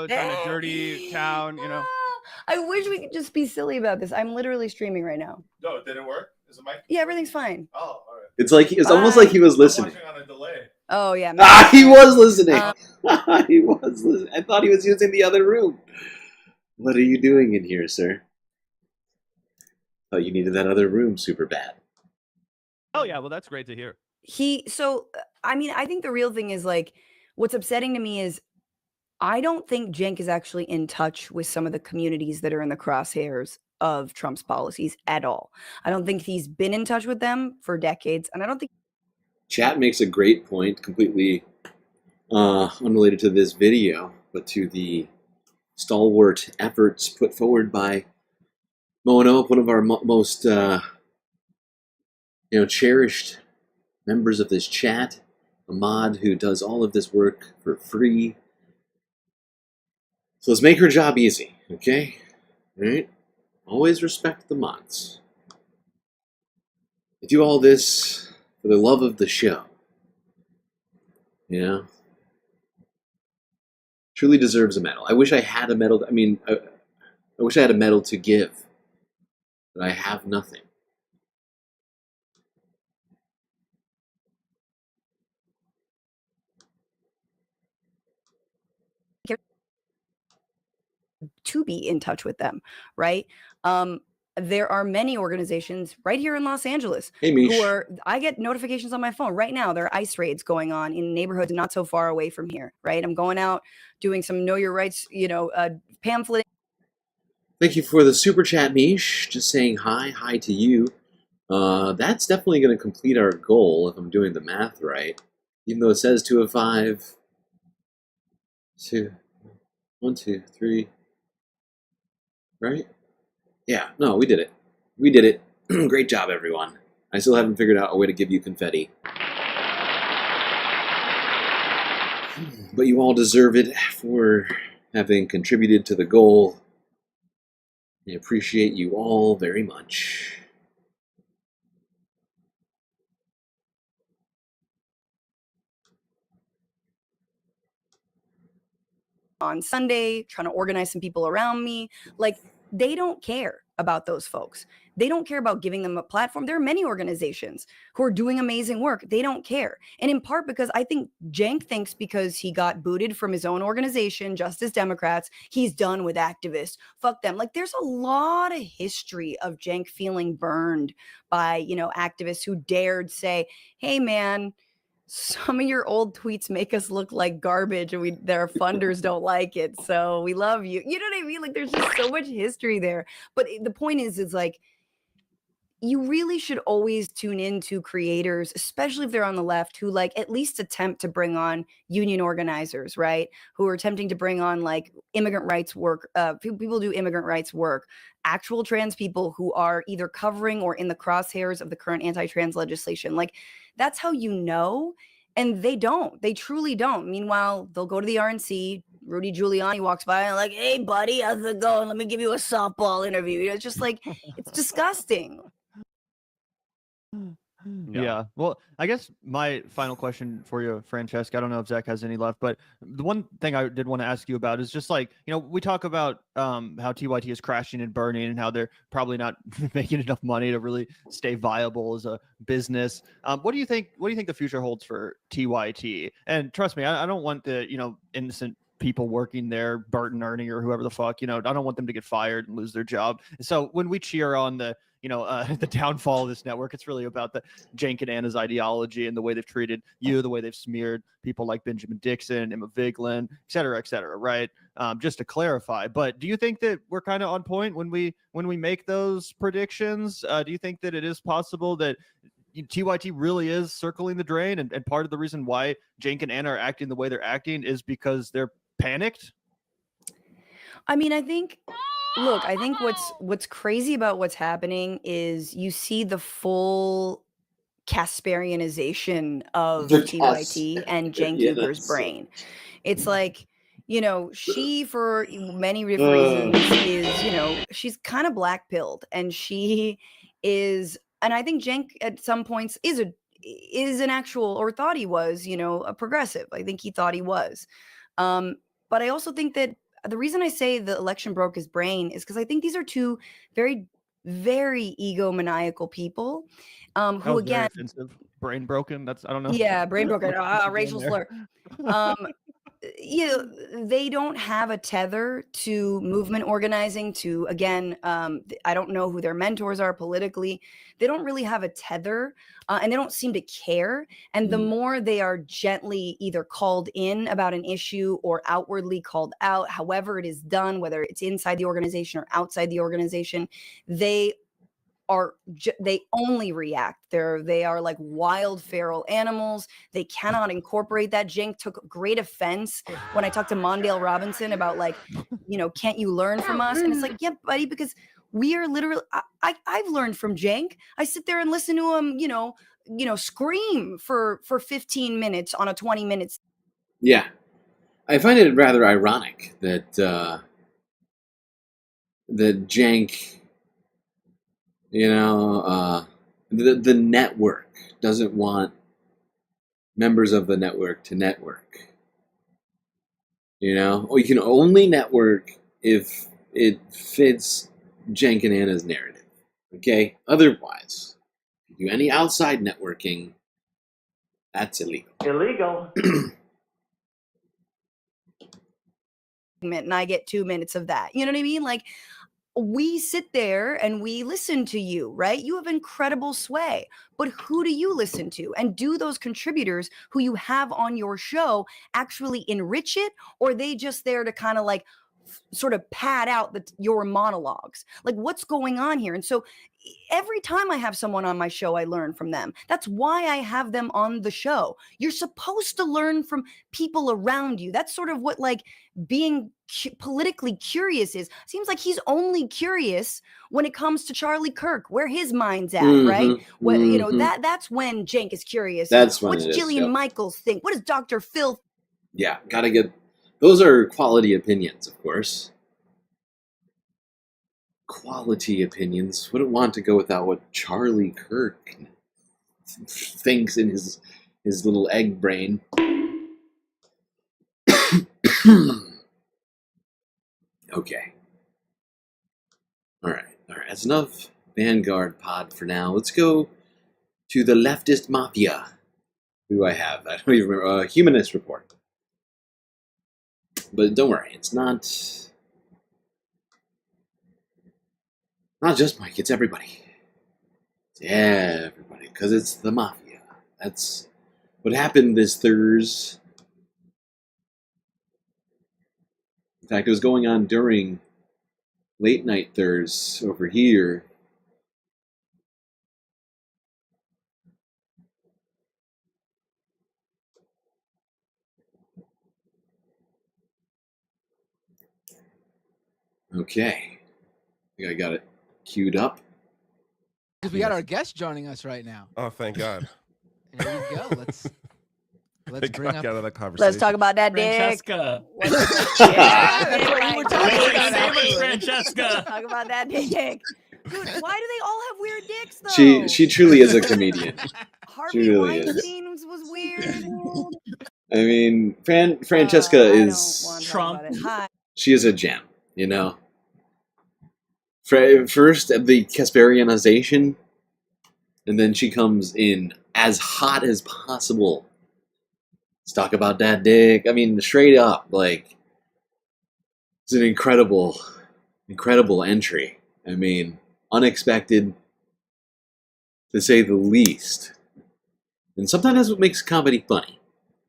kind of dirty town, you know. I wish we could just be silly about this. I'm literally streaming right now. No, did it work? Is the mic? Yeah, everything's fine. Oh, all right. It's almost like he was listening. I'm watching on a delay. Oh yeah. He was listening. He was listening. I thought he was using the other room. What are you doing in here, sir? Oh, you needed that other room super bad. Oh yeah, well that's great to hear. I think the real thing is like, what's upsetting to me is I don't think Cenk is actually in touch with some of the communities that are in the crosshairs of Trump's policies at all. I don't think he's been in touch with them for decades, and I don't think. Chat makes a great point, completely unrelated to this video, but to the stalwart efforts put forward by Mono, one of our most cherished members of this chat, a mod who does all of this work for free. So let's make her job easy, okay? All right? Always respect the mods. They do all this for the love of the show. You know? Truly deserves a medal. I wish I had a medal. I mean, I wish I had a medal to give, but I have nothing. To be in touch with them, right? There are many organizations right here in Los Angeles who I get notifications on my phone right now. There are ICE raids going on in neighborhoods not so far away from here, right? I'm going out doing some Know Your Rights, pamphlet. Thank you for the super chat, Mish. Just saying hi to you. That's definitely going to complete our goal if I'm doing the math right. Even though it says 2 of 5. 1, 2, 3. Right? Yeah, no, we did it. We did it. Great job, everyone. I still haven't figured out a way to give you confetti. But you all deserve it for having contributed to the goal. I appreciate you all very much. On Sunday, trying to organize some people around me. Like, they don't care about those folks. They don't care about giving them a platform. There are many organizations who are doing amazing work. They don't care. And in part because I think Cenk thinks because he got booted from his own organization, Justice Democrats, he's done with activists. Fuck them. Like, there's a lot of history of Cenk feeling burned by, activists who dared say, hey, man, some of your old tweets make us look like garbage and their funders don't like it. So we love you. You know what I mean? Like, there's just so much history there. But the point is like, you really should always tune into creators, especially if they're on the left, who like at least attempt to bring on union organizers, right? Who are attempting to bring on like immigrant rights work, people do immigrant rights work, actual trans people who are either covering or in the crosshairs of the current anti-trans legislation. Like, that's how you know. And they don't. They truly don't. Meanwhile, they'll go to the RNC. Rudy Giuliani walks by and like, hey, buddy, how's it going? Let me give you a softball interview. It's just like, it's disgusting. Yeah. Well, I guess my final question for you, Francesca, I don't know if Zach has any left, but the one thing I did want to ask you about is just like, we talk about how TYT is crashing and burning and how they're probably not making enough money to really stay viable as a business. What do you think the future holds for TYT? And trust me, I don't want the, innocent people working there, Burton, Ernie, or whoever the fuck, I don't want them to get fired and lose their job. So when we cheer on the downfall of this network, it's really about the Cenk and Anna's ideology and the way they've treated you, the way they've smeared people like Benjamin Dixon, Emma Vigeland, et cetera, right? Just to clarify. But do you think that we're kind of on point when we make those predictions? Do you think that it is possible that TYT really is circling the drain, and part of the reason why Cenk and Anna are acting the way they're acting is because they're panicked? I mean, I think what's crazy about what's happening is you see the full Kasparianization of TYT and Cenk Uygur's brain. It's like, she, for many different reasons, is, she's kind of black-pilled, and she is, and I think Cenk at some points is an actual, or thought he was, a progressive. I think he thought he was. But I also think that the reason I say the election broke his brain is because I think these are two very, very egomaniacal people who, again, brain broken. That's, I don't know. Yeah, brain broken. Racial slur. They don't have a tether to movement organizing, to, again, I don't know who their mentors are politically. They don't really have a tether, and they don't seem to care. And the more they are gently either called in about an issue or outwardly called out, however it is done, whether it's inside the organization or outside the organization, they only react. They are like wild feral animals. They cannot incorporate that. Cenk took great offense when I talked to Mondale Robinson about, like, can't you learn from us? And it's like, yeah, buddy, because we are literally, I've learned from Cenk. I sit there and listen to him, scream for 15 minutes on a 20 minutes. Yeah. I find it rather ironic that Cenk, the network doesn't want members of the network to network. You can only network if it fits Cenk and Anna's narrative. Okay? Otherwise, if you do any outside networking, that's illegal. Illegal. And I get 2 minutes of that. You know what I mean? Like, we sit there and we listen to you, right? You have incredible sway, but who do you listen to? And do those contributors who you have on your show actually enrich it, or are they just there to kind of like sort of pad out your monologues? Like, what's going on here? And so every time I have someone on my show, I learn from them. That's why I have them on the show. You're supposed to learn from people around you. That's sort of what, like, being politically curious is. Seems like he's only curious when it comes to Charlie Kirk, where his mind's at, right? When, that's when Cenk is curious. That's when what's Jillian Michaels think? What does Dr. Phil? Yeah, gotta get. Those are quality opinions, of course. Quality opinions. Wouldn't want to go without what Charlie Kirk thinks in his little egg brain. Okay. All right. That's enough Vanguard pod for now. Let's go to the leftist mafia. Who do I have? I don't even remember. Humanist Report. But don't worry, it's not just Mike, it's everybody. It's everybody, because it's the mafia. That's what happened this Thursday. In fact, it was going on during late night Thursday over here. Okay. I think I got it queued up. Because we got our guest joining us right now. Oh, thank God. There you go. Let's bring up. Out of the conversation. Let's talk about that Francesca. dick. That's what you were talking about, Francesca. Talk about that dick. Dude, why do they all have weird dicks though? She truly is a comedian. Harvey Weinstein was weird. I mean, Francesca is Trump. She is a gem, First, the Kasparianization, and then she comes in as hot as possible. Let's talk about that dick. I mean, straight up, like, it's an incredible entry. I mean, unexpected, to say the least. And sometimes that's what makes comedy funny.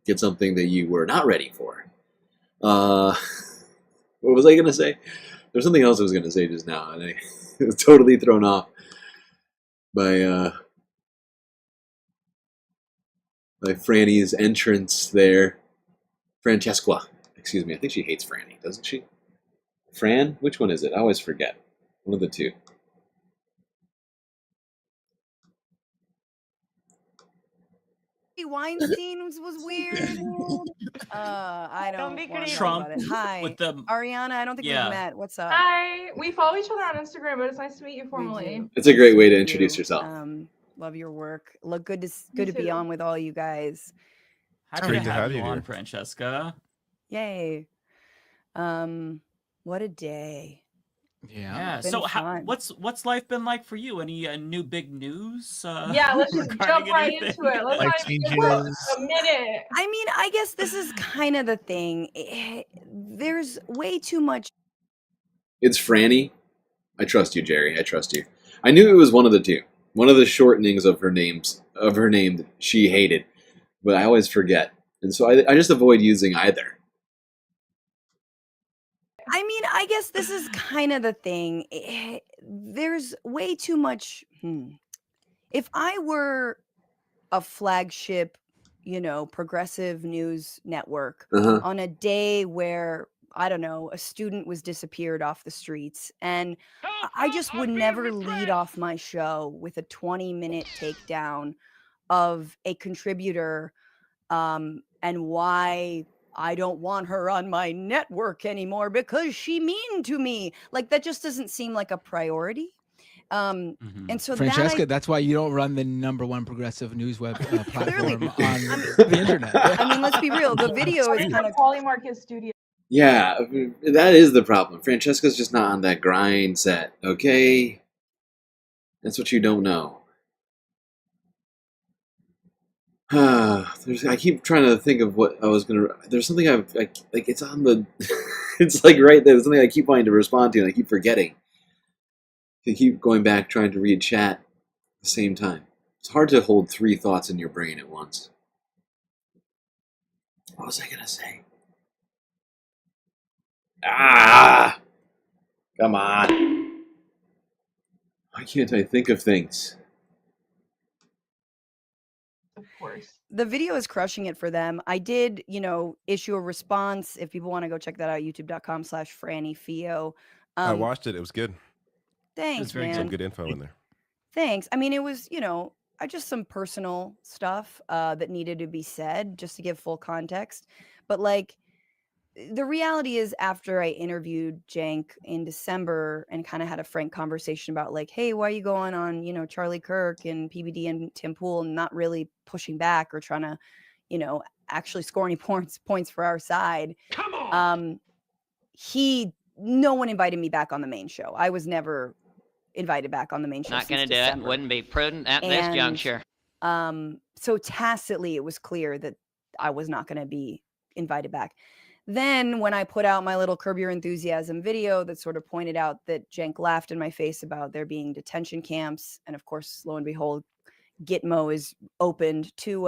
Get something that you were not ready for. What was I going to say? There's something else I was going to say just now, and I was totally thrown off by Franny's entrance there. Francesca, excuse me. I think she hates Franny, doesn't she? Fran? Which one is it? I always forget. One of the two. Weinstein was weird. I don't want to Trump about it. Hi, with the Ariana. I don't think we've met. What's up? Hi. We follow each other on Instagram, but it's nice to meet you formally. It's a great way to introduce yourself. Love your work. Look good to be on with all you guys. Happy to have you on, Francesca. Yay. What a day. Yeah. Been So fun. what's life been like for you? Any new big news? Yeah, let's just jump right anything? into it. Let's not even give a minute. I mean, I guess this is kind of the thing. There's way too much. It's Franny. I trust you, Jerry. I trust you. I knew it was one of the two. One of the shortenings of her name that she hated, but I always forget, and so I just avoid using either. I mean, I guess this is kind of the thing. There's way too much. If I were a flagship, progressive news network on a day where, I don't know, a student was disappeared off the streets, and I just would never lead off my show with a 20-minute takedown of a contributor and why I don't want her on my network anymore because she mean to me. Like, that just doesn't seem like a priority. And so Francesca, that's why you don't run the #1 progressive news web platform on the internet. I mean, let's be real. The video is kind of Polymarket Studio. Yeah, that is the problem. Francesca's just not on that grind set, okay? That's what you don't know. I keep trying to think of what I was gonna. There's something like it's on the. It's like right there. There's something I keep wanting to respond to, and I keep forgetting. I keep going back trying to read chat at the same time. It's hard to hold 3 thoughts in your brain at once. What was I gonna say? Come on. Why can't I think of things? Of course. The video is crushing it for them. I did, issue a response. If people want to go check that out, youtube.com/FrannyFio. I watched it. It was good. Thanks, man. Some good info in there. Thanks. I mean, it was, just some personal stuff that needed to be said just to give full context. But like, the reality is, after I interviewed Cenk in December and kind of had a frank conversation about like, hey, why are you going on, Charlie Kirk and PBD and Tim Pool and not really pushing back or trying to, actually score any points for our side. Come on. No one invited me back on the main show. I was never invited back on the main show. Not going to do it. Wouldn't be prudent at this juncture. So tacitly, it was clear that I was not going to be invited back. Then when I put out my little Curb Your Enthusiasm video that sort of pointed out that Cenk laughed in my face about there being detention camps, and of course, lo and behold, Gitmo is opened to,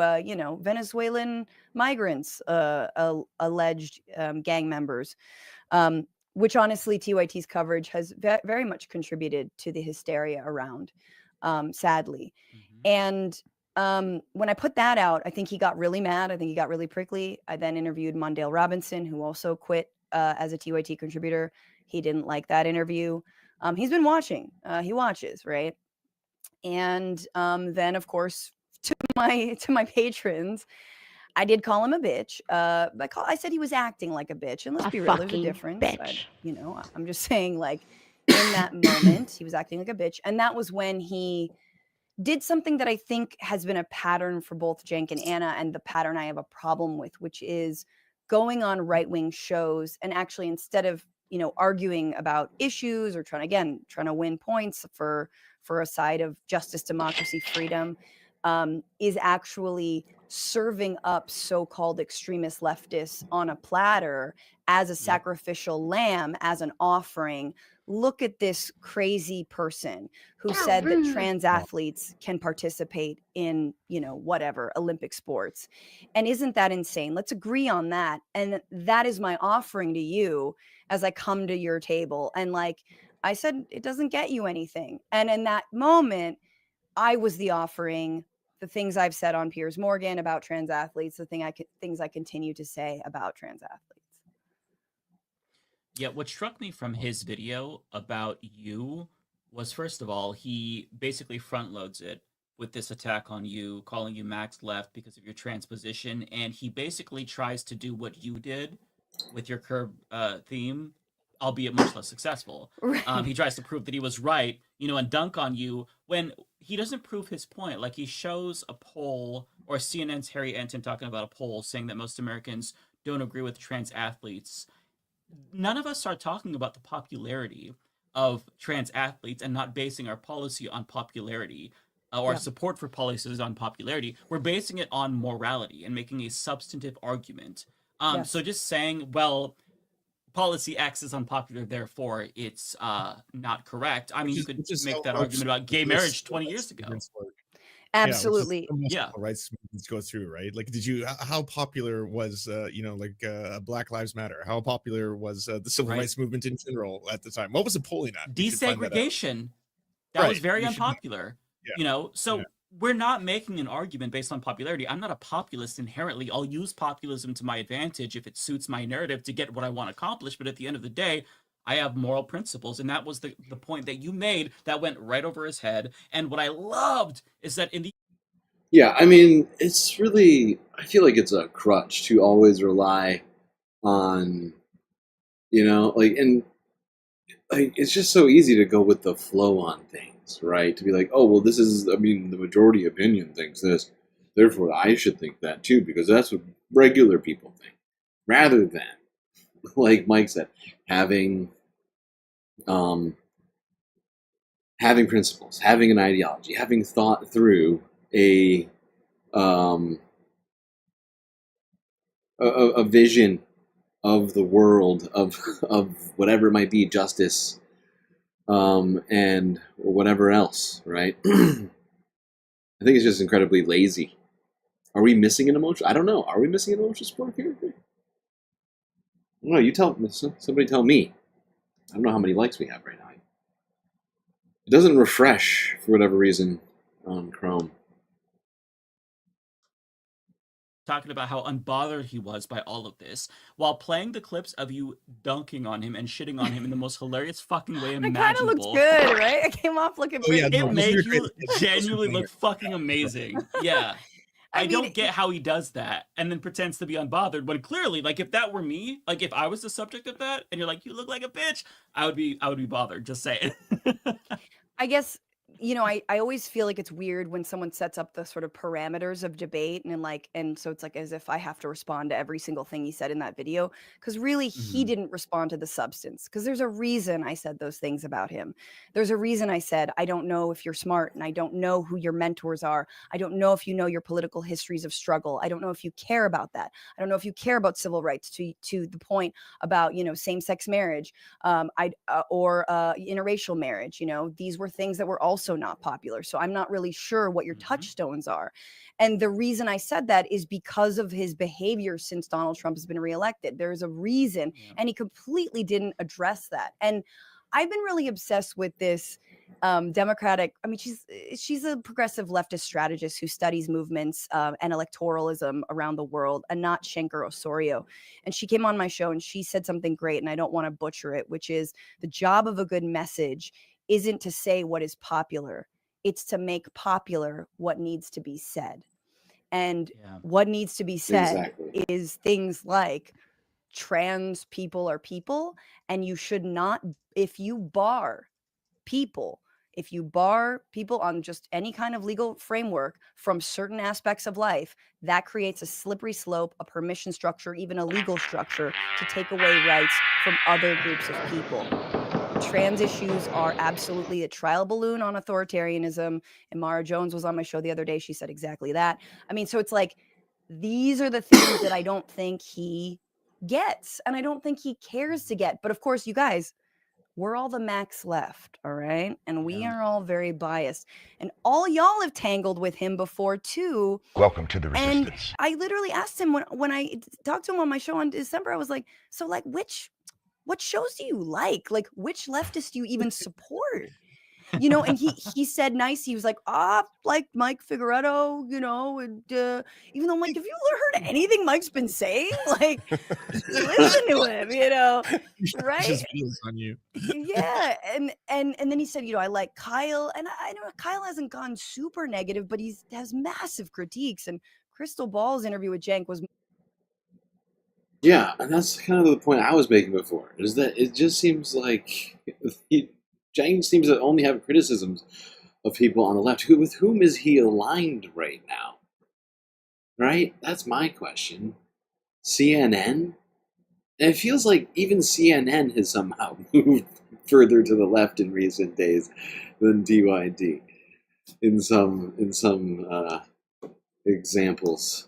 Venezuelan migrants, alleged gang members, which honestly, TYT's coverage has very much contributed to the hysteria around, sadly. And when I put that out, I think he got really mad. I think he got really prickly. I then interviewed Mondale Robinson, who also quit as a TYT contributor. He didn't like that interview. He's been watching. He watches, right? And then, of course, to my patrons, I did call him a bitch. I said he was acting like a bitch, and let's be real, there's a difference. I'm just saying, like, in that moment, he was acting like a bitch, and that was when he did something that I think has been a pattern for both Cenk and Anna, and the pattern I have a problem with, which is going on right-wing shows and actually, instead of arguing about issues or trying to win points for a side of justice, democracy, freedom, is actually serving up so-called extremist leftists on a platter as a sacrificial lamb, as an offering. Look at this crazy person who said that trans athletes can participate in, whatever, Olympic sports. And isn't that insane? Let's agree on that. And that is my offering to you as I come to your table. And like I said, it doesn't get you anything. And in that moment, I was the offering. The things I've said on Piers Morgan about trans athletes, things I continue to say about trans athletes. Yeah, what struck me from his video about you was, first of all, he basically front loads it with this attack on you, calling you max left because of your transposition, and he basically tries to do what you did with your curb theme, albeit much less successful. Right. He tries to prove that he was right, and dunk on you when he doesn't prove his point. Like, he shows a poll, or CNN's Harry Enton talking about a poll saying that most Americans don't agree with trans athletes. none of us are talking about the popularity of trans athletes and not basing our policy on popularity or support for policies on popularity. We're basing it on morality and making a substantive argument. So just saying, well, policy X is unpopular, therefore it's not correct. I mean, you could make that argument about gay marriage 20 years ago. Absolutely. Yeah, rights movements go through, right? Like, how popular was Black Lives Matter? How popular was the civil rights movement in general at the time? What was the polling at? Desegregation. That was very unpopular. So we're not making an argument based on popularity. I'm not a populist inherently. I'll use populism to my advantage if it suits my narrative to get what I want to accomplish. But at the end of the day, I have moral principles. And that was the point that you made that went right over his head. And what I loved is that in the... Yeah, I mean, it's really, I feel like it's a crutch to always rely on, it's just so easy to go with the flow on things, right? To be like, oh, well, the majority opinion thinks this, therefore I should think that too, because that's what regular people think. Rather than, like Mike said, having principles, having an ideology, having thought through a vision of the world, of whatever it might be, justice, and whatever else, right? I think it's just incredibly lazy. Are we missing an emotion? I don't know. Are we missing an emotional support here? I don't know. You somebody tell me. I don't know how many likes we have right now. It doesn't refresh for whatever reason on Chrome. Talking about how unbothered he was by all of this, while playing the clips of you dunking on him and shitting on him in the most hilarious fucking way imaginable. It kind of looks good, right? I came off looking pretty good. It made you genuinely look fucking amazing. Yeah. I don't get how he does that and then pretends to be unbothered when clearly, like, if that were me, like, if I was the subject of that and you're like, you look like a bitch, I would be bothered. Just saying. I guess, I always feel like it's weird when someone sets up the sort of parameters of debate and so it's like as if I have to respond to every single thing he said in that video, because really he didn't respond to the substance, because there's a reason I said those things about him. There's a reason I said, I don't know if you're smart and I don't know who your mentors are. I don't know if you know your political histories of struggle. I don't know if you care about that. I don't know if you care about civil rights to the point about, same-sex marriage or interracial marriage. These were things that were also not popular. So I'm not really sure what your touchstones are. And the reason I said that is because of his behavior since Donald Trump has been reelected. There's a reason, and he completely didn't address that. And I've been really obsessed with this Democratic. I mean, she's a progressive leftist strategist who studies movements and electoralism around the world, Anat Shenker-Osorio. And she came on my show and she said something great, and I don't want to butcher it, which is the job of a good message isn't to say what is popular. It's to make popular what needs to be said. And what needs to be said is things like trans people are people, and you should not, if you bar people on just any kind of legal framework from certain aspects of life, that creates a slippery slope, a permission structure, even a legal structure to take away rights from other groups of people. Trans issues are absolutely a trial balloon on authoritarianism. And Mara Jones was on my show the other day. She said exactly that. I mean, so it's like, these are the things that I don't think he gets, and I don't think he cares to get. But of course, you guys, we're all the max left, all right? And we are all very biased. And all y'all have tangled with him before too. Welcome to the resistance. And I literally asked him when I talked to him on my show in December, I was like, so like what shows do you like? Like, which leftist do you even support? And he said nice. He was like, like Mike Figueredo, and even though I'm like, have you ever heard anything Mike's been saying? Like, listen to him, right? Just feels on you. Yeah. And then he said, I like Kyle. And I know Kyle hasn't gone super negative, but he has massive critiques. And Crystal Ball's interview with Cenk was. Yeah, and that's kind of the point I was making before, is that it just seems like Cenk seems to only have criticisms of people on the left. With whom is he aligned right now? Right? That's my question. CNN? And it feels like even CNN has somehow moved further to the left in recent days than TYT in some examples.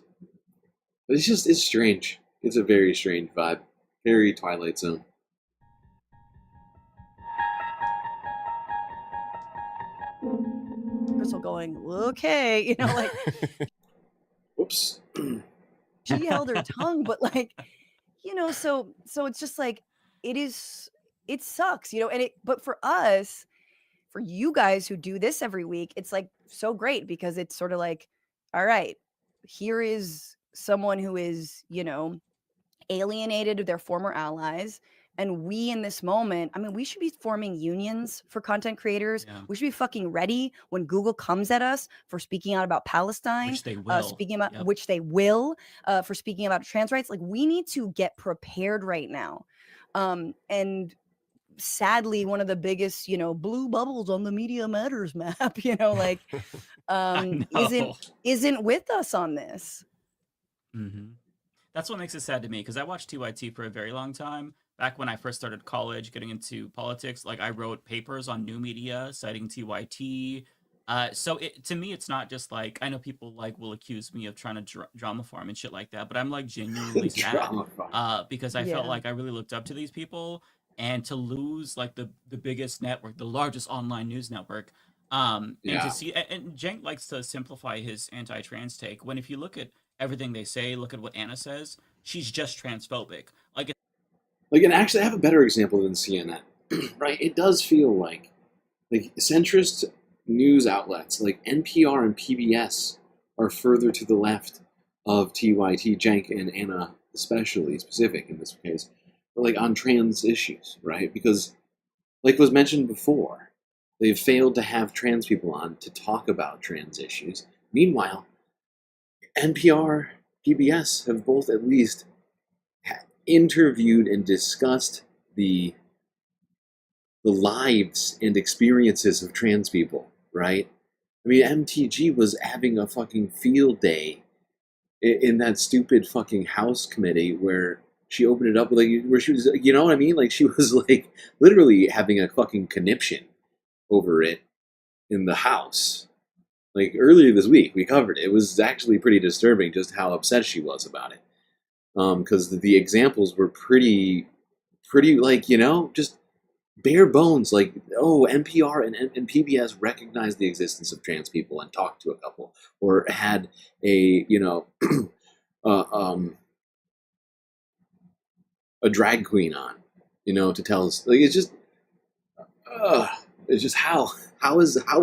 But it's strange. It's a very strange vibe. Very Twilight Zone. Crystal going, okay, like. Whoops. She held her tongue, but like, so it's just like, it sucks, but for us, for you guys who do this every week, it's like so great because it's sort of like, all right, here is someone who is, alienated their former allies. And we in this moment, we should be forming unions for content creators. Yeah. We should be fucking ready when Google comes at us for speaking out about Palestine, which they will. Which they will, for speaking about trans rights. Like, we need to get prepared right now. And sadly, one of the biggest, blue bubbles on the Media Matters map, isn't with us on this. Mm-hmm. That's what makes it sad to me, because I watched TYT for a very long time. Back when I first started college, getting into politics, like I wrote papers on new media citing TYT. So to me, it's not just like, I know people like will accuse me of trying to drama farm and shit like that, but I'm like genuinely sad because I felt like I really looked up to these people, and to lose like the biggest network, the largest online news network, and to see, and Cenk likes to simplify his anti-trans take, when if you look at everything they say, look at what Anna says, she's just transphobic. And actually, I have a better example than CNN, right? It does feel like centrist news outlets like NPR and PBS are further to the left of TYT, Cenk, and Anna, especially specific in this case, but on trans issues, right? Because, like was mentioned before, they've failed to have trans people on to talk about trans issues. Meanwhile, NPR, PBS have both at least interviewed and discussed the lives and experiences of trans people, right? MTG was having a fucking field day in that stupid fucking House committee where she opened it up with where she was, you know what I mean? She was literally having a fucking conniption over it in the House. Earlier this week, we covered it. It was actually pretty disturbing just how upset she was about it. Because the examples were pretty just bare bones. NPR and PBS recognized the existence of trans people and talked to a couple, or had a a drag queen on, to tell us. It's just how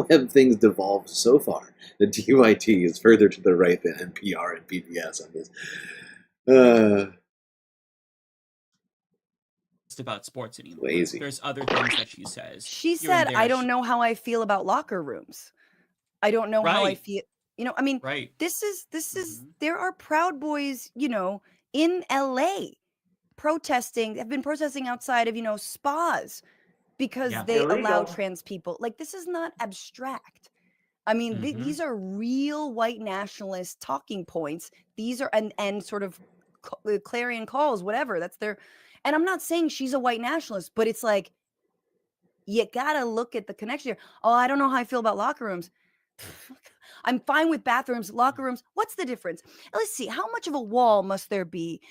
have things devolved so far that TYT is further to the right than NPR and PBS on this. About sports anymore. Lazy. There's other things that she says. She said, I don't know how I feel about locker rooms. I don't know how I feel. Right. This is, there are Proud Boys, in LA have been protesting outside of, spas because they allow trans people. This is not abstract. These are real white nationalist talking points. These are, and sort of clarion calls, whatever. That's their, and I'm not saying she's a white nationalist, but it's you gotta look at the connection here. Oh, I don't know how I feel about locker rooms. I'm fine with bathrooms, locker rooms. What's the difference? Let's see. How much of a wall must there be?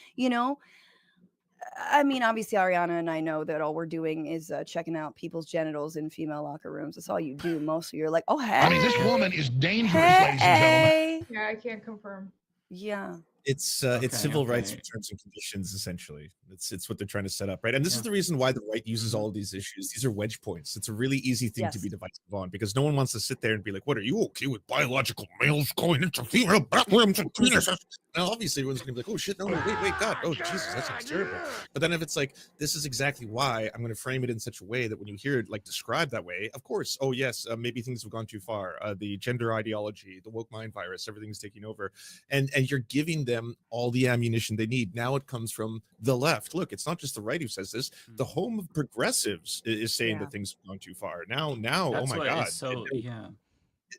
Obviously, Ariana and I know that all we're doing is checking out people's genitals in female locker rooms. That's all you do. Mostly, you're like, oh, hey. This woman is dangerous, ladies and gentlemen. Yeah, I can't confirm. Yeah. It's civil rights terms and conditions, essentially. It's what they're trying to set up, right? And this is the reason why the right uses all of these issues. These are wedge points. It's a really easy thing to be divisive on, because no one wants to sit there and be like, what, are you okay with biological males going into female bathrooms and penises? Now, obviously, everyone's going to be like, oh, shit, no, wait, God, oh, Jesus, that sounds terrible. But then if it's this is exactly why I'm going to frame it in such a way that when you hear it described that way, of course, oh, yes, maybe things have gone too far. The gender ideology, the woke mind virus, everything's taking over. And you're giving them all the ammunition they need. Now it comes from the left. Look, it's not just the right who says this. The home of progressives is saying that things have gone too far. Now, that's oh my God. So,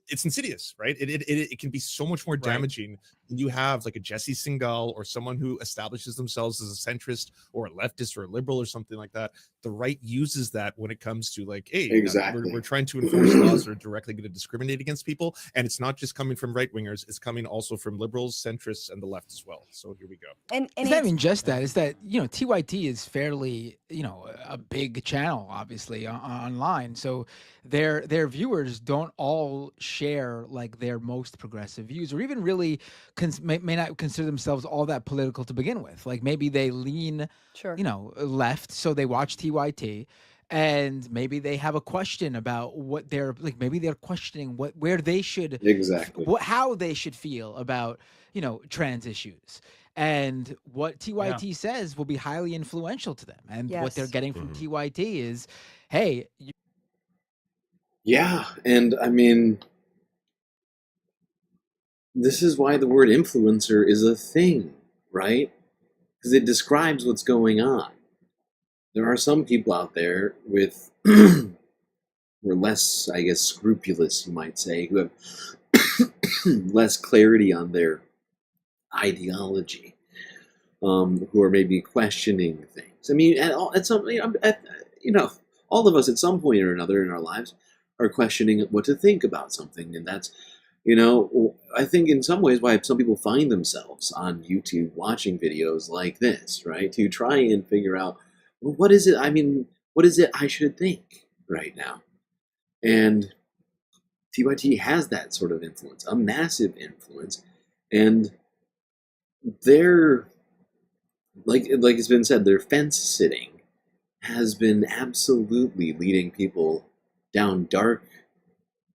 it's insidious, right? It can be so much more damaging when you have like a Jesse Singal or someone who establishes themselves as a centrist or a leftist or a liberal or something like that, the right uses that when it comes to like, hey, exactly. we're trying to enforce laws that are directly going to discriminate against people, and it's not just coming from right wingers; it's coming also from liberals, centrists, and the left as well. So here we go. And it's not even just that; it's that TYT is fairly a big channel, obviously online. So their viewers don't all share like their most progressive views, or even really may not consider themselves all that political to begin with. Like maybe they lean, left, so they watch TYT, and maybe they have a question about what they're like. Maybe they're questioning where they should how they should feel about trans issues. And what TYT says will be highly influential to them. And what they're getting from TYT is, hey. Yeah. And I mean, this is why the word influencer is a thing, right? Because it describes what's going on. There are some people out there with, who are less, I guess, scrupulous, you might say, who have less clarity on their ideology, who are maybe questioning things. I mean, all of us at some point or another in our lives are questioning what to think about something, and that's, I think in some ways why some people find themselves on YouTube watching videos like this, right? To try and figure out, well, what is it I should think right now? And TYT has that sort of influence, a massive influence, and they're like it's been said, their fence sitting has been absolutely leading people down dark,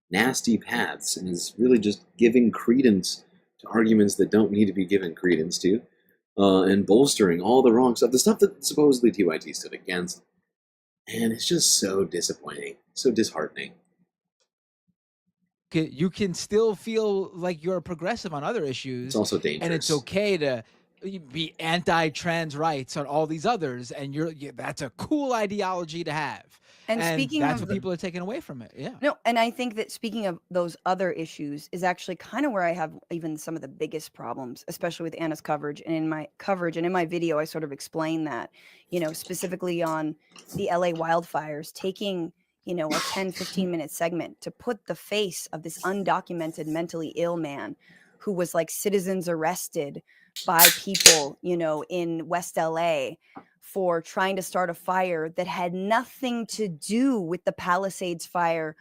nasty paths, and is really just giving credence to arguments that don't need to be given credence to, and bolstering all the wrong stuff, the stuff that supposedly TYT stood against. And it's just so disappointing, so disheartening. You can still feel like you're progressive on other issues. It's also dangerous. And it's okay to be anti-trans rights on all these others, and that's a cool ideology to have. And speaking that's of what people are taking away from it. Yeah. No, and I think that speaking of those other issues is actually kind of where I have even some of the biggest problems, especially with Anna's coverage. And in my video, I sort of explain that, specifically on the LA wildfires, taking, a 10-15-minute segment to put the face of this undocumented mentally ill man who was like citizens arrested by people, in West LA for trying to start a fire that had nothing to do with the Palisades fire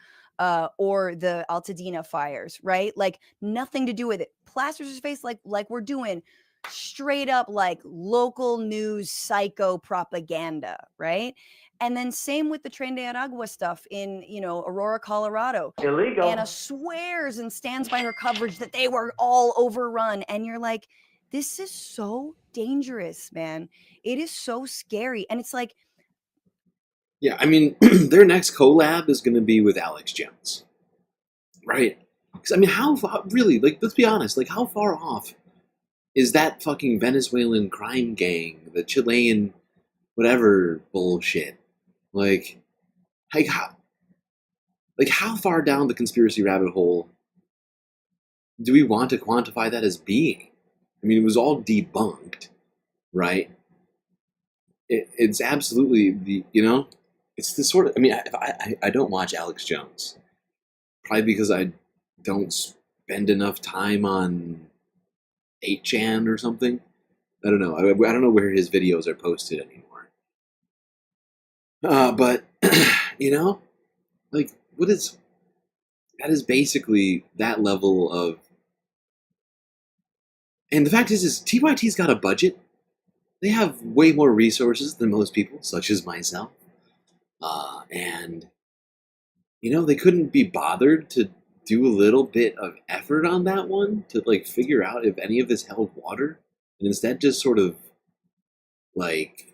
or the Altadena fires, right? Like nothing to do with it. Plasters his face like we're doing straight up like local news psycho propaganda, right? And then same with the Tren de Aragua stuff in, Aurora, Colorado. Illegal. Anna swears and stands by her coverage that they were all overrun. And you're like, this is so dangerous, man. It is so scary. And it's like, yeah, I mean, their next collab is going to be with Alex Jones, right? Because, I mean, how far, really, like, let's be honest, like, how far off is that fucking Venezuelan crime gang, the Chilean whatever bullshit? Like how far down the conspiracy rabbit hole do we want to quantify that as being? I mean, it was all debunked, right? It's absolutely it's the sort of, I mean, I don't watch Alex Jones, probably because I don't spend enough time on 8chan or something. I don't know. I don't know where his videos are posted anymore. But like that is basically that level of, and the fact is TYT's got a budget. They have way more resources than most people, such as myself. And they couldn't be bothered to do a little bit of effort on that one to like figure out if any of this held water, and instead just sort of like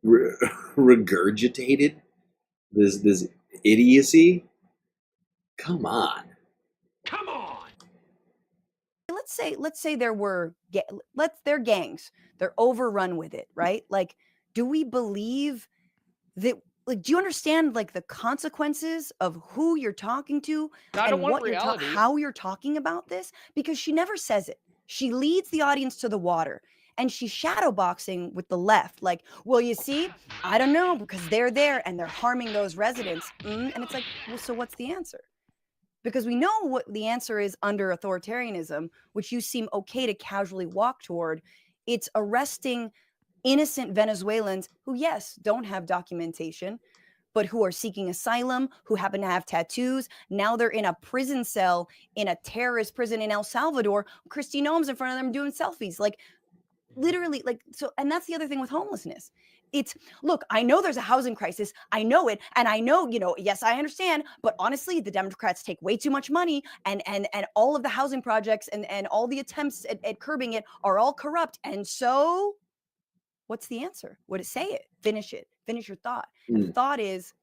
regurgitated this idiocy. Come on. Let's say they're gangs. They're overrun with it, right? Like, do we believe that? Like, do you understand like the consequences of who you're talking to and what how you're talking about this? Because she never says it. She leads the audience to the water. And she's shadowboxing with the left. Like, well, you see, I don't know, because they're there and they're harming those residents. And it's like, well, so what's the answer? Because we know what the answer is under authoritarianism, which you seem okay to casually walk toward. It's arresting innocent Venezuelans who, yes, don't have documentation, but who are seeking asylum, who happen to have tattoos. Now they're in a prison cell in a terrorist prison in El Salvador. Christy Noem's in front of them doing selfies. Like, literally, like, so, and that's the other thing with homelessness. It's, look, I know there's a housing crisis. I know it. And I know, yes, I understand. But honestly, the Democrats take way too much money, and all of the housing projects and all the attempts at curbing it are all corrupt. And so what's the answer? What it say it? Finish it. Finish your thought. And the thought is,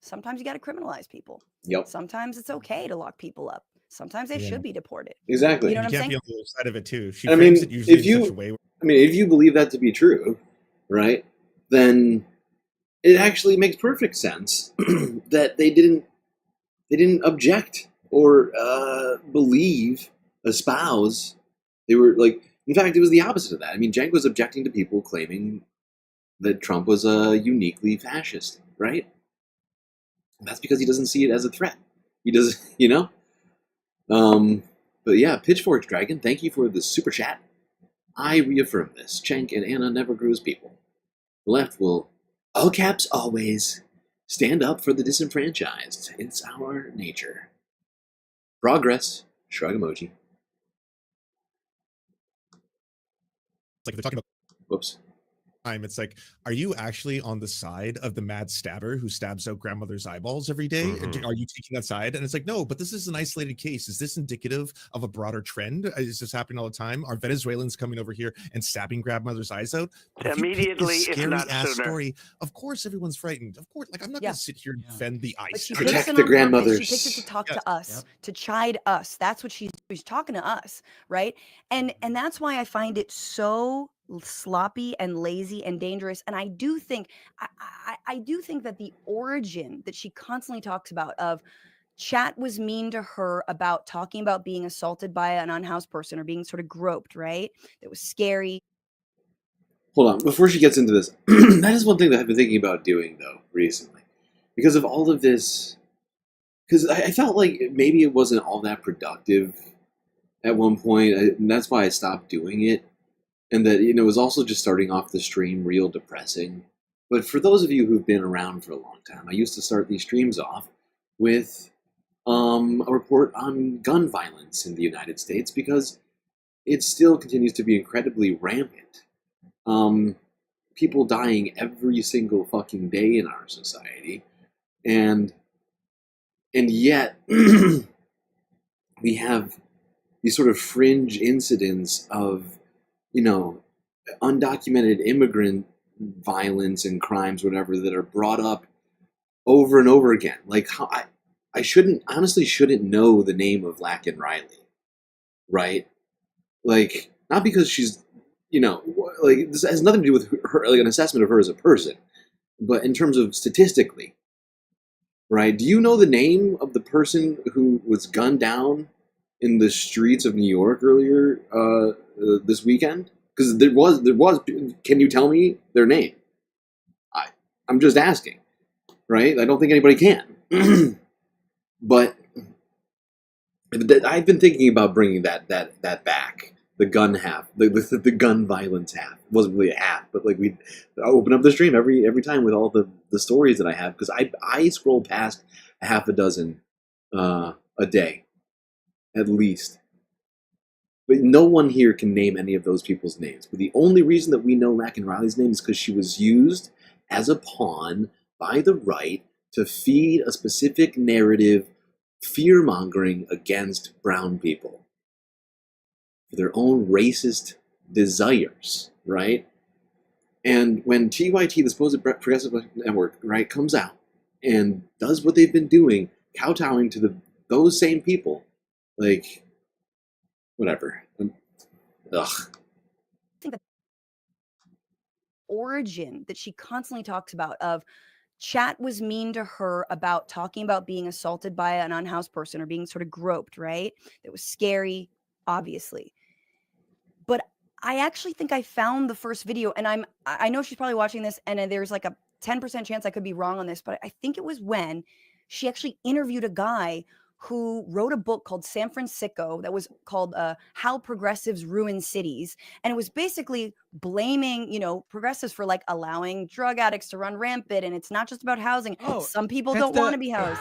sometimes you got to criminalize people. Yep. Sometimes it's okay to lock people up. Sometimes they should be deported. Exactly. You know what I'm saying? Be on the other side of it too. She I frames mean, it usually if in you, such a way. if you believe that to be true, right, then it actually makes perfect sense that they didn't object or espouse. They were like, in fact, it was the opposite of that. I mean, Cenk was objecting to people claiming that Trump was uniquely fascist, right? And that's because he doesn't see it as a threat. He doesn't, But yeah, Pitchforks Dragon, thank you for the super chat. I reaffirm this. Cenk and Anna never grew as people. The left will, all caps always, stand up for the disenfranchised. It's our nature. Progress. Shrug emoji. It's like they're talking about. Whoops. It's like, are you actually on the side of the mad stabber who stabs out grandmother's eyeballs every day? Mm-hmm. Are you taking that side? And it's like, no, but this is an isolated case. Is this indicative of a broader trend? Is this happening all the time? Are Venezuelans coming over here and stabbing grandmother's eyes out? But Immediately, if you pick if this not scary ass sooner. story, of course everyone's frightened. Of course, like I'm not going to sit here and defend the But ice. she Protect picks it the on purpose. grandmothers. She picks it to talk to us, to chide us. That's what she's talking to us, right? And that's why I find it so sloppy and lazy and dangerous. And I do think that the origin that she constantly talks about of chat was mean to her about talking about being assaulted by an unhoused person or being sort of groped, right? It was scary. Hold on, before she gets into this, that is one thing that I've been thinking about doing, though, recently. Because of all of this, because I felt like maybe it wasn't all that productive at one point, and that's why I stopped doing it. And that, it was also just starting off the stream real depressing. But for those of you who've been around for a long time, I used to start these streams off with a report on gun violence in the United States because it still continues to be incredibly rampant. People dying every single fucking day in our society. And yet, we have these sort of fringe incidents of undocumented immigrant violence and crimes, whatever, that are brought up over and over again. Like, how I honestly shouldn't know the name of Lacken Riley, right? Like, not because she's, like, this has nothing to do with her, like, an assessment of her as a person, but in terms of statistically, right? Do you know the name of the person who was gunned down in the streets of New York earlier this weekend? Because there was. Can you tell me their name? I'm just asking, right? I don't think anybody can. But I've been thinking about bringing that back. The gun half, the gun violence half. It wasn't really a half, but like we open up the stream every time with all the stories that I have, because I scroll past a half a dozen a day, at least. But no one here can name any of those people's names. But the only reason that we know Lacken Riley's name is because she was used as a pawn by the right to feed a specific narrative, fear-mongering against brown people for their own racist desires, right? And when TYT, the supposed progressive network, right, comes out and does what they've been doing, kowtowing to those same people, like, whatever. Ugh. I think the origin that she constantly talks about of chat was mean to her about talking about being assaulted by an unhoused person or being sort of groped, right? That was scary, obviously. But I actually think I found the first video, and I know she's probably watching this, and there's like a 10% chance I could be wrong on this, but I think it was when she actually interviewed a guy who wrote a book called San Francisco that was called How Progressives Ruin Cities. And it was basically blaming, progressives for like allowing drug addicts to run rampant. And it's not just about housing. Some people don't want to be housed.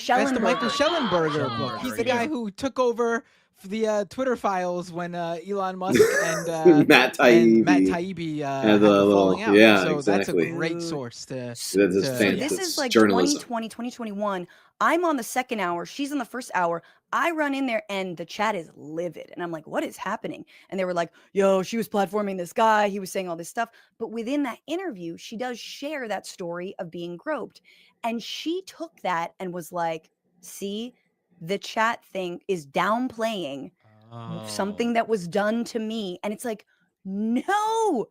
That's the Michael Schellenberger book. He's the guy who took over the Twitter files when Elon Musk and Matt Taibbi had the falling out. Yeah, so exactly. That's a great source to. So this is like journalism. 2020, 2021. I'm on the second hour. She's on the first hour. I run in there and the chat is livid. And I'm like, what is happening? And they were like, yo, she was platforming this guy. He was saying all this stuff. But within that interview, she does share that story of being groped. And she took that and was like, see, the chat thing is downplaying something that was done to me. And it's like, no,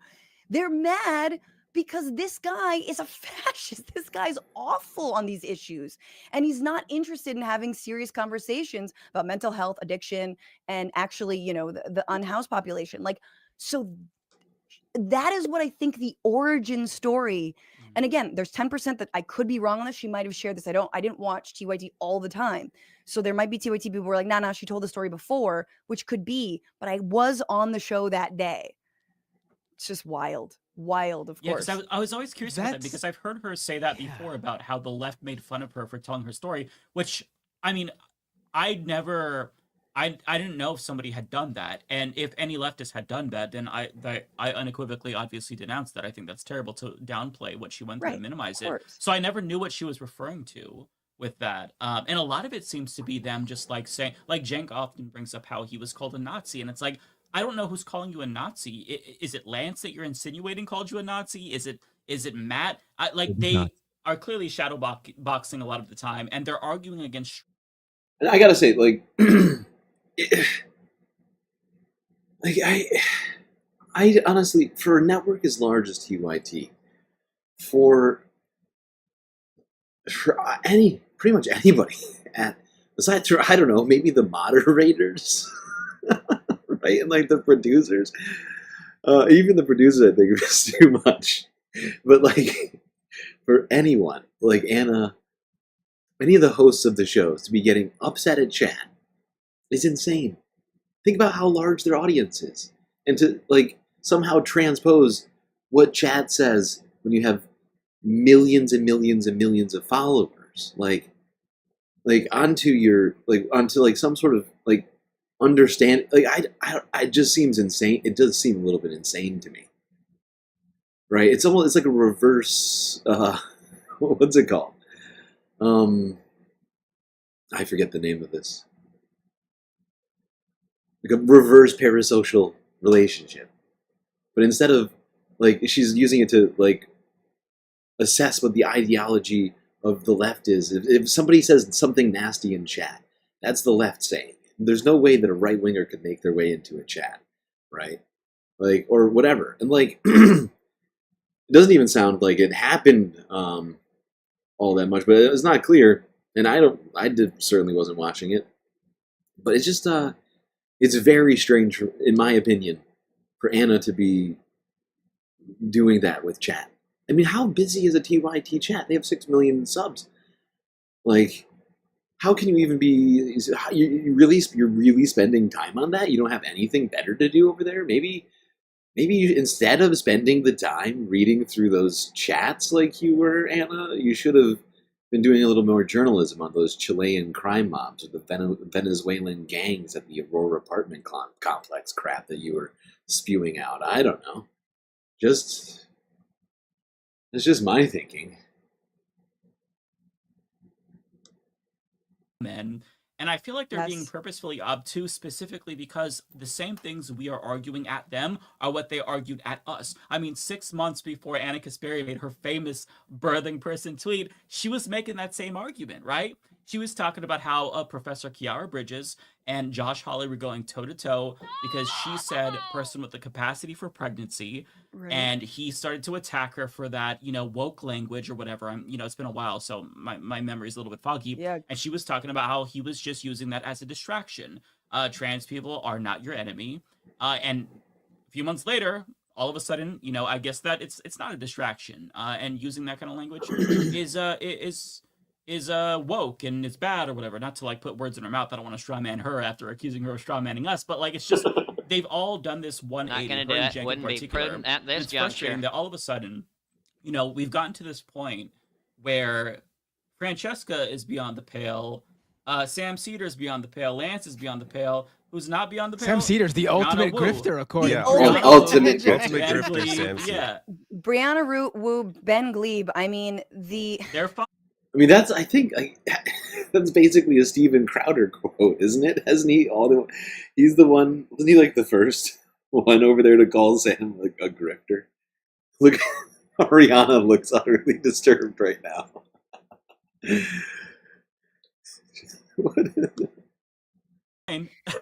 they're mad because this guy is a fascist. This guy's awful on these issues. And he's not interested in having serious conversations about mental health, addiction, and actually, the unhoused population. Like, so that is what I think the origin story. And again, there's 10% that I could be wrong on this. She might have shared this. I didn't watch TYT all the time. So there might be TYT people who were like, nah, she told the story before, which could be, but I was on the show that day. It's just wild, of course. Yeah, I was always curious about that because I've heard her say that before about how the left made fun of her for telling her story, which, I mean, I didn't know if somebody had done that. And if any leftist had done that, then I unequivocally obviously denounced that. I think that's terrible to downplay what she went through and minimize it. So I never knew what she was referring to with that. And a lot of it seems to be them just like saying, like Cenk often brings up how he was called a Nazi. And it's like, I don't know who's calling you a Nazi. Is it Lance that you're insinuating called you a Nazi? Is it Matt? They are clearly shadow boxing a lot of the time, and they're arguing against. And I gotta say, I honestly, for a network as large as TYT, for pretty much anybody besides, I don't know, maybe the moderators. Right, and like the producers, even the producers, I think it's too much. But like, for anyone, like Anna, any of the hosts of the shows to be getting upset at chat is insane. Think about how large their audience is, and to like somehow transpose what chat says when you have millions and millions and millions of followers, like onto some sort of like. Understand, like it just seems insane. It does seem a little bit insane to me, right? It's like a reverse. What's it called? I forget the name of this. Like a reverse parasocial relationship, but instead of like she's using it to like assess what the ideology of the left is. If somebody says something nasty in chat, that's the left saying. There's no way that a right winger could make their way into a chat, right? Like, or whatever. And like, it doesn't even sound like it happened all that much, but it was not clear. And I certainly wasn't watching it, but it's just, it's very strange, in my opinion, for Anna to be doing that with chat. I mean, how busy is a TYT chat? They have 6 million subs. Like, how can you even be? You're really spending time on that? You don't have anything better to do over there? Maybe you, instead of spending the time reading through those chats like you were, Anna, you should have been doing a little more journalism on those Chilean crime mobs or the Venezuelan gangs at the Aurora apartment complex crap that you were spewing out. I don't know. It's just my thinking. Men. And I feel like they're being purposefully obtuse specifically because the same things we are arguing at them are what they argued at us. I mean, 6 months before Anna Kasparian made her famous birthing person tweet, she was making that same argument, right? She was talking about how Professor Kiara Bridges and Josh Hawley were going toe-to-toe because she said person with the capacity for pregnancy, and he started to attack her for that, woke language or whatever. It's been a while, so my memory is a little bit foggy. Yeah. And she was talking about how he was just using that as a distraction. Trans people are not your enemy. And few months later, all of a sudden, I guess that it's not a distraction, and using that kind of language is woke and it's bad or whatever. Not to like put words in her mouth. I don't want to strawman her after accusing her of strawmanning us, but like it's just they've all done this 180. Not gonna do it. Wouldn't be prudent at this it's frustrating juncture. that all of a sudden, we've gotten to this point where Francesca is beyond the pale, Sam Seder is beyond the pale, Lance is beyond the pale. Who's not beyond the pale? Sam Seder's the ultimate grifter, according to ultimate grifter. Sam Yeah. Brianna Wu, Ben Glebe. I mean, they're fine. I mean, that's that's basically a Steven Crowder quote, isn't it? Hasn't he he's the one, wasn't he like the first one over there to call Sam like a grifter? Look, Ariana looks utterly disturbed right now. What is it?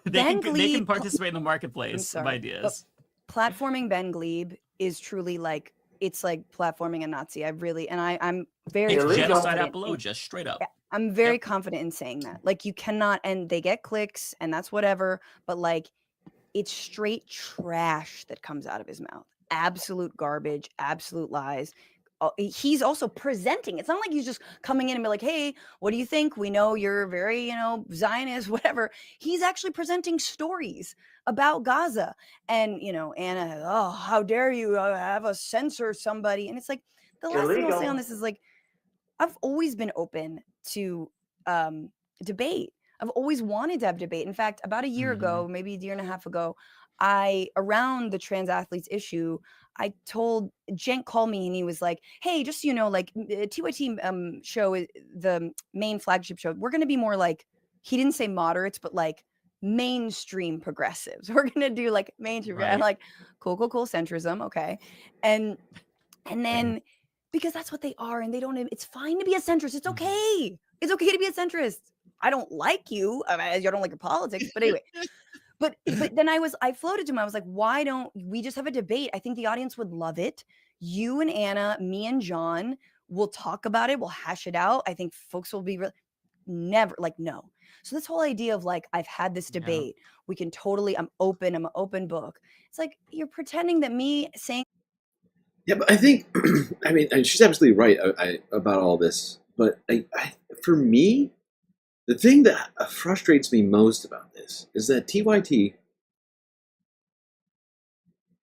They can participate in the marketplace of ideas. Platforming Ben Glebe is truly like, it's like platforming a Nazi. I'm very it's genocide apologia, straight up. I'm very confident in saying that. Like, you cannot, and they get clicks and that's whatever, but like, it's straight trash that comes out of his mouth. Absolute garbage, absolute lies. He's also presenting. It's not like he's just coming in and be like, hey, what do you think? We know you're very, Zionist, whatever. He's actually presenting stories about Gaza. And, Anna, oh, how dare you have us censor somebody? And it's like, the last thing I'll say on this is like, I've always been open to debate. I've always wanted to have debate. In fact, about a year ago, maybe a year and a half ago, around the trans athletes issue, I told Cenk called me and he was like, hey, just so you know, like TYT show, the main flagship show, we're going to be more like, he didn't say moderates, but like mainstream progressives. We're going to do like mainstream. Right. I'm like, cool, centrism. Okay. And then because that's what they are and they don't, it's fine to be a centrist. It's okay. It's okay to be a centrist. I don't like you. I don't like your politics, but anyway. But then I floated to him. I was like, why don't we just have a debate? I think the audience would love it. You and Anna, me and John will talk about it. We'll hash it out. I think folks will be never like, no. So this whole idea of like, I've had this debate. Yeah. We can totally, I'm an open book. It's like, you're pretending that me saying. Yeah, but I think, I mean, and she's absolutely right about all this. But for me, the thing that frustrates me most about this is that TYT,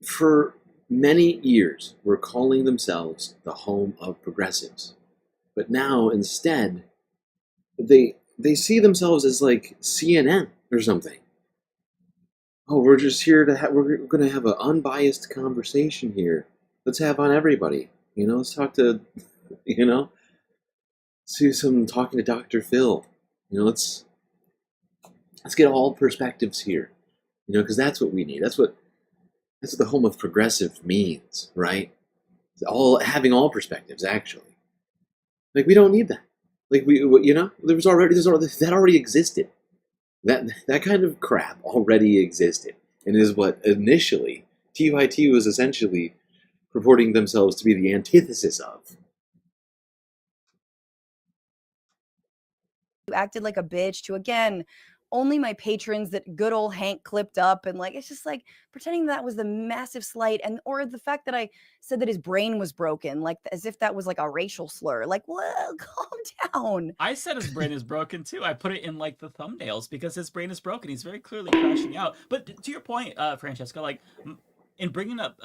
for many years, were calling themselves the home of progressives. But now, instead, they see themselves as like CNN or something. Oh, we're just here to we're going to have an unbiased conversation here. Let's have on everybody. Let's talk to, see some talking to Dr. Phil. Let's get all perspectives here, because that's what we need. That's what the home of progressive means, right? Having all perspectives, actually. Like, we don't need that. Like, that already existed. That kind of crap already existed, and is what initially TYT was essentially purporting themselves to be the antithesis of. You acted like a bitch to, again, only my patrons that good old Hank clipped up, and like, it's just like pretending that was the massive slight, or the fact that I said that his brain was broken, like as if that was like a racial slur. Like, well, calm down. I said his brain is broken too. I put it in like the thumbnails because his brain is broken. He's very clearly crashing out. But to your point, Francesca, like in bringing up,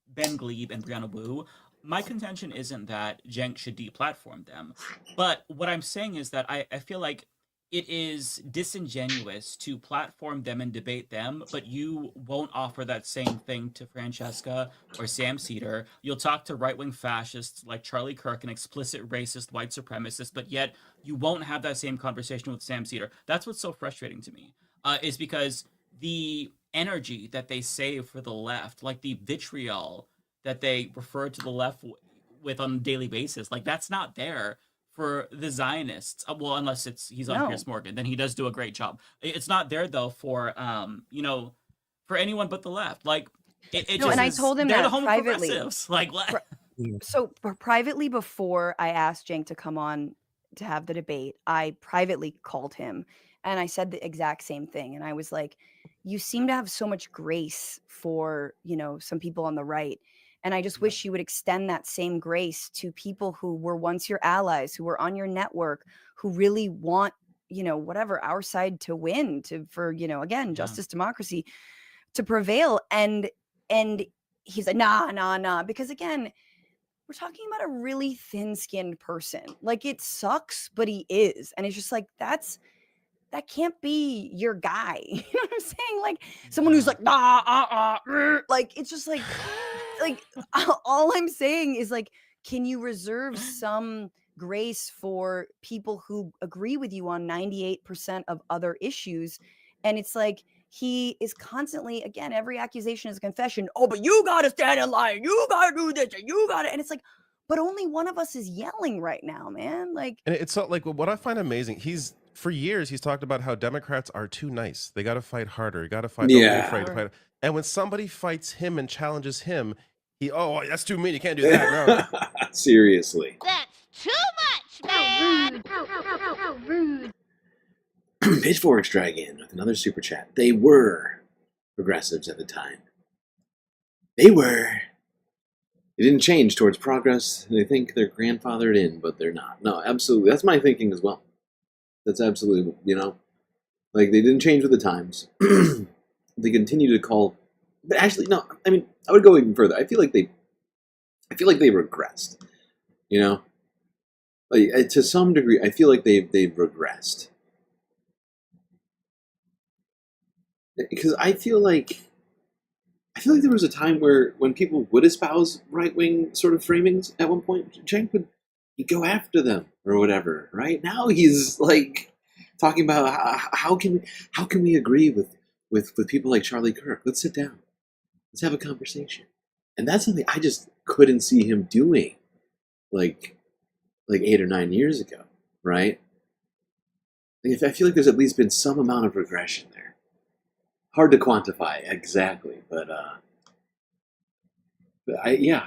Ben Glebe and Brianna Wu, my contention isn't that Cenk should deplatform them. But what I'm saying is that I feel like it is disingenuous to platform them and debate them, but you won't offer that same thing to Francesca or Sam Seder. You'll talk to right-wing fascists like Charlie Kirk, an explicit racist white supremacist, but yet you won't have that same conversation with Sam Seder. That's what's so frustrating to me, is because the energy that they save for the left, like the vitriol that they refer to the left with on a daily basis, like that's not there for the Zionists. Well, unless he's on Piers Morgan, then he does do a great job. It's not there though for for anyone but the left. Like it no, and I told him that privately. Like what? So privately, before I asked Cenk to come on to have the debate, I privately called him and I said the exact same thing. And I was like, you seem to have so much grace for, you know, some people on the right. And I just wish you would extend that same grace to people who were once your allies, who were on your network, who really want, you know, whatever, our side to win, for, you know, again, justice, democracy to prevail. And he's like, nah, because again, we're talking about a really thin-skinned person. Like, it sucks, but he is. And it's just like, that can't be your guy. You know what I'm saying? Like, someone who's like, like, it's just like all I'm saying is, like, can you reserve some grace for people who agree with you on 98% of other issues? And it's like, he is constantly, again, every accusation is a confession. Oh, but you got to stand in line. You got to do this. And you got to. And it's like, but only one of us is yelling right now, man. Like, and it's not like what I find amazing. For years, he's talked about how Democrats are too nice. They got to fight harder. You got to fight. Don't be afraid to fight. And when somebody fights him and challenges him, that's too mean. You can't do that. No. Seriously. That's too much, man. How rude. Pitchforks Dragon with another super chat. They were progressives at the time. They didn't change towards progress. They think they're grandfathered in, but they're not. No, absolutely. That's my thinking as well. That's absolutely, you know, like, they didn't change with the times. They continue to call, but actually, no. I mean, I would go even further. I feel like they regressed. You know, like, to some degree, I feel like they've regressed. Because I feel like there was a time when people would espouse right-wing sort of framings at one point. Cenk would go after them or whatever. Right now, he's like talking about how can we agree with people like Charlie Kirk? Let's sit down. Let's have a conversation. And that's something I just couldn't see him doing, like 8 or 9 years ago. Right? I feel like there's at least been some amount of regression there. Hard to quantify exactly, but yeah.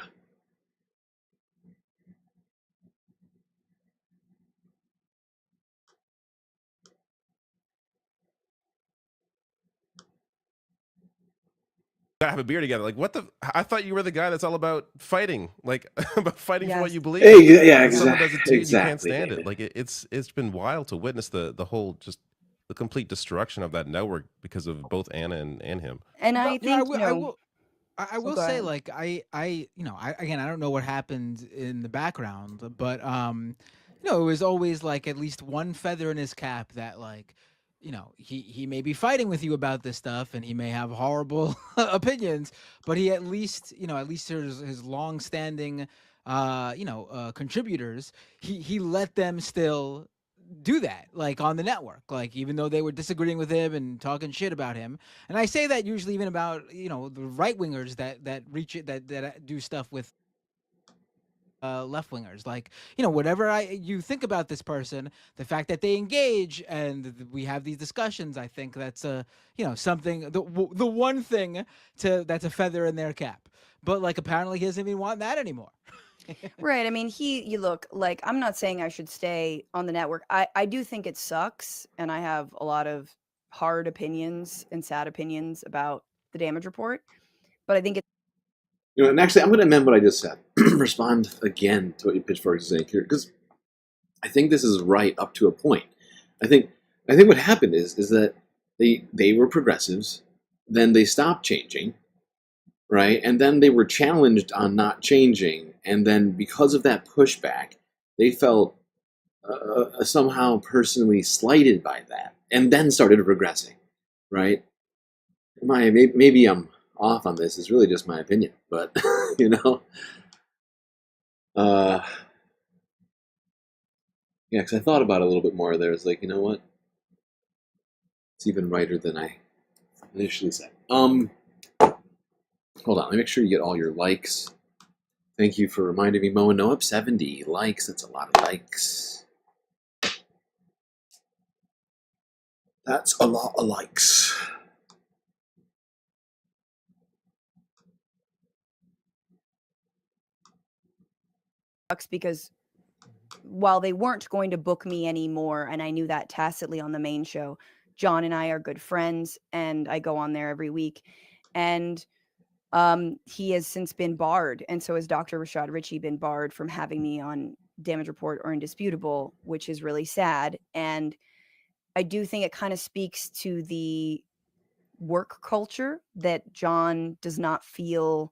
Gotta have a beer together. Like, what the? I thought you were the guy that's all about fighting, like about fighting for what you believe. Yeah, exactly. Someone does it to you, Exactly, you can't stand David. it. Like, it's been wild to witness the whole just the complete destruction of that network because of both Anna and him. And I think, I will say, like, I again, I don't know what happened in the background, but you know, it was always like at least one feather in his cap that, like, you know, he may be fighting with you about this stuff and he may have horrible opinions, but he at least his long-standing contributors, he let them still do that, like, on the network, like, even though they were disagreeing with him and talking shit about him. And I say that usually even about, you know, the right-wingers that reach it, that do stuff with left-wingers. Like, you know, whatever you think about this person, the fact that they engage and we have these discussions, I think that's something, the one thing that's a feather in their cap. But, like, apparently he doesn't even want that anymore. Right. I mean, you look, like, I'm not saying I should stay on the network. I do think it sucks, and I have a lot of hard opinions and sad opinions about the damage report, but I think it's, you know, and actually, I'm going to amend what I just said. Respond again to what you Pitchfork is saying here, because I think this is right up to a point. I think what happened is that they were progressives, then they stopped changing, right? And then they were challenged on not changing, and then because of that pushback, they felt somehow personally slighted by that, and then started regressing, right? Maybe I'm off on this. It's really just my opinion, but you know, yeah, because I thought about it a little bit more. There was like, you know what? It's even righter than I initially said. Hold on, let me make sure you get all your likes. Thank you for reminding me, Mo and Noah. 70 likes. That's a lot of likes. That's a lot of likes. because while they weren't going to book me anymore, and I knew that tacitly on the main show, John and I are good friends, and I go on there every week. And he has since been barred, and so has Dr. Rashad Ritchie been barred from having me on Damage Report or Indisputable, which is really sad. And I do think it kind of speaks to the work culture that John does not feel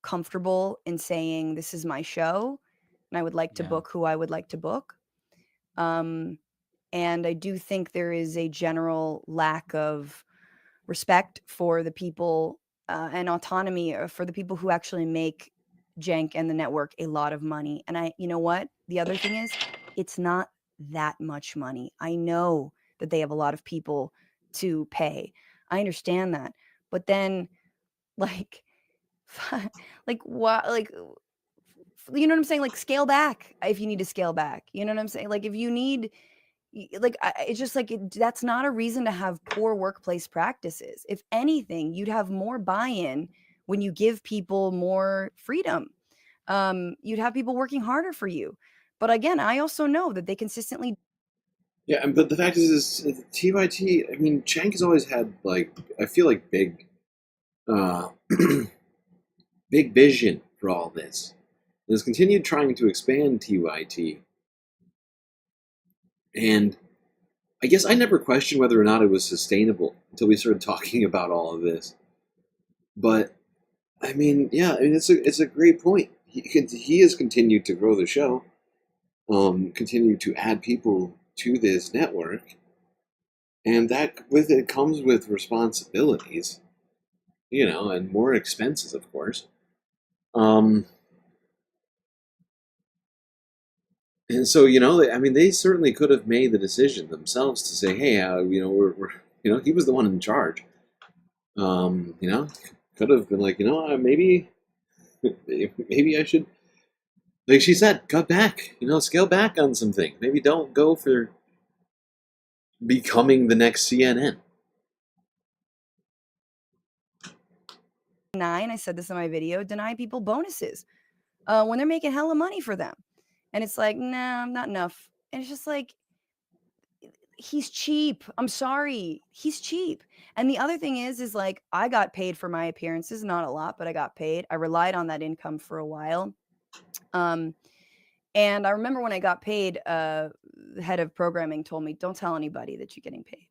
comfortable in saying, this is my show, and I would like to book who I would like to book. And I do think there is a general lack of respect for the people and autonomy for the people who actually make Cenk and the network a lot of money. And you know what? The other thing is, it's not that much money. I know that they have a lot of people to pay. I understand that. But then, like what? Like, you know what I'm saying? Like, scale back if you need to scale back. You know what I'm saying? Like, if you need, like, it's just like, that's not a reason to have poor workplace practices. If anything, you'd have more buy-in when you give people more freedom. You'd have people working harder for you. But again, I also know that they consistently. Yeah, but the fact is TYT, I mean, Cenk has always had, like, I feel like big big vision for all this. And has continued trying to expand TYT. And I guess I never questioned whether or not it was sustainable until we started talking about all of this. But I mean, yeah, I mean, it's a great point. He has continued to grow the show, continue to add people to this network, and that with it comes with responsibilities, you know, and more expenses, of course. And so, you know, I mean, they certainly could have made the decision themselves to say, hey, you know, we're you know, he was the one in charge. You know, could have been like, you know, maybe I should, like she said, cut back, you know, scale back on some things. Maybe don't go for becoming the next CNN. I said this in my video, deny people bonuses when they're making hella money for them. And it's like, nah, not enough. And it's just like, he's cheap. I'm sorry. He's cheap. And the other thing is like, I got paid for my appearances, not a lot, but I got paid. I relied on that income for a while. And I remember when I got paid, the head of programming told me, don't tell anybody that you're getting paid.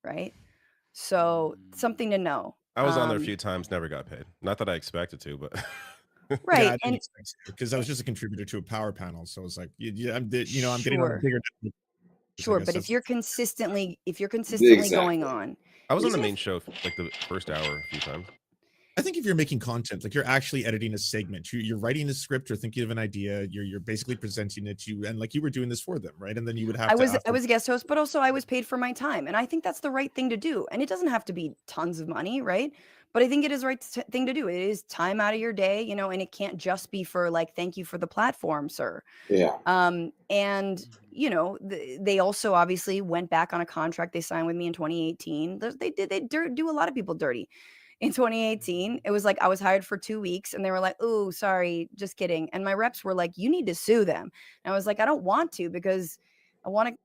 Right? So something to know. I was on there a few times, never got paid. Not that I expected to, but right. Yeah, I didn't expect to, because I was just a contributor to a power panel. So it's like, I'm getting on a bigger. Sure, but if you're consistently going on, I was on the main show like the first hour a few times. I think if you're making content, like you're actually editing a segment, you're writing a script or thinking of an idea, you're basically presenting it, and like you were doing this for them, right? And then you would have. I was a guest host, but also I was paid for my time, and I think that's the right thing to do. And it doesn't have to be tons of money, right? But I think it is the right thing to do. It is time out of your day, you know, and it can't just be for like, thank you for the platform, sir. Yeah. And you know, they also obviously went back on a contract they signed with me in 2018. They do a lot of people dirty. In 2018, it was like I was hired for 2 weeks and they were like, "Oh, sorry, just kidding." And my reps were like, "You need to sue them." And I was like, "I don't want to because I want to."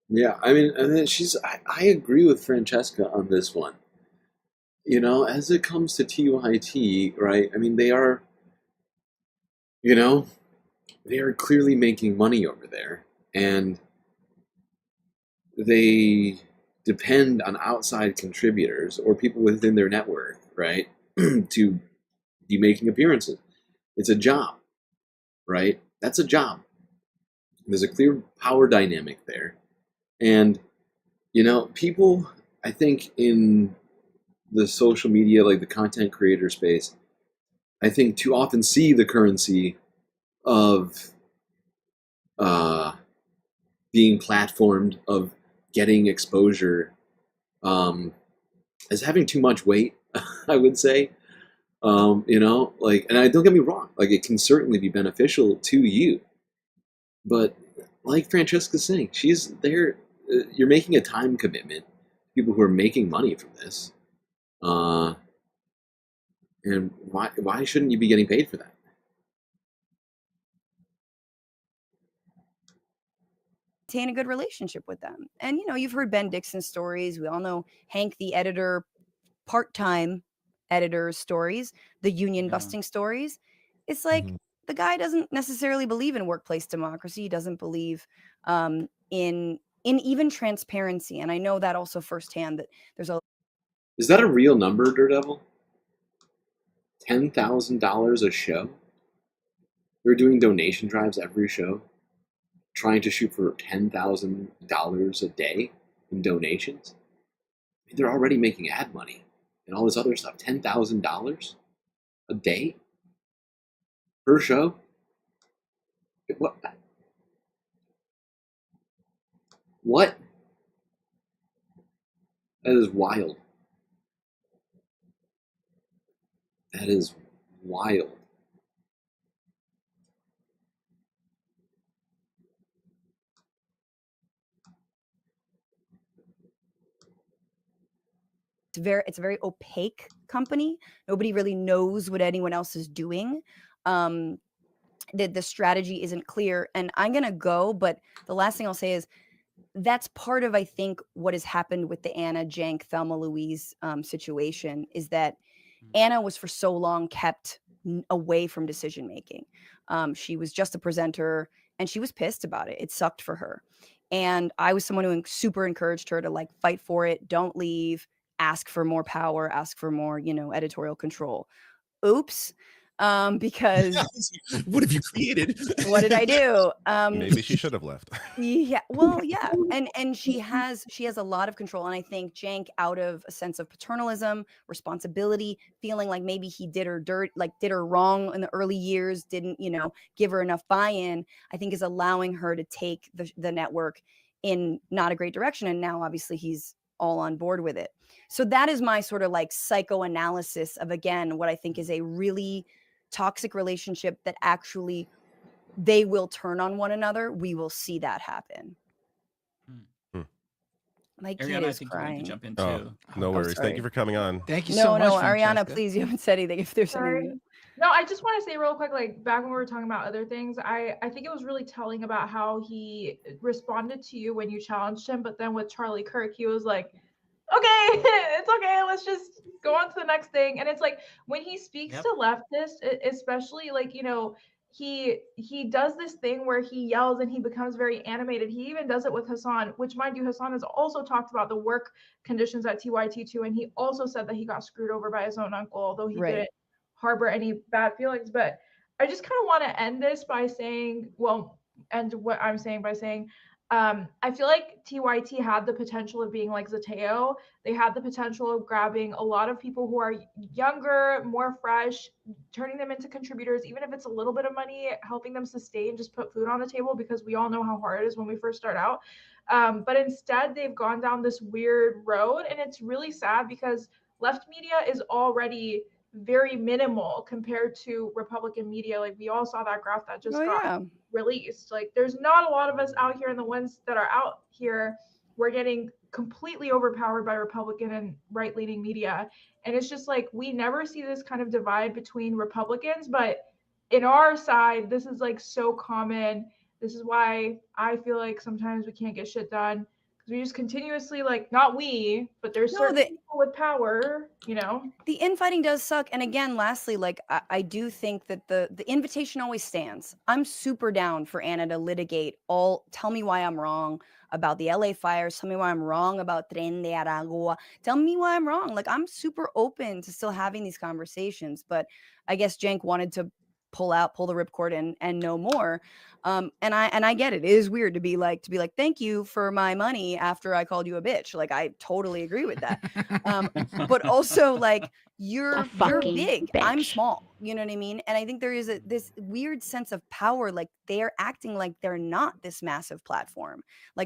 Yeah, I mean, and then I agree with Francesca on this one. You know, as it comes to TYT, right? I mean, they are, you know, they are clearly making money over there, and they depend on outside contributors or people within their network, right, to be making appearances. It's a job, right? That's a job. There's a clear power dynamic there. And, you know, people, I think in the social media, like the content creator space, I think too often see the currency of being platformed, of getting exposure, as having too much weight, I would say. You know, like, and don't get me wrong, like it can certainly be beneficial to you, but like Francesca's saying, she's there. You're making a time commitment. People who are making money from this, and why shouldn't you be getting paid for that? maintain a good relationship with them. And, you've heard Ben Dixon's stories. We all know Hank, the editor, part-time editor's stories, the union busting stories. It's like the guy doesn't necessarily believe in workplace democracy. He doesn't believe in even transparency. And I know that also firsthand that there's a... Is that a real number, Daredevil? $10,000 a show? They're doing donation drives every show, trying to shoot for $10,000 a day in donations. I mean, they're already making ad money and all this other stuff. $10,000 a day per show? What? What? That is wild. That is wild. It's a very opaque company. Nobody really knows what anyone else is doing. The strategy isn't clear. And I'm going to go, but the last thing I'll say is that's part of, I think, what has happened with the Anna, Cenk, Thelma Louise situation is that Anna was for so long kept away from decision making. She was just a presenter and she was pissed about it. It sucked for her. And I was someone who super encouraged her to fight for it, don't leave, ask for more power, ask for more, editorial control. Oops. Because what have you created? What did I do? Maybe she should have left. Yeah, well, yeah, and she has a lot of control, and I think Cenk, out of a sense of paternalism, responsibility, feeling like maybe he did her wrong in the early years, didn't give her enough buy-in, I think is allowing her to take the network in not a great direction, and now obviously he's all on board with it. So that is my sort of psychoanalysis of, again, what I think is a really toxic relationship that actually they will turn on one another. We will see that happen. My kid Ariana, is I think crying. you want to jump in too. No worries. Thank you for coming on. Thank you so much, Ariana, Francesca. please, you haven't said anything. If there's Sorry. anything. No, I just want to say real quick, back when we were talking about other things, I think it was really telling about how he responded to you when you challenged him, but then with Charlie Kirk, he was like, okay, it's okay, let's just go on to the next thing. And it's when he speaks to leftists, especially he does this thing where he yells and he becomes very animated. He even does it with Hassan, which, mind you, Hassan has also talked about the work conditions at TYT too, and he also said that he got screwed over by his own uncle, although he didn't harbor any bad feelings. But I just kind of want to end this by saying, I feel like TYT had the potential of being like Zateo. They had the potential of grabbing a lot of people who are younger, more fresh, turning them into contributors, even if it's a little bit of money, helping them sustain, just put food on the table, because we all know how hard it is when we first start out. But instead, they've gone down this weird road, and it's really sad because left media is already very minimal compared to Republican media. We all saw that graph that just got released. There's not a lot of us out here, and the ones that are out here, we're getting completely overpowered by Republican and right-leaning media. And it's just we never see this kind of divide between Republicans, but in our side, this is so common. This is why I feel like sometimes we can't get shit done, because we just continuously not we, but there's certain people with power, The infighting does suck. And again, lastly, I do think that the invitation always stands. I'm super down for Anna to litigate tell me why I'm wrong about the LA fires. Tell me why I'm wrong about Tren de Aragua. Tell me why I'm wrong. I'm super open to still having these conversations, but I guess Cenk wanted to pull the ripcord and know more. And I get it. It is weird to be like, thank you for my money after I called you a bitch. I totally agree with that. But also you're big, bitch. I'm small. You know what I mean? And I think there is this weird sense of power. They're acting like they're not this massive platform,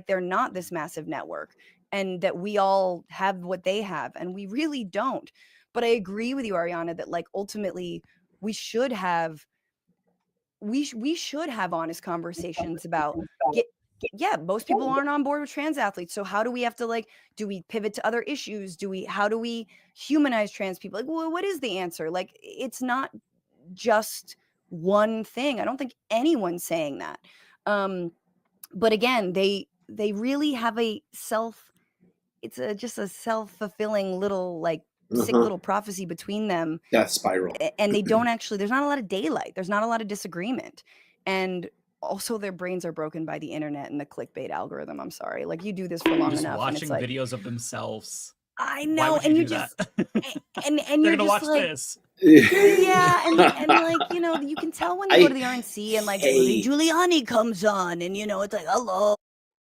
they're not this massive network, and that we all have what they have, and we really don't. But I agree with you, Ariana, that ultimately we should have honest conversations about most people aren't on board with trans athletes. So how do we have to do we pivot to other issues? How do we humanize trans people? What is the answer? It's not just one thing. I don't think anyone's saying that. But again, they really have a just a self-fulfilling little like sick little prophecy between them. Death spiral. And they don't actually, there's not a lot of daylight. There's not a lot of disagreement. And also their brains are broken by the internet and the clickbait algorithm. I'm sorry. Like you do this for long just enough. watching and it's like, videos of themselves. I know. And you just, and They're you're gonna just watch like, this. yeah. And like, you know, you can tell when you go to the RNC and like Rudy Giuliani comes on and, you know, it's like, hello.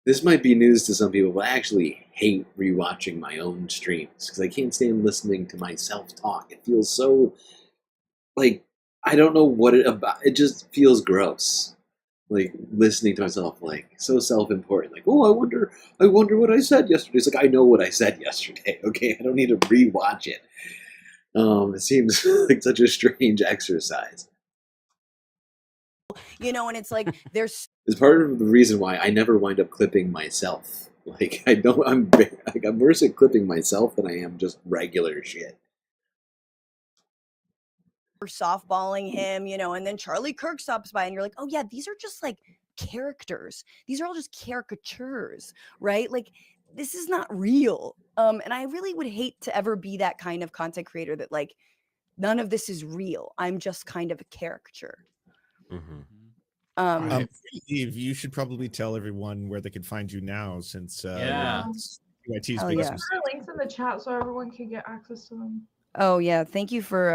This might be news to some people, but I actually hate rewatching my own streams because I can't stand listening to myself talk. It feels so, like, I don't know what it just feels gross. Like, listening to myself, like, so self-important. Like, oh, I wonder what I said yesterday. It's like, I know what I said yesterday, okay? I don't need to rewatch it. It seems like such a strange exercise. You know, and it's like there's It's part of the reason why I never wind up clipping myself. Like I'm worse at clipping myself than I am just regular shit. softballing him, you know, and then Charlie Kirk stops by and you're like, oh yeah, these are just like characters. These are all just caricatures, right? Like this is not real. And I really would hate to ever be that kind of content creator that like none of this is real. I'm just kind of a caricature. Eve, you should probably tell everyone where they can find you now, since TYT's biggest yeah. mistake. There are links in the chat so everyone can get access to them. Oh yeah, thank you for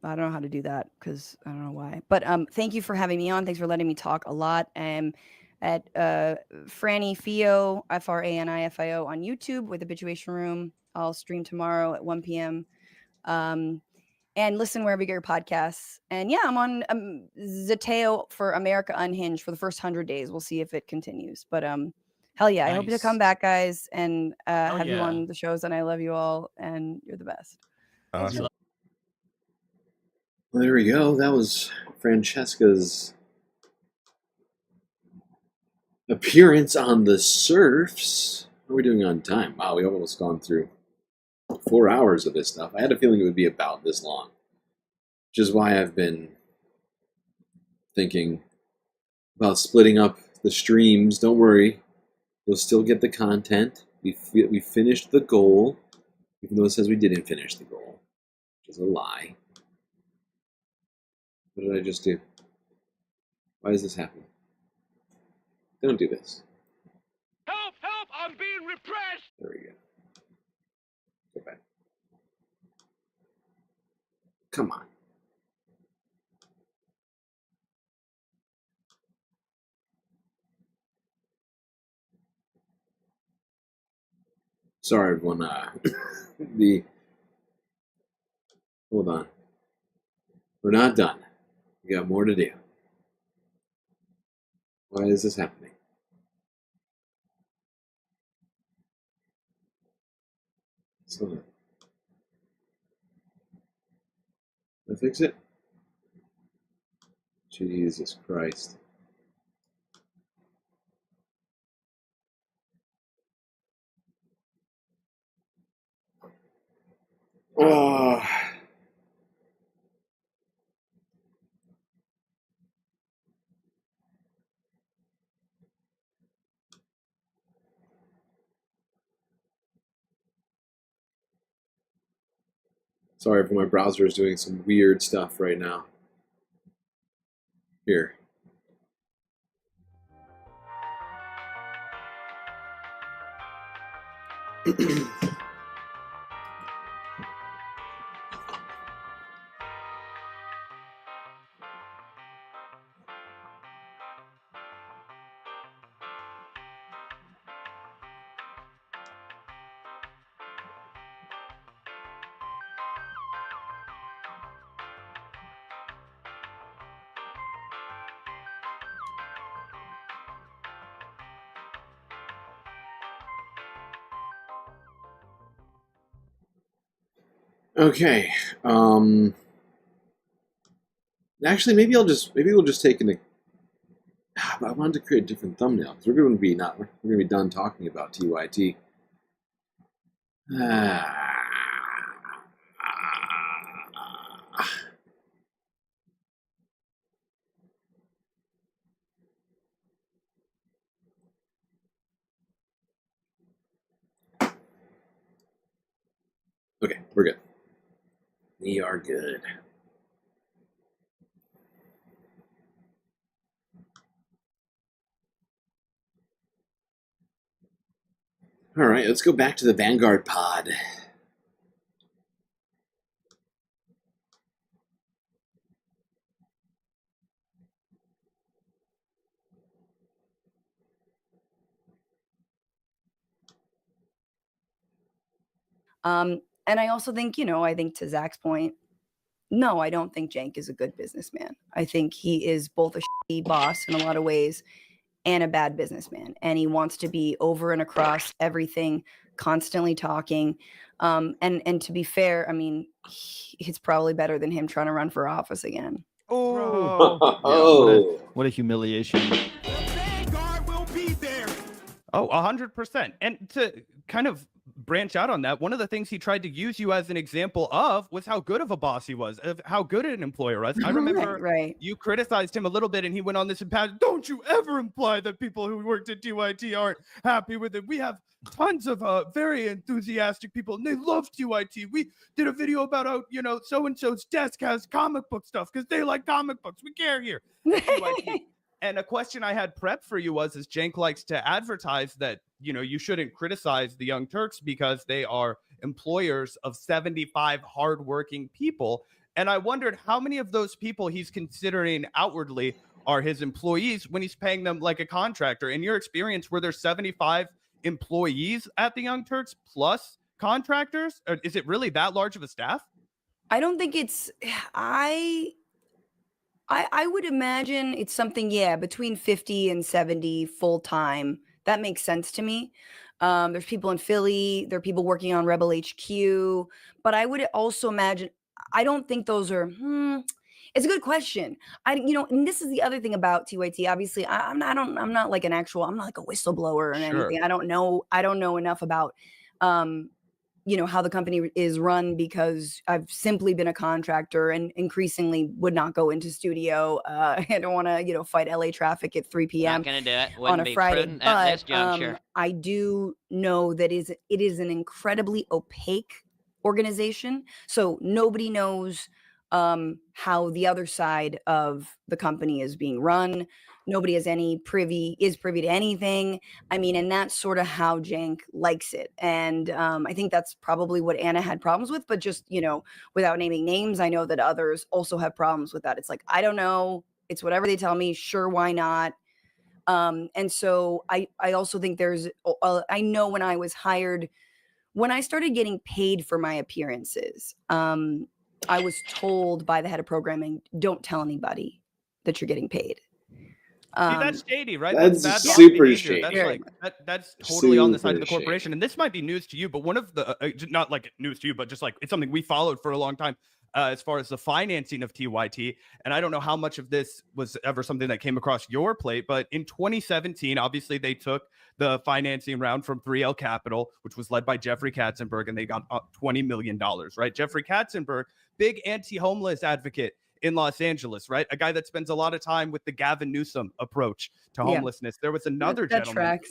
I don't know how to do that because I don't know why. But thank you for having me on. Thanks for letting me talk a lot. At Franny Fio, FRANIFIO on YouTube with Habituation Room. I'll stream tomorrow at 1 p.m. And listen wherever you get your podcasts. And yeah, I'm on Zateo for America Unhinged for the first 100 days. We'll see if it continues. But hell yeah, I hope to come back, guys, and have you on the shows. And I love you all, and you're the best. Awesome. Well, there we go. That was Francesca's appearance on the Surfs. How are we doing on time? Wow, we've almost gone through 4 hours of this stuff. I had a feeling it would be about this long, which is why I've been thinking about splitting up the streams. Don't worry, you'll still get the content. We finished the goal, even though it says we didn't finish the goal, which is a lie. What did I just do? Why is this happening? Don't do this. Help! Help! I'm being repressed! There we go. Go back. Come on. Sorry, everyone. Hold on. We're not done. We got more to do. Why is this happening? So, did I fix it? Jesus Christ. Oh. Sorry if my browser is doing some weird stuff right now. Here. Okay. Actually, maybe we'll just take an. I wanted to create a different thumbnail because we're going to be done talking about TYT. Okay, we're good. We are good. All right, let's go back to the Vanguard pod. And I also think, I think to Zach's point, no, I don't think Cenk is a good businessman. I think he is both a shitty boss in a lot of ways and a bad businessman. And he wants to be over and across everything, constantly talking. And to be fair, I mean, it's probably better than him trying to run for office again. Oh, what a humiliation. Oh, 100%. And to kind of branch out on that, one of the things he tried to use you as an example of was how good of a boss he was, of how good an employer was. I remember you criticized him a little bit, and he went on this and don't you ever imply that people who worked at TYT aren't happy with it. We have tons of very enthusiastic people, and they love TYT. We did a video about how, so-and-so's desk has comic book stuff because they like comic books. We care here. TYT. And a question I had prepped for you is Cenk likes to advertise that, you shouldn't criticize the Young Turks because they are employers of 75 hardworking people. And I wondered how many of those people he's considering outwardly are his employees when he's paying them like a contractor. In your experience, were there 75 employees at the Young Turks plus contractors? Or is it really that large of a staff? I don't think it's... I would imagine it's something, between 50 and 70 full-time. That makes sense to me. There's people in Philly. There are people working on Rebel HQ. But I would also imagine, I don't think those are, it's a good question. And this is the other thing about TYT. Obviously, I'm not like an actual, I'm not like a whistleblower or anything. I don't know enough about, how the company is run because I've simply been a contractor and increasingly would not go into studio. I don't want to, fight LA traffic at 3 p.m. Not gonna do it. on a Friday. At this juncture. I do know that it is an incredibly opaque organization. So nobody knows how the other side of the company is being run. Nobody has privy to anything. I mean, and that's sort of how Cenk likes it. And I think that's probably what Anna had problems with, but just, without naming names, I know that others also have problems with that. It's like, I don't know. It's whatever they tell me. Sure. Why not? And so I also think I know when I was hired, when I started getting paid for my appearances, I was told by the head of programming, don't tell anybody that you're getting paid. See, that's shady, right? That's super shady. That's totally on the side of the corporation. Shady. And this might be news to you, but one of the, not like news to you, but just like it's something we followed for a long time as far as the financing of TYT. And I don't know how much of this was ever something that came across your plate, but in 2017, obviously they took the financing round from 3L Capital, which was led by Jeffrey Katzenberg, and they got $20 million, right? Jeffrey Katzenberg, big anti-homeless advocate in Los Angeles, right? A guy that spends a lot of time with the Gavin Newsom approach to homelessness. There was another gentleman,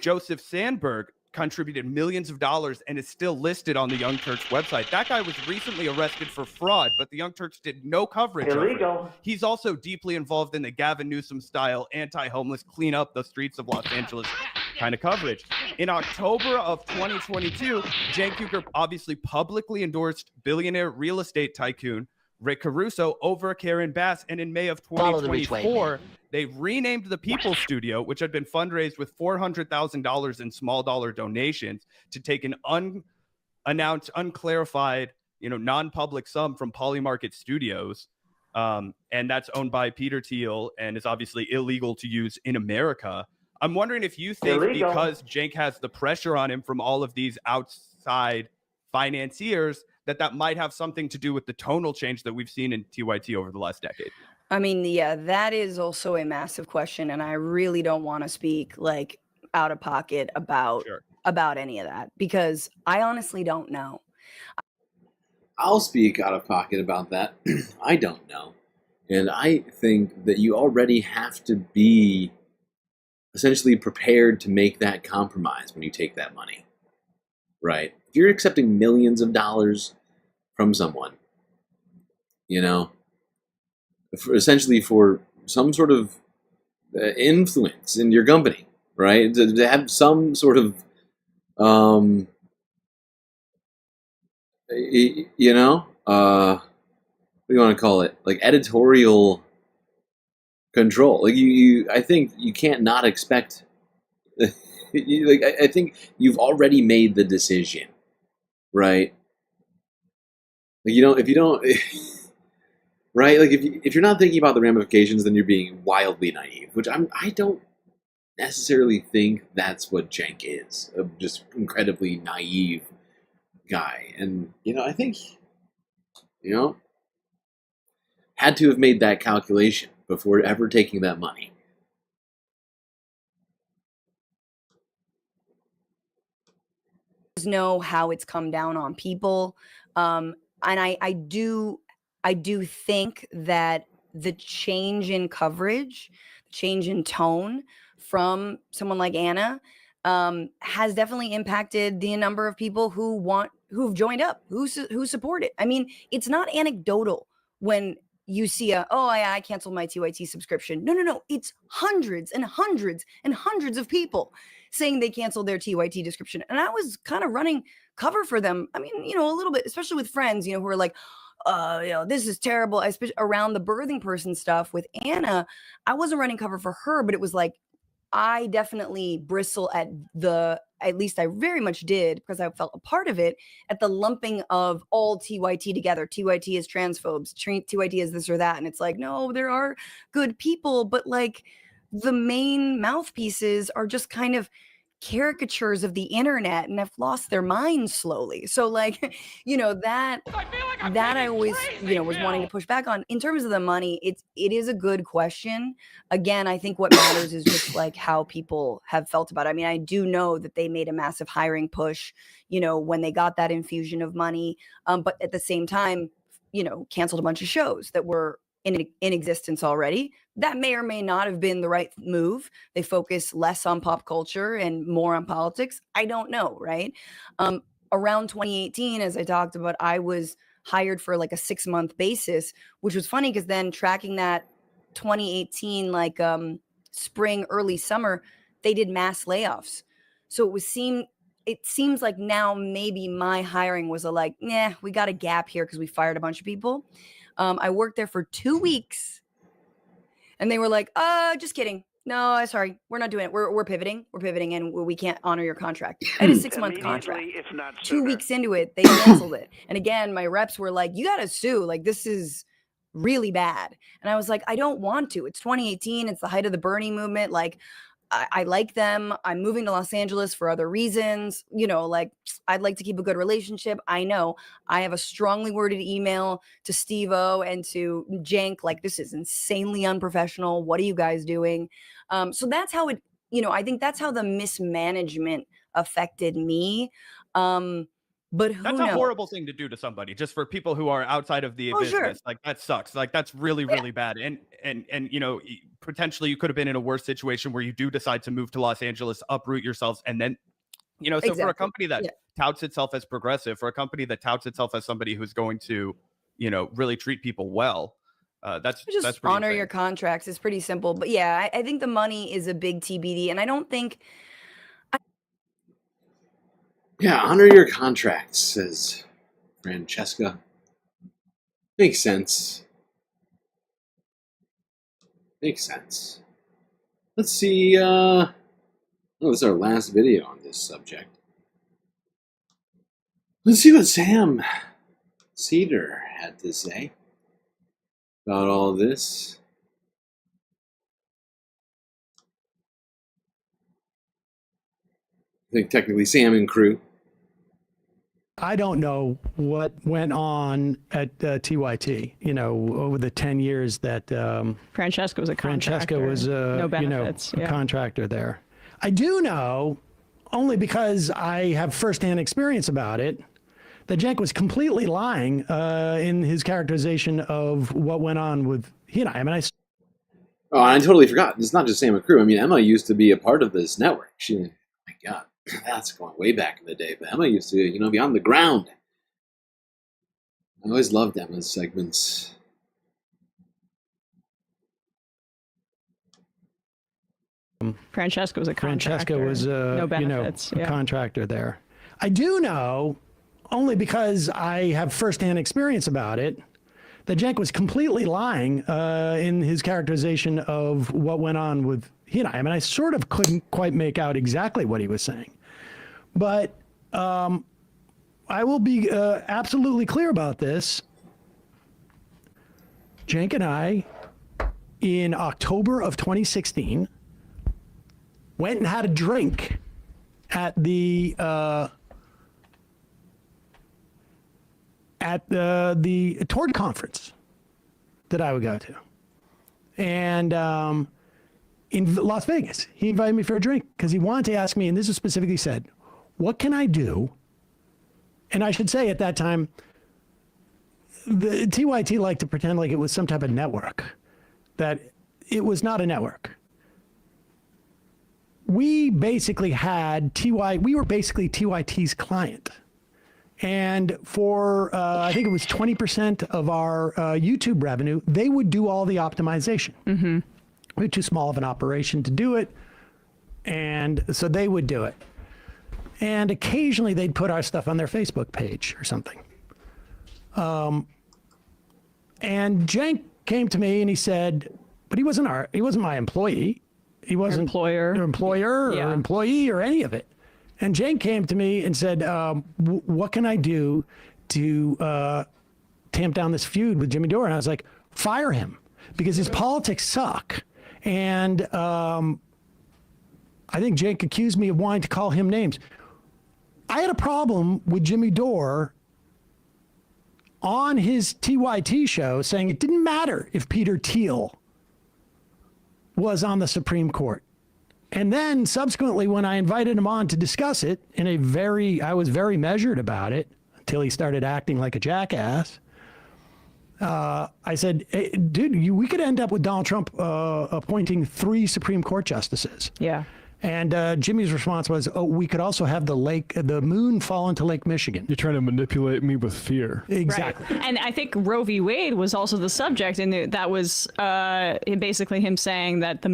Joseph Sandberg, contributed millions of dollars and is still listed on the Young Turks website. That guy was recently arrested for fraud, but the Young Turks did no coverage. Illegal. He's also deeply involved in the Gavin Newsom style anti-homeless clean up the streets of Los Angeles kind of coverage. In October of 2022, Cenk Uygur obviously publicly endorsed billionaire real estate tycoon Rick Caruso over Karen Bass, and in May of 2024, they renamed the People's Studio, which had been fundraised with $400,000 in small dollar donations, to take an unannounced, unclarified, non-public sum from Polymarket Studios, and that's owned by Peter Thiel and is obviously illegal to use in America. I'm wondering if you think because Cenk has the pressure on him from all of these outside financiers that might have something to do with the tonal change that we've seen in TYT over the last decade. I mean, yeah, that is also a massive question, and I really don't want to speak like out of pocket about any of that because I honestly don't know. I'll speak out of pocket about that. I don't know. And I think that you already have to be essentially prepared to make that compromise when you take that money, right? if you're accepting millions of dollars from someone, essentially for some sort of influence in your company, right? To have some sort of, what do you want to call it? Like editorial control. Like I think you can't not expect. I think you've already made the decision, right? Like if you don't, right? Like if you're not thinking about the ramifications, then you're being wildly naive. Which I don't necessarily think that's what Cenk is. A just incredibly naive guy, and I think had to have made that calculation before ever taking that money. Know how it's come down on people, and I do think that the change in coverage, change in tone from someone like Anna has definitely impacted the number of people who've joined up, who support it. I mean, it's not anecdotal when you see I canceled my TYT subscription. No. It's hundreds and hundreds and hundreds of people saying they canceled their TYT subscription. And I was kind of running cover for them. I mean, a little bit, especially with friends, who are like, this is terrible. Especially around the birthing person stuff with Anna, I wasn't running cover for her, but it was like, I definitely bristle at least I very much did, because I felt a part of it, at the lumping of all TYT together. TYT is transphobes, TYT is this or that. And it's like, no, there are good people, but like the main mouthpieces are just kind of caricatures of the internet and have lost their minds slowly. So like, that I always, was wanting to push back on. In terms of the money, it is a good question. Again, I think what matters is just like how people have felt about it. I mean, I do know that they made a massive hiring push, when they got that infusion of money. But at the same time, canceled a bunch of shows that were in existence already. That may or may not have been the right move. They focus less on pop culture and more on politics. I don't know, right? Around 2018, as I talked about, I was hired for like a 6-month basis, which was funny because then tracking that 2018, like spring, early summer, they did mass layoffs. So it seems like now maybe my hiring was we got a gap here because we fired a bunch of people. I worked there for 2 weeks and they were like, just kidding. No, sorry. We're not doing it. We're pivoting. We're pivoting and we can't honor your contract. I had a 6-month contract. 2 weeks into it, they canceled it. And again, my reps were like, you got to sue. Like, this is really bad. And I was like, I don't want to. It's 2018. It's the height of the Bernie movement. Like, I like them. I'm moving to Los Angeles for other reasons. Like, I'd like to keep a good relationship. I know I have a strongly worded email to Steve-O and to Cenk. Like, this is insanely unprofessional. What are you guys doing? So that's how it, I think that's how the mismanagement affected me. But that's a horrible thing to do to somebody, just for people who are outside of the business. Sure. Like, that sucks. Like, that's really, really bad. And potentially you could have been in a worse situation where you do decide to move to Los Angeles, uproot yourselves, and then, so exactly. For a company that touts itself as progressive, for a company that touts itself as somebody who's going to, really treat people well, that's pretty honor insane. your contracts. It's pretty simple. But yeah, I think the money is a big TBD, and I don't think. Yeah, honor your contracts, says Francesca. Makes sense. Makes sense. Let's see. This is our last video on this subject. Let's see what Sam Seder had to say about all this. I think technically Sam and crew. I don't know what went on at TYT, over the 10 years that Francesca was a contractor. Francesca was no benefits, a contractor there. I do know, only because I have firsthand experience about it, that Cenk was completely lying in his characterization of what went on with Hina. I mean, I totally forgot. It's not just Sam and crew. I mean, Emma used to be a part of this network. My God. That's going way back in the day. But Emma used to, be on the ground. I always loved Emma's segments. Francesca was a contractor. Francesca was no benefits. a contractor there. I do know, only because I have firsthand experience about it, that Cenk was completely lying in his characterization of what went on with he and I. I mean, I sort of couldn't quite make out exactly what he was saying. But I will be absolutely clear about this. Cenk and I, in October of 2016, went and had a drink at the Tord conference that I would go to, and in Las Vegas, he invited me for a drink because he wanted to ask me, and this is specifically said, "What can I do?" And I should say at that time, the TYT liked to pretend like it was some type of network, that it was not a network. We basically had we were basically TYT's client. And for, I think it was 20% of our YouTube revenue, they would do all the optimization. Mm-hmm. We were too small of an operation to do it. And so they would do it. And occasionally they'd put our stuff on their Facebook page or something. And Cenk came to me and he said, but he wasn't my employee. He wasn't employer or employee or any of it. And Cenk came to me and said, what can I do to tamp down this feud with Jimmy Dore? And I was like, fire him, because his politics suck. And I think Cenk accused me of wanting to call him names. I had a problem with Jimmy Dore on his TYT show saying it didn't matter if Peter Thiel was on the Supreme Court. And then subsequently, when I invited him on to discuss it I was very measured about it until he started acting like a jackass. I said, hey, dude, we could end up with Donald Trump appointing 3 Supreme Court justices. Yeah. And Jimmy's response was, oh, we could also have the moon fall into Lake Michigan. You're trying to manipulate me with fear. Exactly. Right. And I think Roe v. Wade was also the subject, and that was basically him saying that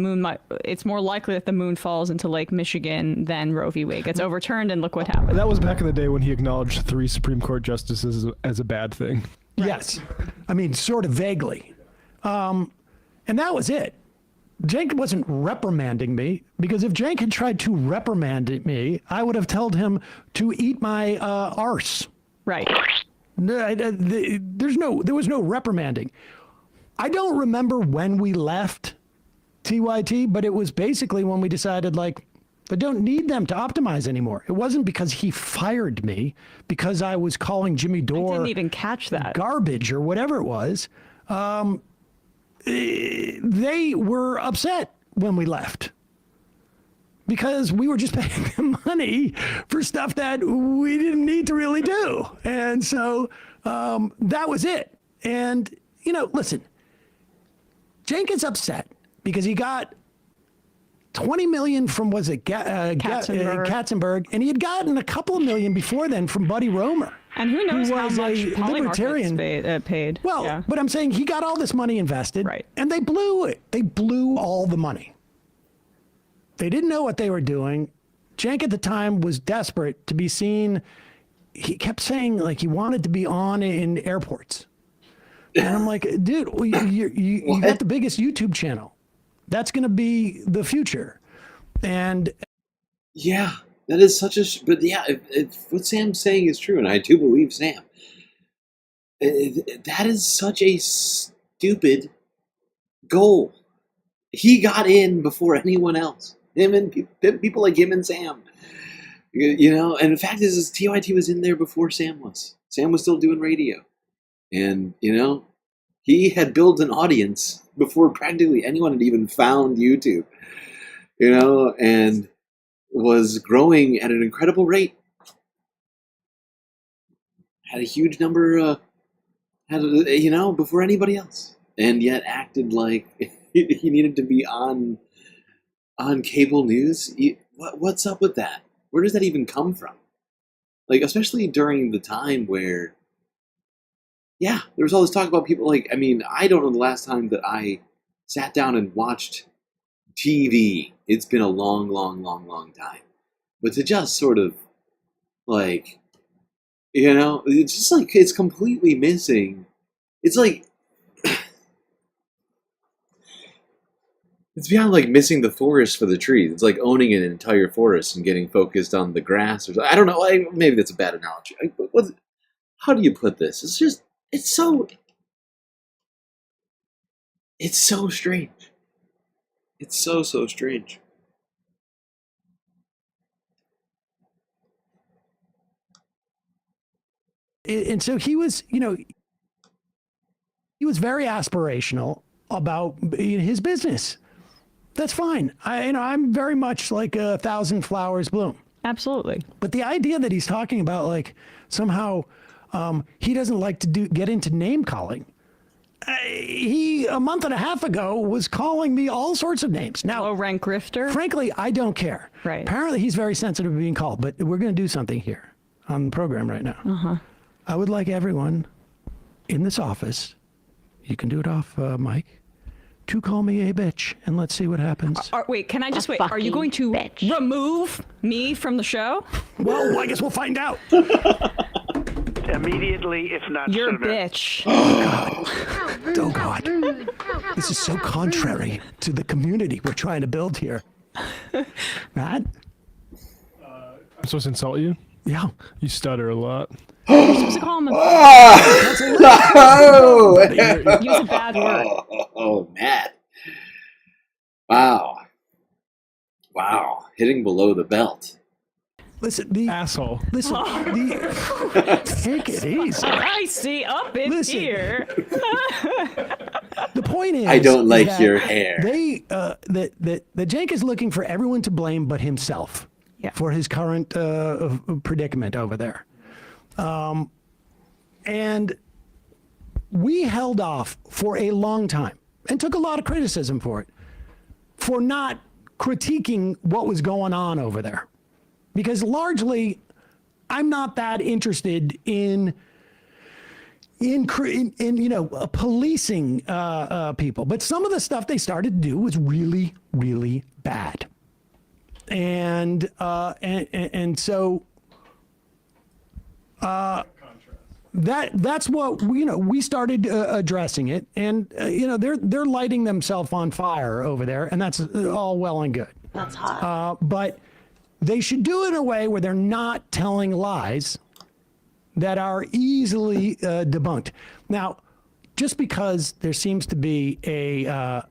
it's more likely that the moon falls into Lake Michigan than Roe v. Wade gets overturned, and look what happened. That was back in the day when he acknowledged 3 Supreme Court justices as a bad thing. Right. Yes. I mean, sort of vaguely. And that was it. Cenk wasn't reprimanding me, because if Cenk had tried to reprimand me, I would have told him to eat my arse. Right. There was no reprimanding. I don't remember when we left TYT, but it was basically when we decided, I don't need them to optimize anymore. It wasn't because he fired me, because I was calling Jimmy Dore. I didn't even catch that. Garbage or whatever it was. They were upset when we left because we were just paying them money for stuff that we didn't need to really do. And so that was it. And, listen, Cenk is upset because he got 20 million from, Katzenberg, and he had gotten a couple of million before then from Buddy Roemer. And who knows how much libertarian paid. Well, yeah. But I'm saying he got all this money invested, right? And they blew it. They blew all the money. They didn't know what they were doing. Cenk at the time was desperate to be seen. He kept saying he wanted to be on in airports. And I'm like, dude, you got the biggest YouTube channel. That's going to be the future. And yeah. That is but yeah, if what Sam's saying is true, and I do believe Sam, that is such a stupid goal. He got in before anyone else. Him and people like him and Sam. And the fact is TYT was in there before Sam was. Sam was still doing radio. And, he had built an audience before practically anyone had even found YouTube. And was growing at an incredible rate. Had a huge number, before anybody else, and yet acted like he needed to be on cable news. What's up with that? Where does that even come from? Like, especially during the time where, yeah, there was all this talk about people like, I mean, I don't know the last time that I sat down and watched TV. It's been a long, long, long, long time. But to just sort of, like, you know, it's just like, it's completely missing. It's like, it's beyond like missing the forest for the trees. It's like owning an entire forest and getting focused on the grass. Or I don't know. Maybe that's a bad analogy. How do you put this? It's just, it's so strange. It's so strange. And so he was, you know, he was very aspirational about his business. That's fine. I'm very much like 1,000 flowers bloom. Absolutely. But the idea that he's talking about, like, somehow he doesn't like to get into name calling. He, a month and a half ago, was calling me all sorts of names. Now, low-rank grifter? Frankly, I don't care. Right. Apparently, he's very sensitive to being called, but we're going to do something here on the program right now. Uh-huh. I would like everyone in this office, you can do it off mic, to call me a bitch, and let's see what happens. Wait, can I just wait? Are you going to remove me from the show? Well, I guess we'll find out. Immediately, if not You're sooner. a bitch. Oh, God. This is so contrary to the community we're trying to build here. Matt? I'm supposed to insult you? Yeah. You stutter a lot. You're supposed to call him a Use a bad word. Oh, Matt. Wow. Hitting below the belt. Listen, the asshole. Listen, take it easy. I see up in here. The point is, I don't like that your hair. That Cenk is looking for everyone to blame but himself for his current predicament over there. And we held off for a long time and took a lot of criticism for it, for not critiquing what was going on over there. Because largely, I'm not that interested in policing people. But some of the stuff they started to do was really, really bad. And so that's what we started addressing it, and they're lighting themselves on fire over there, and that's all well and good. That's hot. But they should do it in a way where they're not telling lies that are easily debunked. Now, just because there seems to be a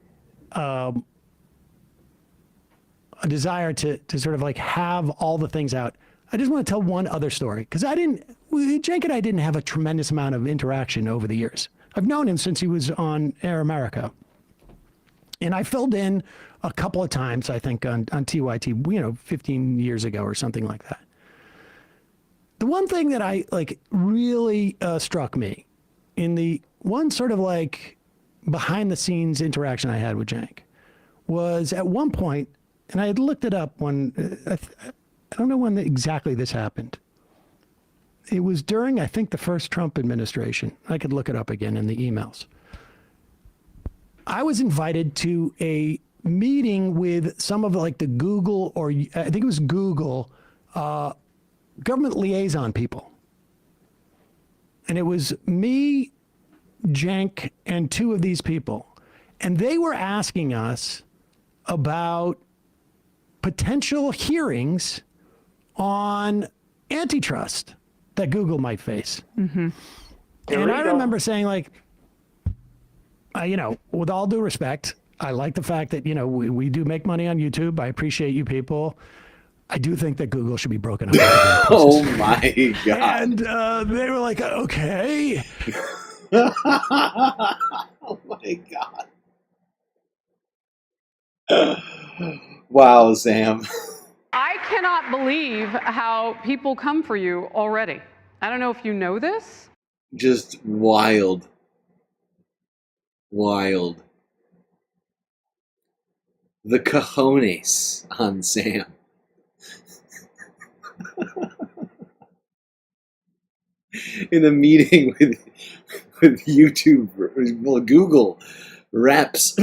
desire to sort of like have all the things out, I just want to tell one other story, because Cenk and I didn't have a tremendous amount of interaction over the years. I've known him since he was on Air America. And I filled in a couple of times, I think, on TYT, 15 years ago or something like that. The one thing that really struck me in the one sort of like behind the scenes interaction I had with Cenk was at one point, and I had looked it up when, I don't know when exactly this happened. It was during, I think, the first Trump administration. I could look it up again in the emails. I was invited to a meeting with some of like the Google, or I think it was Google, government liaison people. And it was me, Cenk, and two of these people. And they were asking us about potential hearings on antitrust that Google might face. Mm-hmm. And I remember saying, like, with all due respect, I like the fact that, we do make money on YouTube. I appreciate you people. I do think that Google should be broken up. Oh my God. And they were like, okay. Oh my God. Wow, Sam. I cannot believe how people come for you already. I don't know if you know this. Just wild. Wild. The cojones on Sam. in a meeting with YouTube, well, Google reps.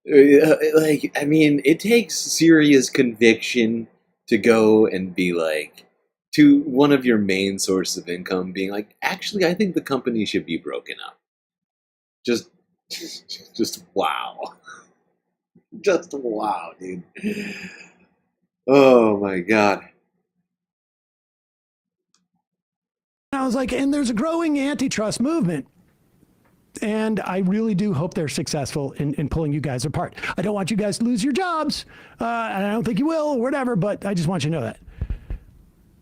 Like, I mean, it takes serious conviction to go and be like, to one of your main sources of income, being like, actually, I think the company should be broken up. Just wow. Just wow, dude. Oh my God. I was like, and there's a growing antitrust movement. And I really do hope they're successful in pulling you guys apart. I don't want you guys to lose your jobs. And I don't think you will or whatever, but I just want you to know that.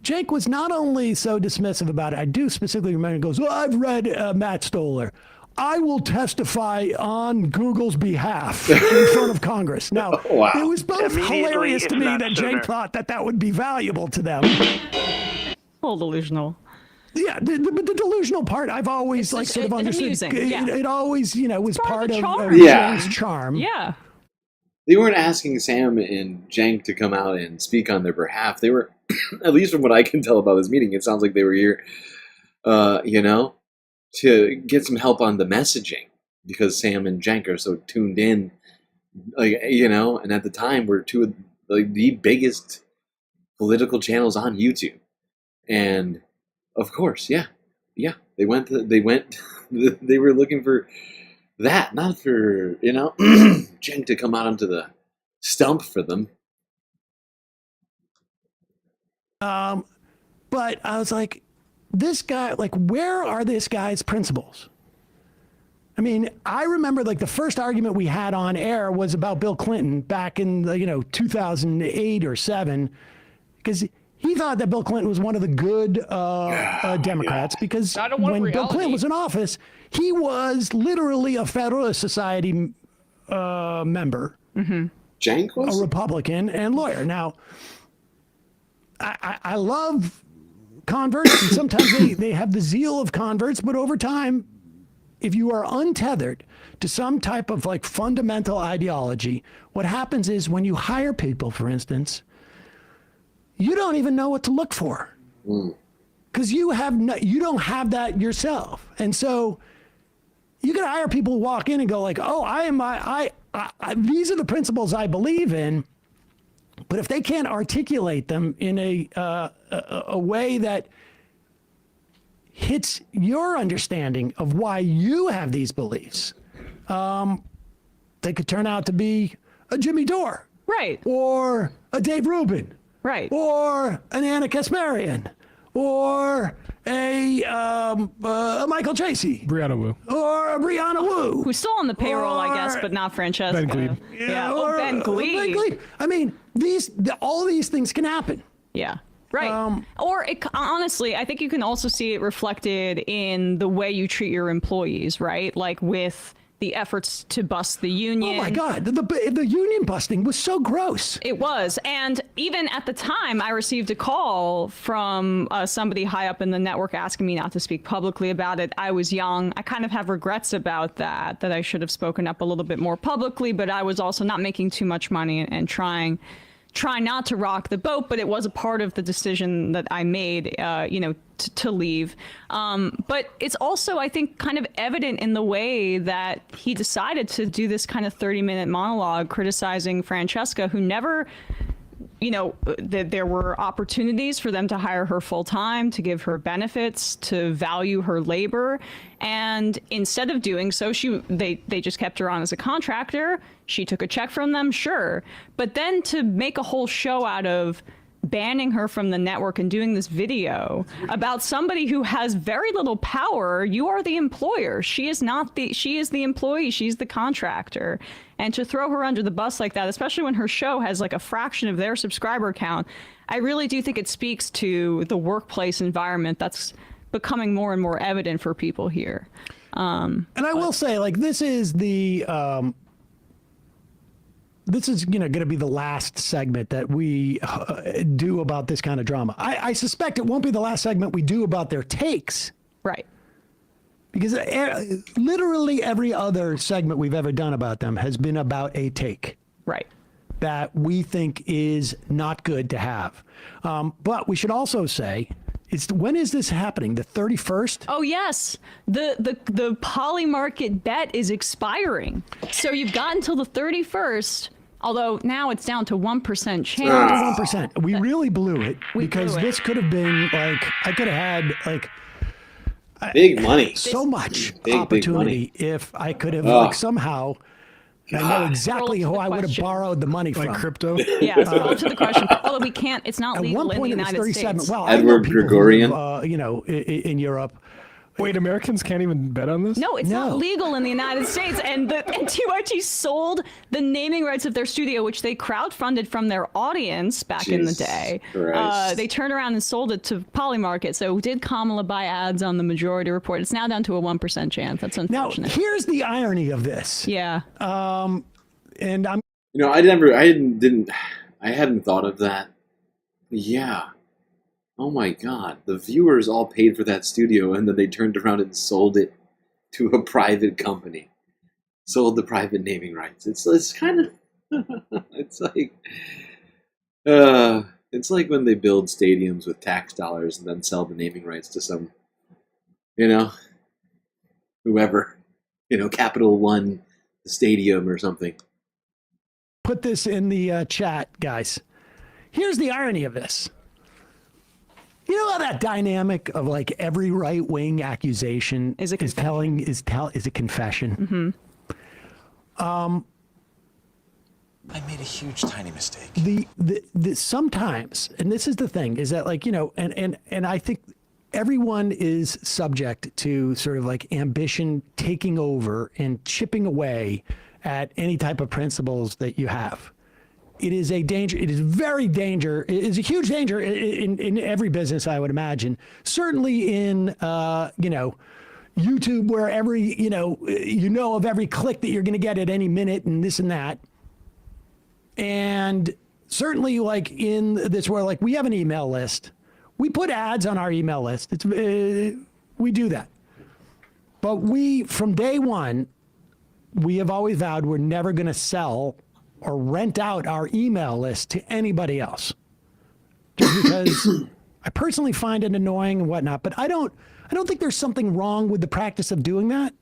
Cenk was not only so dismissive about it, I do specifically remember, he goes, well, I've read Matt Stoller. I will testify on Google's behalf in front of Congress. Now, it was both hilarious to me that Cenk thought that would be valuable to them. A little delusional. Yeah, the delusional part, I've always sort of understood. It always, was part of Cenk's charm. Yeah. They weren't asking Sam and Cenk to come out and speak on their behalf. They were, at least from what I can tell about this meeting, it sounds like they were here, to get some help on the messaging, because Sam and Cenk are so tuned in, and at the time were two of the biggest political channels on YouTube. And of course, yeah, they were looking for that, not for, Cenk to come out onto the stump for them. But I was like, this guy, where are this guy's principles? I mean, I remember the first argument we had on air was about Bill Clinton back in 2008 or 7, because he thought that Bill Clinton was one of the good Democrats, because when Bill Clinton was in office, he was literally a Federalist Society member. Mm-hmm. Cenk was? A Republican and lawyer. Now, I love converts, and sometimes they have the zeal of converts, but over time, if you are untethered to some type of fundamental ideology, what happens is when you hire people, for instance, you don't even know what to look for, because you don't have that yourself. And so you can hire people who walk in and go oh, these are the principles I believe in. But if they can't articulate them in a way that hits your understanding of why you have these beliefs, they could turn out to be a Jimmy Dore, right, or a Dave Rubin, right, or an Anna Kasparian, or a Michael Tracy, Brianna Wu, or a Brianna Wu, who's still on the payroll, I guess, but not Francesca. Ben Glebe. Yeah, or Ben Glebe. Ben Glebe. I mean, all these things can happen. Yeah. Right. Or honestly, I think you can also see it reflected in the way you treat your employees, right? Like with the efforts to bust the union. Oh my God, the union busting was so gross. It was. And even at the time, I received a call from somebody high up in the network asking me not to speak publicly about it. I was young. I kind of have regrets about that I should have spoken up a little bit more publicly, but I was also not making too much money and trying not to rock the boat, but it was a part of the decision that I made, to leave. But it's also, I think, kind of evident in the way that he decided to do this kind of 30-minute monologue criticizing Francesca, who never, there were opportunities for them to hire her full time, to give her benefits, to value her labor. And instead of doing so, they just kept her on as a contractor. She took a check from them, sure. But then to make a whole show out of banning her from the network and doing this video about somebody who has very little power. You are the employer. She is the employee. She's the contractor. And to throw her under the bus like that, especially when her show has a fraction of their subscriber count, I really do think it speaks to the workplace environment that's becoming more and more evident for people here. And I will say, this is going to be the last segment that we do about this kind of drama. I suspect it won't be the last segment we do about their takes. Right. Because literally every other segment we've ever done about them has been about a take. Right. that we think is not good to have. But we should also say, when is this happening? The 31st? Oh yes, the poly market bet is expiring. So you've got until the 31st. Although now it's down to 1% chance. 1%. We really blew it because this could have been like, I could have had like big money, so much big opportunity money. if I could have like somehow. I know exactly who I would have borrowed the money from. Like crypto? Yeah, scroll to the question. Although we can't, it's not At legal one point in the it was United 37. States. Well, Edward I know people Gregorian. who live, you know, in Europe. Wait, Americans can't even bet on this? No, it's not legal in the United States. And TYT sold the naming rights of their studio, which they crowdfunded from their audience back in the day. They turned around and sold it to Polymarket. So did Kamala buy ads on the Majority Report? It's now down to a 1% chance. That's unfortunate. Now, here's the irony of this. Yeah. And I'm. You know, I hadn't thought of that. Yeah. Oh my God, the viewers all paid for that studio and then they turned around and sold it to a private company. Sold the private naming rights. It's kind of, it's like when they build stadiums with tax dollars and then sell the naming rights to some, you know, whoever, you know, Capital One Stadium or something. Put this in the chat, guys. Here's the irony of this. You know how that dynamic of like every right-wing accusation is a confession. I made a huge tiny mistake. The sometimes, and this is the thing, is that like, you know, and I think everyone is subject to sort of like ambition taking over and chipping away at any type of principles that you have. It is a danger. It is very danger. It is a huge danger in every business, I would imagine. Certainly in, you know, YouTube, where every, you know of every click that you're going to get at any minute and this and that. And certainly like in this where like we have an email list. We put ads on our email list. It's we do that. But we, from day one, we have always vowed we're never going to sell or rent out our email list to anybody else. Just because I personally find it annoying and whatnot, but I don't think there's something wrong with the practice of doing that.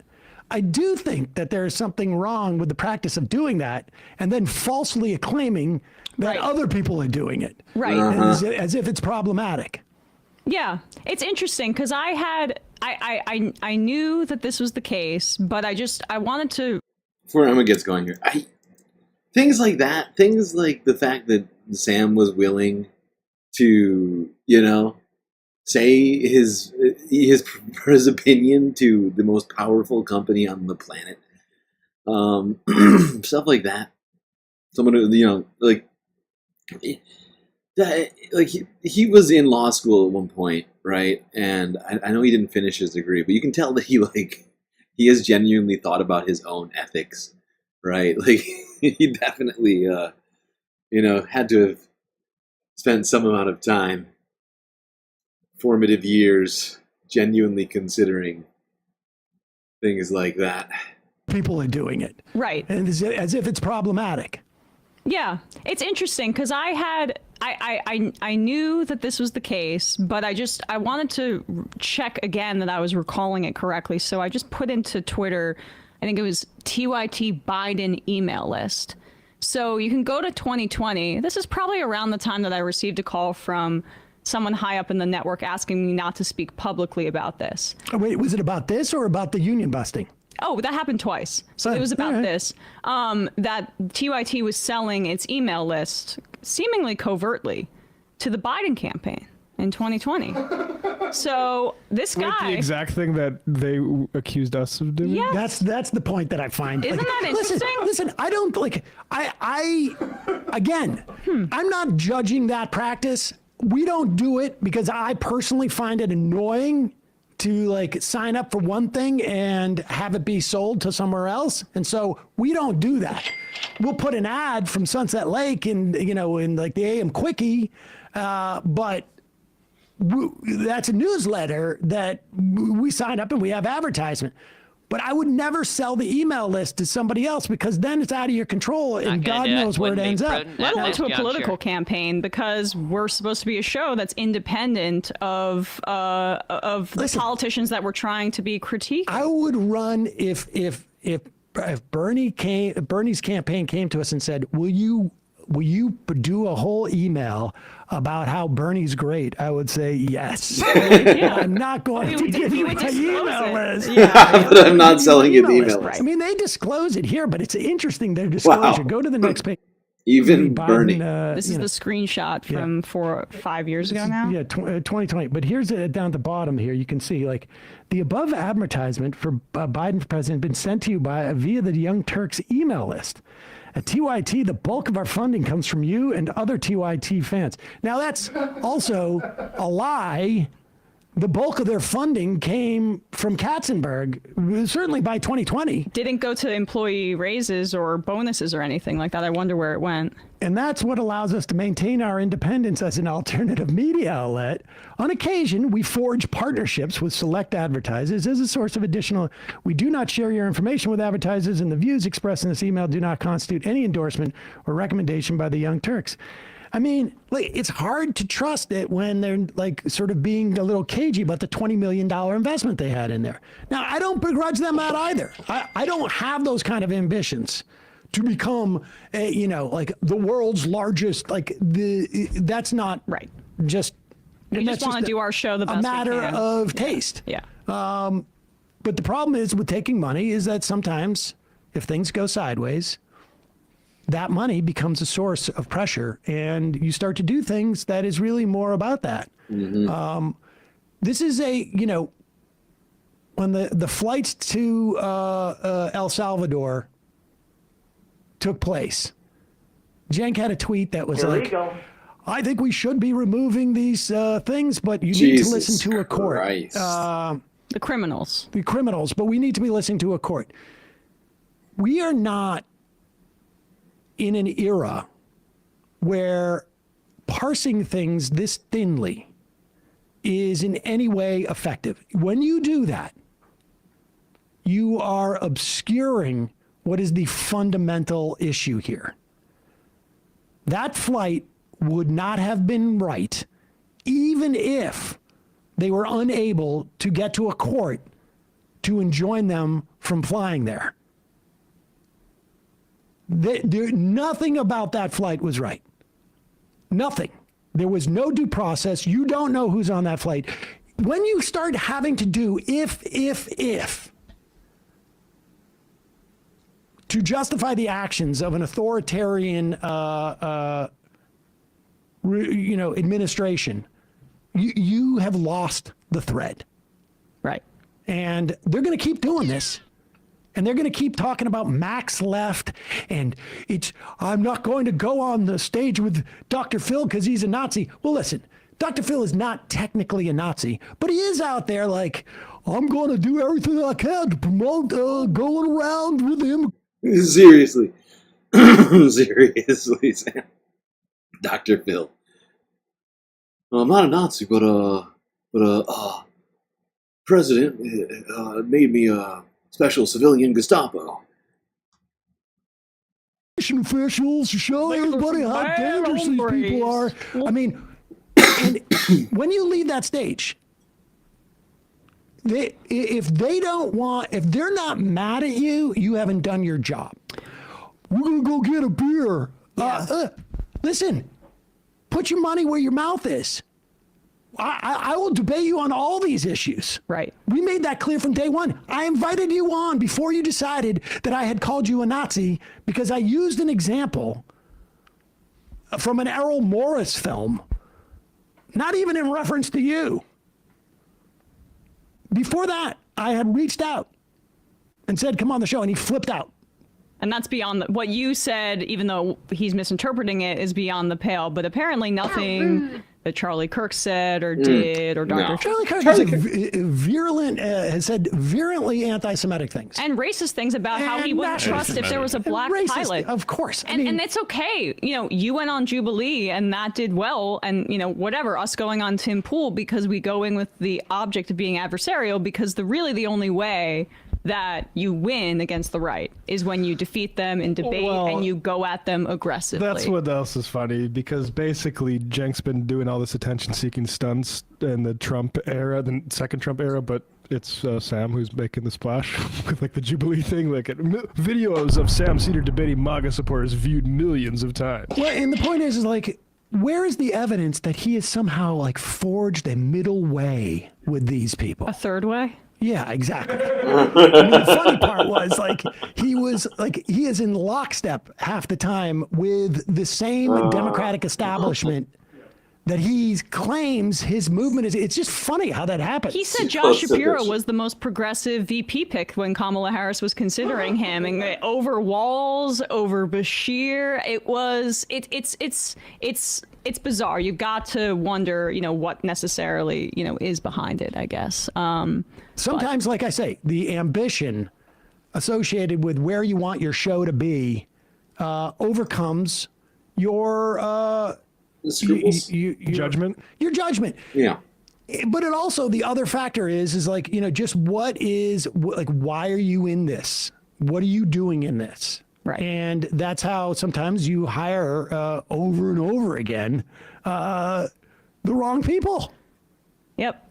I do think that there is something wrong with the practice of doing that and then falsely claiming that other people are doing it. Right. As if it's problematic. Yeah, it's interesting because I knew that this was the case, but I wanted to. Before Emma gets going here, things like that, things like the fact that Sam was willing to, you know, say his opinion to the most powerful company on the planet, stuff like that. Someone who, you know, like he was in law school at one point, right? And I know he didn't finish his degree, but you can tell that he has genuinely thought about his own ethics, right? Like he definitely, you know, had to have spent some amount of time, formative years, genuinely considering things like that. People are doing it. Right. And as if it's problematic. Yeah, it's interesting because I knew that this was the case, but I wanted to check again that I was recalling it correctly. So I just put into Twitter, I think it was TYT Biden email list. So you can go to 2020. This is probably around the time that I received a call from someone high up in the network asking me not to speak publicly about this. Oh, wait, was it about this or about the union busting? Oh, that happened twice. So it was about this, that TYT was selling its email list seemingly covertly to the Biden campaign in 2020. So this guy... Wait, the exact thing that they accused us of doing? Yes. That's the point that I find. Isn't that interesting? Listen, I don't like, again, I'm not judging that practice. We don't do it because I personally find it annoying to like sign up for one thing and have it be sold to somewhere else. And so we don't do that. We'll put an ad from Sunset Lake in like the AM Quickie, but that's a newsletter that we sign up and we have advertisement. But I would never sell the email list to somebody else because then it's out of your control and God knows where it ends up. Let alone to a political campaign, because we're supposed to be a show that's independent of the politicians that we're trying to be critiqued. I would run if Bernie's campaign came to us and said, will you do a whole email about how Bernie's great? I would say yes. I'm not going to give you my email list. But I'm not selling you the email list. I mean, they disclose it here, but it's interesting, their disclosure. Go to the next page. Even Biden, Bernie. This is the screenshot from 5 years ago now. Yeah, 2020. But here's it down at the bottom here. You can see like the above advertisement for Biden for president been sent to you via the Young Turks email list. At TYT, the bulk of our funding comes from you and other TYT fans. Now, that's also a lie. The bulk of their funding came from Katzenberg, certainly by 2020. Didn't go to employee raises or bonuses or anything like that. I wonder where it went. And that's what allows us to maintain our independence as an alternative media outlet. On occasion, we forge partnerships with select advertisers as a source of additional. We do not share your information with advertisers, and the views expressed in this email do not constitute any endorsement or recommendation by the Young Turks. I mean, like, it's hard to trust it when they're like sort of being a little cagey about the $20 million investment they had in there. Now, I don't begrudge them that either. I don't have those kind of ambitions to become, like the world's largest, that's not right. We just want to do our show the best a matter we can. of taste. Yeah. But the problem is with taking money is that sometimes if things go sideways, that money becomes a source of pressure, and you start to do things that is really more about that. Mm-hmm. This is when the flights to El Salvador took place, Cenk had a tweet that was illegal. I think we should be removing these things, but you need to listen to a court. The criminals. The criminals, but we need to be listening to a court. We are not in an era where parsing things this thinly is in any way effective. When you do that, you are obscuring what is the fundamental issue here. That flight would not have been right even if they were unable to get to a court to enjoin them from flying there. Nothing about that flight was right. Nothing. There was no due process. You don't know who's on that flight. When you start having to do if, to justify the actions of an authoritarian, administration, you have lost the thread. Right. And they're going to keep doing this. And they're going to keep talking about Max left, and I'm not going to go on the stage with Dr. Phil because he's a Nazi. Well, listen, Dr. Phil is not technically a Nazi, but he is out there like, I'm going to do everything I can to promote going around with him. Seriously. Seriously, Sam. Dr. Phil. I'm not a Nazi, but president made me a special civilian Gestapo. Officials show everybody how dangerous these people are. I mean, and when you leave that stage, if they're not mad at you, you haven't done your job. We're gonna go get a beer. Listen, put your money where your mouth is. I will debate you on all these issues. Right. We made that clear from day one. I invited you on before you decided that I had called you a Nazi because I used an example from an Errol Morris film, not even in reference to you. Before that, I had reached out and said, come on the show, and he flipped out. And that's beyond what you said, even though he's misinterpreting it, is beyond the pale. But apparently nothing that Charlie Kirk said or did or Dr. Charlie Kirk has said virulently anti-Semitic things. And racist things about how he wouldn't trust if there was a black pilot. Of course. And it's okay. You went on Jubilee and that did well. And, whatever, us going on Tim Pool because we go in with the object of being adversarial because the only way that you win against the right is when you defeat them in debate and you go at them aggressively. That's what else is funny, because basically Cenk's been doing all this attention-seeking stunts in the Trump era, the second Trump era, but it's Sam who's making the splash with like the Jubilee thing. Like videos of Sam Seder debating MAGA supporters viewed millions of times. Well, and the point is like, where is the evidence that he has somehow like forged a middle way with these people? A third way? Yeah, exactly. I mean, the funny part was like he is in lockstep half the time with the same Democratic establishment that he claims his movement is. It's just funny how that happened. He said Josh Shapiro was the most progressive VP pick when Kamala Harris was considering him, and over Walz, over Bashir. It's bizarre. You got to wonder, what necessarily, is behind it, I guess. Sometimes, like I say, the ambition associated with where you want your show to be overcomes your judgment. Your judgment. Yeah. But it also, the other factor is like, just why are you in this? What are you doing in this? Right. And that's how sometimes you hire over and over again the wrong people. Yep.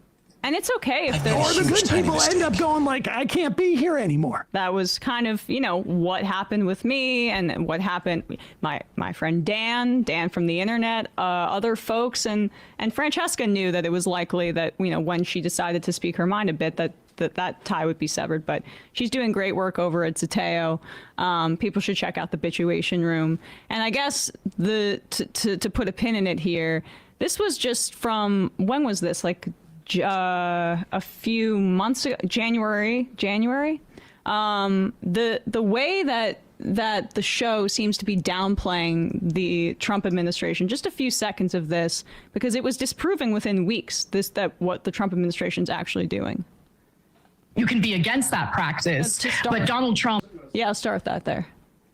And it's okay if or the good people end up going like, I can't be here anymore. That was kind of, what happened with me and what happened. My friend Dan from the internet, other folks, and Francesca knew that it was likely that, when she decided to speak her mind a bit, that tie would be severed. But she's doing great work over at Zateo. People should check out the Bituation Room. And I guess to put a pin in it here, this was just from, when was this? Like a few months ago, January. The way that the show seems to be downplaying the Trump administration, just a few seconds of this, because it was disproving within weeks that what the Trump administration is actually doing. You can be against that practice, but Donald Trump. Yeah, I'll start with that there.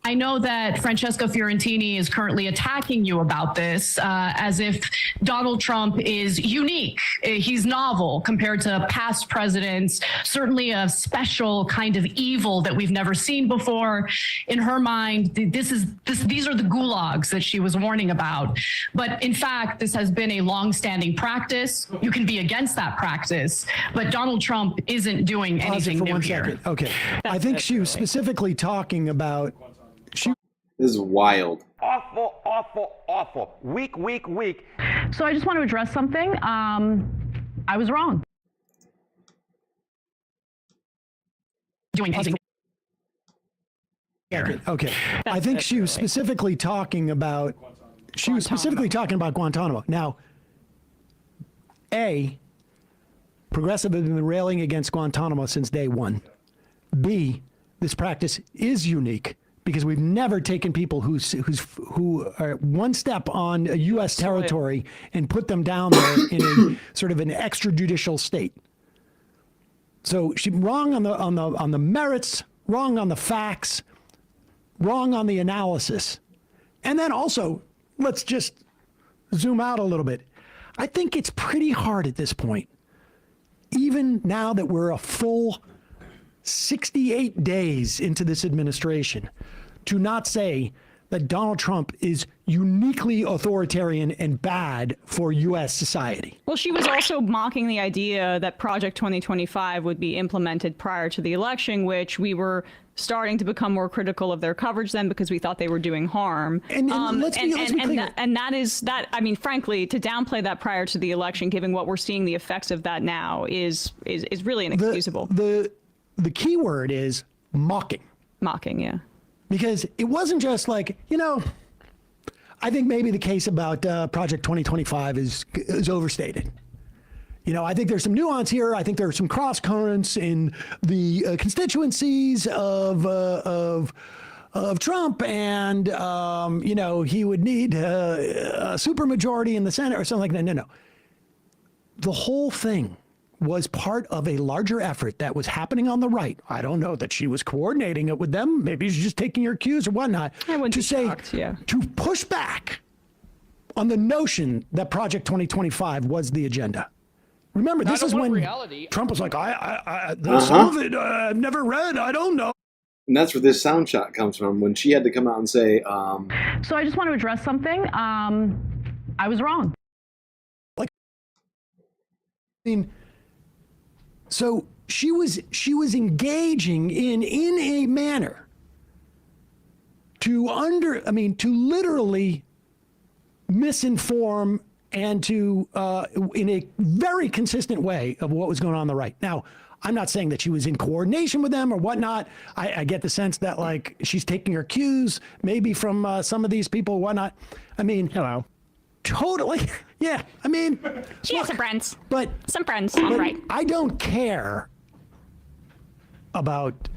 I know that Francesca Fiorentini is currently attacking you about this as if Donald Trump is unique. He's novel compared to past presidents, certainly a special kind of evil that we've never seen before. In her mind, these are the gulags that she was warning about. But in fact, this has been a long-standing practice. You can be against that practice, but Donald Trump isn't doing anything new here. Okay. I think she was specifically talking about This is wild. Awful, awful, awful. Weak. So I just want to address something. I was wrong. Doing anything. Okay. I think she was specifically talking about Guantanamo. Now, A, progressive have been railing against Guantanamo since day one. B, this practice is unique because we've never taken people who are one step on a U.S. territory and put them down there in a sort of an extrajudicial state. So she's wrong on the merits, wrong on the facts, wrong on the analysis. And then also, let's just zoom out a little bit. I think it's pretty hard at this point, even now that we're a full 68 days into this administration, to not say that Donald Trump is uniquely authoritarian and bad for U.S. society. Well, she was also mocking the idea that Project 2025 would be implemented prior to the election, which we were starting to become more critical of their coverage then because we thought they were doing harm. And let's be clear. I mean, frankly, to downplay that prior to the election, given what we're seeing the effects of that now, is really inexcusable. The key word is mocking. Mocking, yeah. Because it wasn't just like, I think maybe the case about Project 2025 is overstated. I think there's some nuance here. I think there are some cross currents in the constituencies of Trump, and he would need a supermajority in the Senate or something like that. No. The whole thing was part of a larger effort that was happening on the right. I don't know that she was coordinating it with them. Maybe she's just taking her cues or whatnot. To push back on the notion that Project 2025 was the agenda. Remember, this is when Trump was like, some of it I've never read. I don't know. And that's where this sound shot comes from, when she had to come out and say, So I just want to address something. I was wrong. I mean, so she was engaging in a manner to literally misinform and to in a very consistent way of what was going on the right. Now, I'm not saying that she was in coordination with them or whatnot. I get the sense that like she's taking her cues maybe from some of these people or whatnot. I mean, hello. Totally. Yeah. I mean, she has some friends. But some friends on the right. I don't care about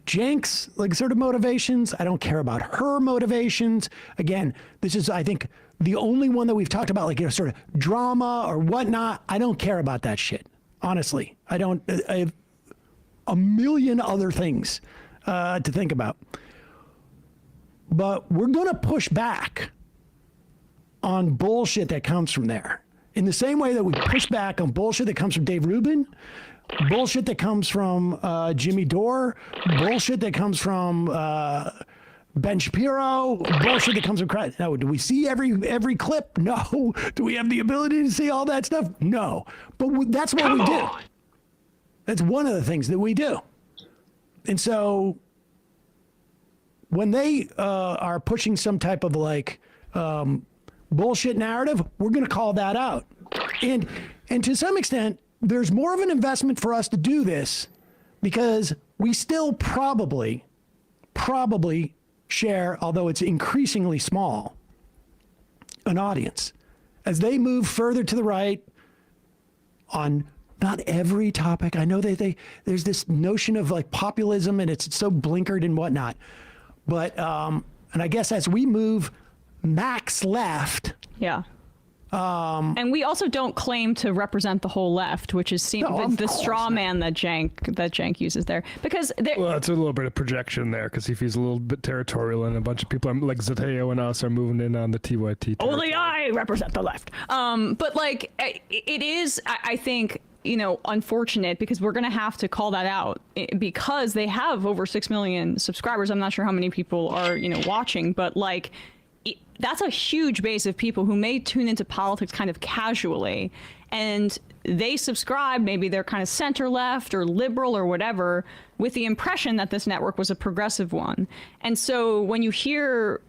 Cenk's like sort of motivations. I don't care about her motivations. Again, this is, I think, the only one that we've talked about, like, sort of drama or whatnot. I don't care about that shit. Honestly, I don't. I have a million other things to think about. But we're going to push back on bullshit that comes from there. In the same way that we push back on bullshit that comes from Dave Rubin, bullshit that comes from Jimmy Dore, bullshit that comes from Ben Shapiro, bullshit that comes from No, do we see every clip? No. Do we have the ability to see all that stuff? No. But that's what we do. That's one of the things that we do. And so when they are pushing some type of like bullshit narrative, we're going to call that out. And to some extent, there's more of an investment for us to do this because we still probably share, although it's increasingly small, an audience. As they move further to the right on not every topic. I know that there's this notion of like populism and it's so blinkered and whatnot. But, and I guess as we move max left. Yeah. And we also don't claim to represent the whole left, which is the straw man that Cenk uses there. Because well, that's a little bit of projection there, because if he's a little bit territorial and a bunch of people like Zateo and us are moving in on the TYT. Only I represent the left. But like it is, I think, you know, unfortunate because we're going to have to call that out because they have over 6 million subscribers. I'm not sure how many people are, you know, watching, but like, that's a huge base of people who may tune into politics kind of casually and they subscribe, maybe they're kind of center left or liberal or whatever, with the impression that this network was a progressive one. And so when you hear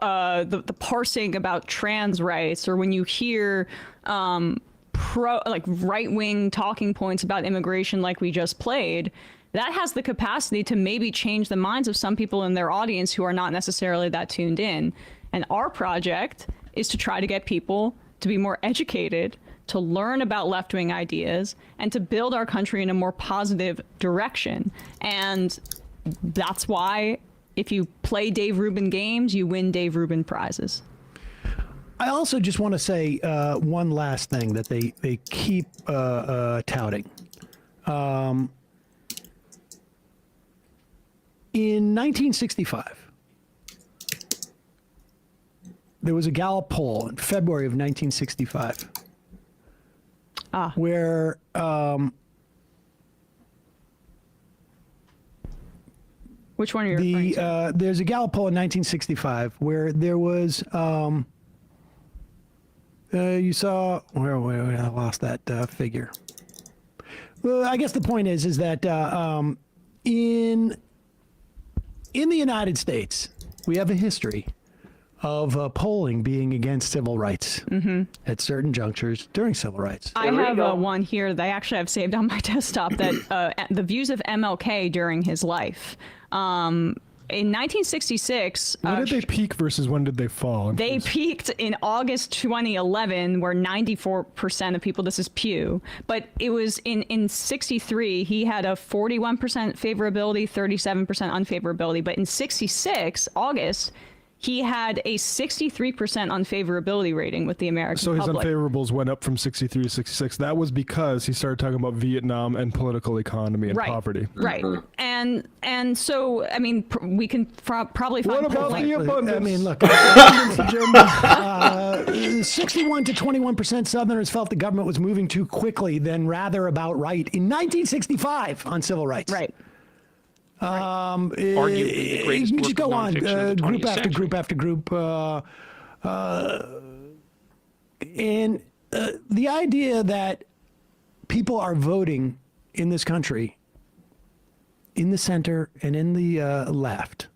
the parsing about trans rights, or when you hear right-wing talking points about immigration like we just played, that has the capacity to maybe change the minds of some people in their audience who are not necessarily that tuned in. And our project is to try to get people to be more educated, to learn about left-wing ideas, and to build our country in a more positive direction. And that's why if you play Dave Rubin games, you win Dave Rubin prizes. I also just want to say one last thing that they keep touting. In 1965, there was a Gallup poll in February of 1965 where which one are you referring to? There's a Gallup poll in 1965 where there was you saw where I lost that figure. Well, I guess the point is that in the United States we have a history of polling being against civil rights at certain junctures during civil rights. I have one here that I actually have saved on my desktop that the views of MLK during his life. In 1966... When did they peak versus when did they fall? They peaked in August 2011, where 94% of people, this is Pew, but it was in 63, he had a 41% favorability, 37% unfavorability, but in 66, August, he had a 63% unfavorability rating with the American So his public. unfavorables went up from 63 to 66. That was because he started talking about Vietnam and political economy and poverty. Right. And so, I mean, we can probably find... What about the abundance? I mean, look, 61 to 21% Southerners felt the government was moving too quickly, then rather about right in 1965 on civil rights. Right. Arguably the greatest You work just go of on, nonfiction of the 20th group after century. group after group. And the idea that people are voting in this country, in the center and in the left,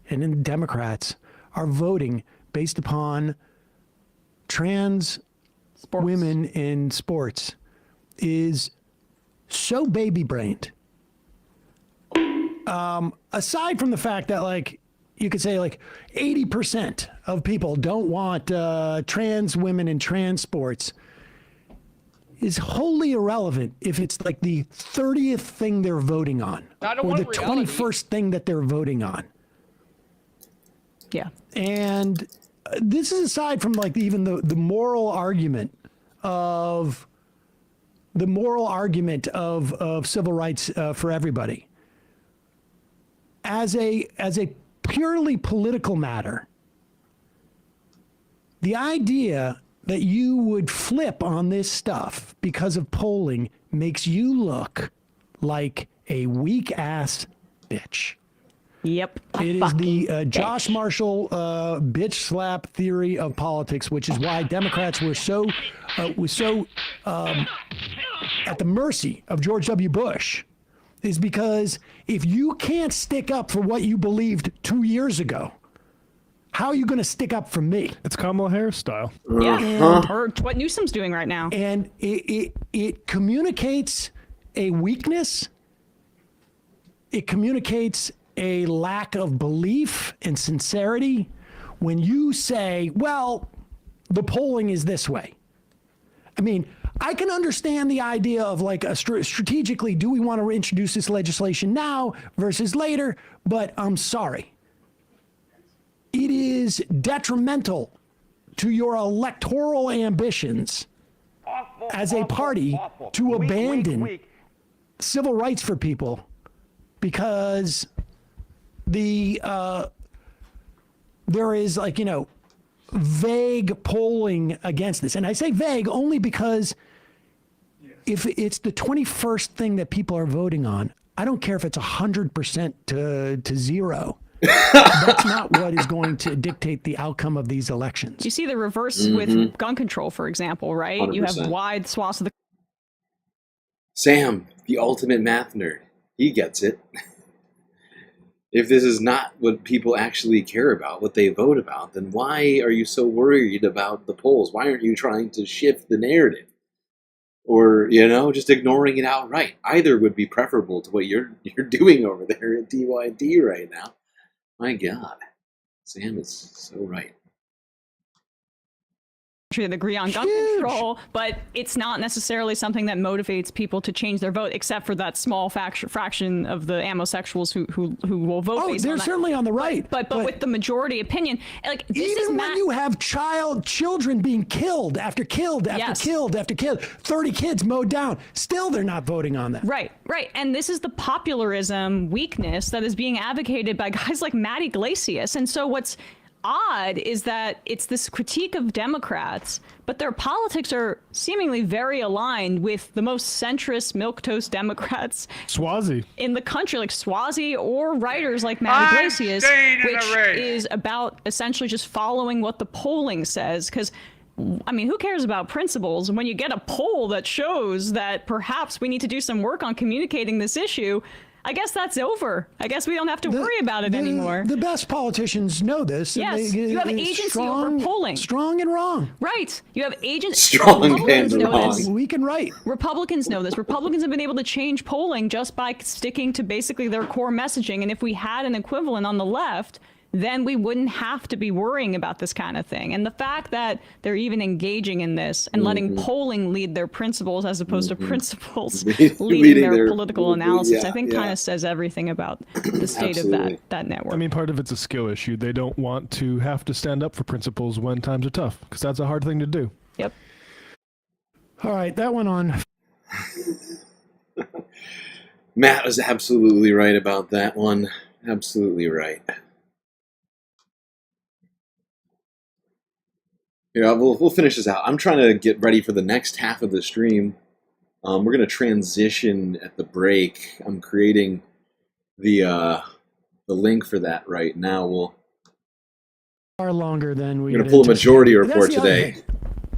and in the Democrats, are voting based upon trans women in sports is so baby-brained. Aside from the fact that, like, you could say, like, 80% of people don't want trans women in trans sports is wholly irrelevant if it's like the 30th thing they're voting on or the 21st thing that they're voting on. Yeah. And this is aside from, like, even the moral argument of civil rights for everybody. As a purely political matter, the idea that you would flip on this stuff because of polling makes you look like a weak-ass bitch. Yep. It is the Josh Marshall bitch slap theory of politics, which is why Democrats were so at the mercy of George W. Bush, is because if you can't stick up for what you believed 2 years ago, how are you going to stick up for me? It's Kamala Harris style. Yeah. Or what Newsom's doing right now. And it communicates a weakness. It communicates a lack of belief and sincerity when you say, well, the polling is this way. I mean, I can understand the idea of, like, strategically, do we want to introduce this legislation now versus later? But I'm sorry. It is detrimental to your electoral ambitions as a party to abandon civil rights for people because there is, like, vague polling against this. And I say vague only because if it's the 21st thing that people are voting on, I don't care if it's 100% to zero. That's not what is going to dictate the outcome of these elections. You see the reverse with gun control, for example, right? 100%. You have wide swaths of the... Sam, the ultimate math nerd, he gets it. If this is not what people actually care about, what they vote about, then why are you so worried about the polls? Why aren't you trying to shift the narrative? Or, just ignoring it outright? Either would be preferable to what you're doing over there at TYT right now. My God, Sam is so right. That agree on gun control, but it's not necessarily something that motivates people to change their vote, except for that small fraction of the amosexuals who will vote. Oh, they're certainly on the right, but with the majority opinion, like this even is when you have children being killed after killed after killed after killed, 30 kids mowed down, still they're not voting on that. Right, and this is the popularism weakness that is being advocated by guys like Matt Iglesias, and so what's odd is that it's this critique of Democrats, but their politics are seemingly very aligned with the most centrist milquetoast Democrats in the country, like Swazi or writers like Matt Iglesias, which is about essentially just following what the polling says. Because, I mean, who cares about principles? And when you get a poll that shows that perhaps we need to do some work on communicating this issue, I guess that's over. I guess we don't have to worry about it anymore. The best politicians know this. Yes, you have agency over polling. Strong and wrong. Right. You have agency. Strong Republicans and know wrong. this. We can write. Republicans know this. Republicans have been able to change polling just by sticking to basically their core messaging. And if we had an equivalent on the left, then we wouldn't have to be worrying about this kind of thing. And the fact that they're even engaging in this and letting polling lead their principles as opposed to principles leading their political analysis, I think kind of says everything about the state of that network. I mean, part of it's a skill issue. They don't want to have to stand up for principles when times are tough, because that's a hard thing to do. Yep. All right, that went on. Matt was absolutely right about that one. Absolutely right. Yeah, we'll finish this out. I'm trying to get ready for the next half of the stream. We're going to transition at the break. I'm creating the link for that right now. We'll Far longer than we. We're going to pull a majority report today.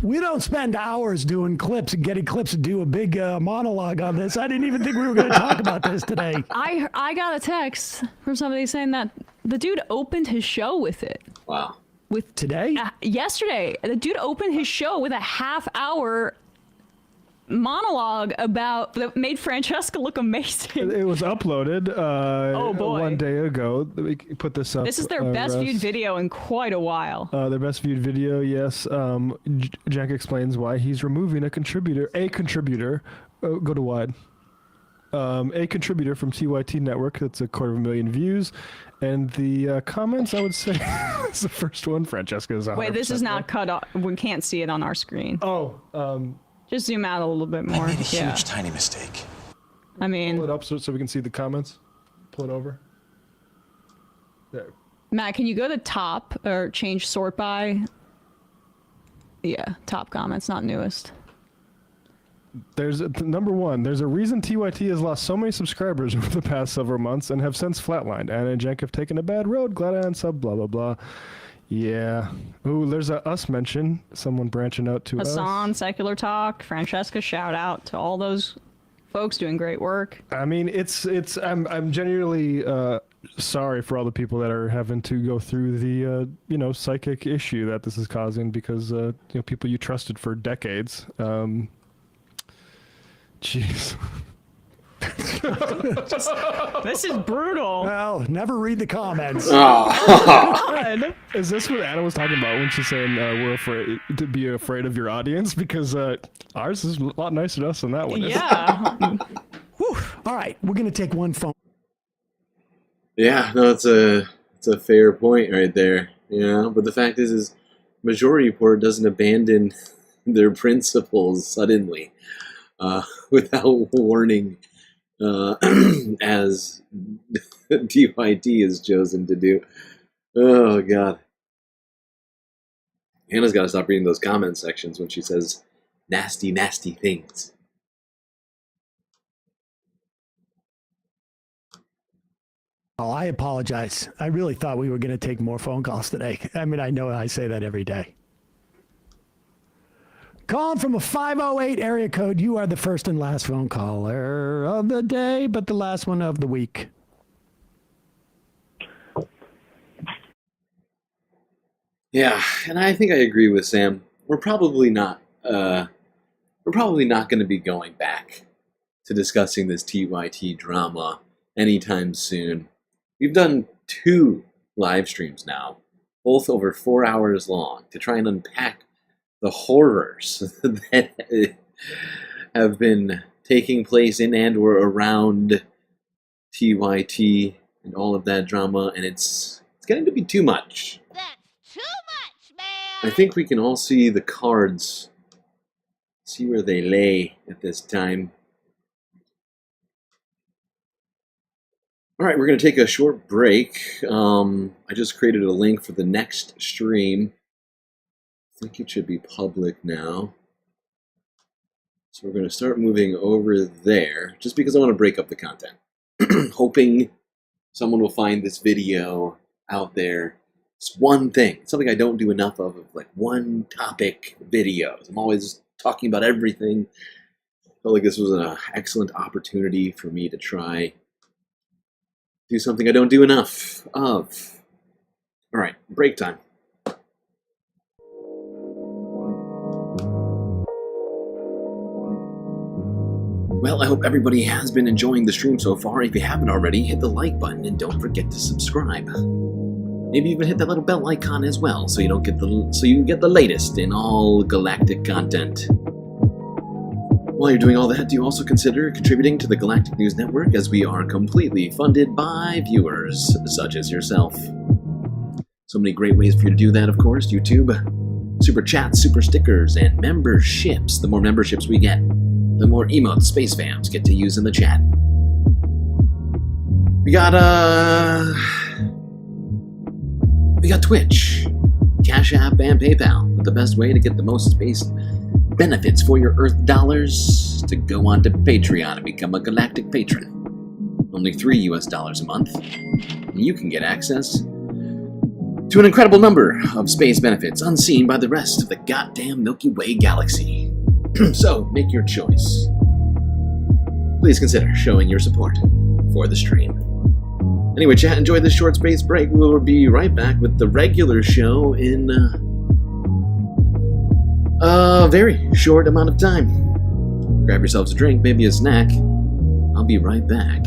We don't spend hours doing clips and getting clips to do a big monologue on this. I didn't even think we were going to talk about this today. I got a text from somebody saying that the dude opened his show with it. Wow. With today? Yesterday. The dude opened his show with a half-hour monologue that made Francesca look amazing. It was uploaded oh boy. 1 day ago. We put this up. This is their best viewed video in quite a while. Their best viewed video, yes. Cenk explains why he's removing a contributor. Go to wide. A contributor from TYT Network. That's 250,000 views. And the comments, I would say, is the first one. Francesca is 100% Wait, this is not cut off. We can't see it on our screen. Oh, just zoom out a little bit more. I made a huge, tiny mistake. I mean, pull it up so we can see the comments. Pull it over. There. Matt, can you go to top or change sort by? Yeah, top comments, not newest. There's number one. There's a reason TYT has lost so many subscribers over the past several months and have since flatlined. Anna and Cenk have taken a bad road. Glad I unsub. Blah blah blah. Yeah. Ooh, there's a us mention. Someone branching out to Hassan, us. Secular Talk, Francesca. Shout out to all those folks doing great work. I mean, I'm genuinely sorry for all the people that are having to go through the psychic issue that this is causing because people you trusted for decades. Jeez. This is brutal. Well, never read the comments. Oh. Is this what Anna was talking about when she's saying we're afraid to be afraid of your audience? Because ours is a lot nicer to us than that one. Yeah. All right, we're going to take one phone. Yeah, no, it's a fair point right there. Yeah, but the fact is Majority Report doesn't abandon their principles suddenly without warning. As TYT is chosen to do. Oh, God. Hannah's got to stop reading those comment sections when she says nasty, nasty things. Oh, I apologize. I really thought we were going to take more phone calls today. I mean, I know I say that every day. Calling from a 508 area code. You are the first and last phone caller of the day, but the last one of the week. Yeah, and I think I agree with Sam. We're probably not going to be going back to discussing this TYT drama anytime soon. We've done 2 live streams now, both over 4 hours long, to try and unpack the horrors that have been taking place in and or around TYT and all of that drama, and it's getting to be too much. That's too much, man! I think we can all see the cards, see where they lay at this time. All right, we're going to take a short break. I just created a link for the next stream. I think it should be public now. So we're going to start moving over there, just because I want to break up the content. Hoping someone will find this video out there. It's one thing. It's something I don't do enough of like one topic videos. I'm always talking about everything. I felt like this was an excellent opportunity for me to try do something I don't do enough of. All right, break time. Well, I hope everybody has been enjoying the stream so far. If you haven't already, hit the like button and don't forget to subscribe. Maybe even hit that little bell icon as well, so you get the latest in all galactic content. While you're doing all that, do you also consider contributing to the Galactic News Network, as we are completely funded by viewers such as yourself? So many great ways for you to do that, of course. YouTube, super chats, super stickers, and memberships. The more memberships we get, the more emotes Space Fams get to use in the chat. We got Twitch, Cash App, and PayPal. But the best way to get the most space benefits for your Earth dollars to go on to Patreon and become a galactic patron. Only $3 a month. And you can get access to an incredible number of space benefits unseen by the rest of the goddamn Milky Way galaxy. So, make your choice. Please consider showing your support for the stream. Anyway, chat, enjoy this short space break. We'll be right back with the regular show in a very short amount of time. Grab yourselves a drink, maybe a snack. I'll be right back.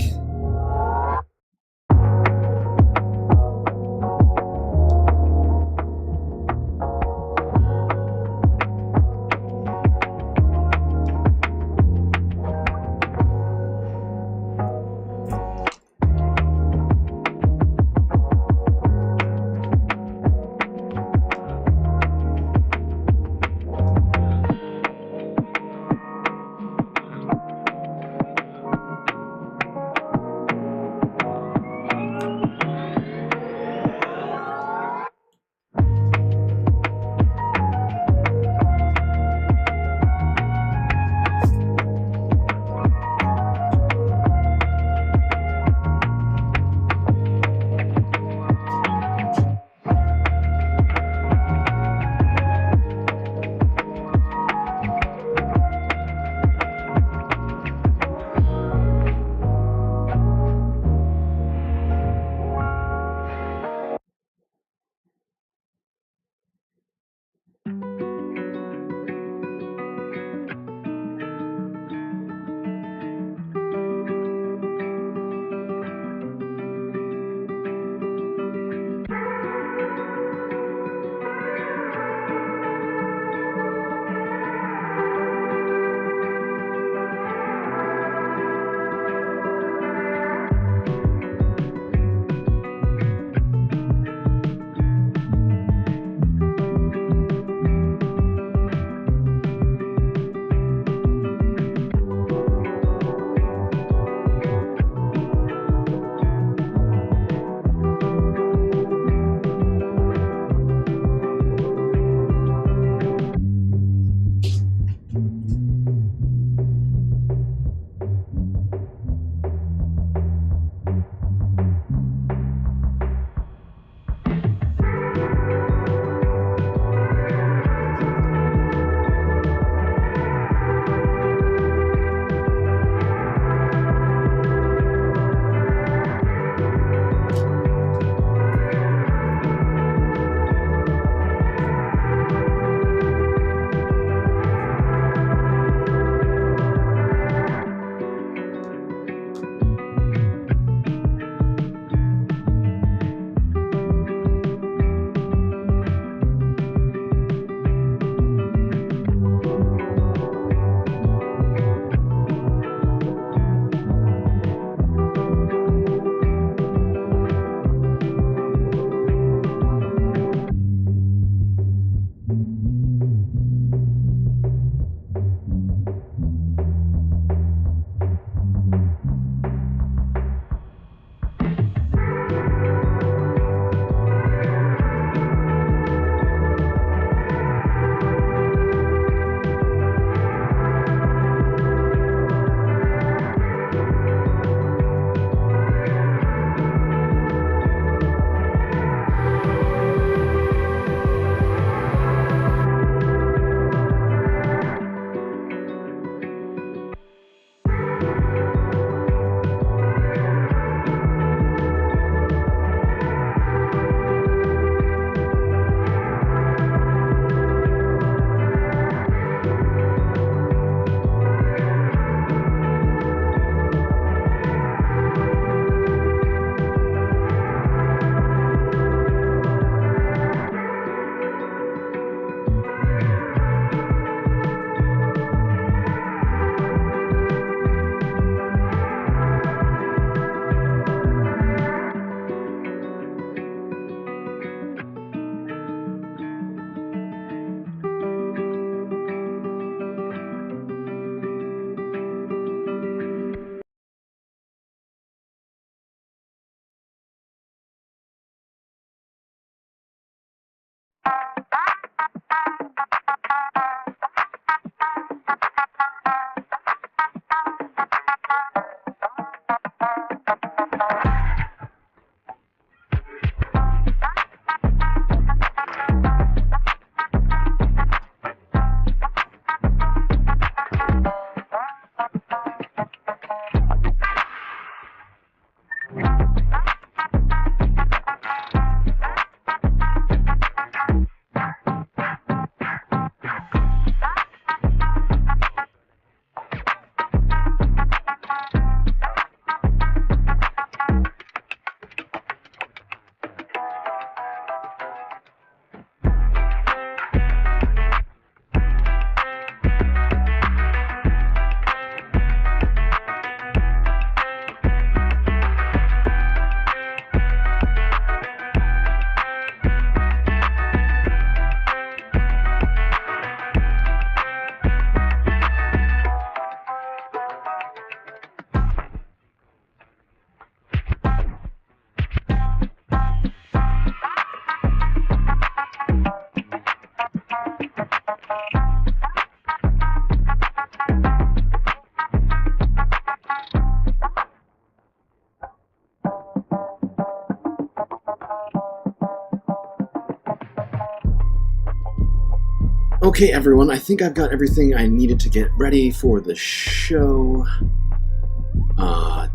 Okay, everyone, I think I've got everything I needed to get ready for the show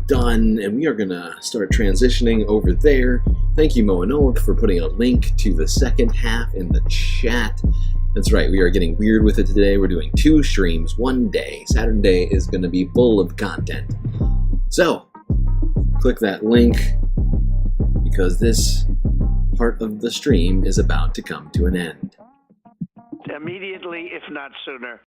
done, and we are gonna start transitioning over there. Thank you, Moanoic, for putting a link to the second half in the chat. That's right, we are getting weird with it today. We're doing 2 streams, 1 day. Saturday is gonna be full of content. So, click that link, because this part of the stream is about to come to an end. Immediately, if not sooner.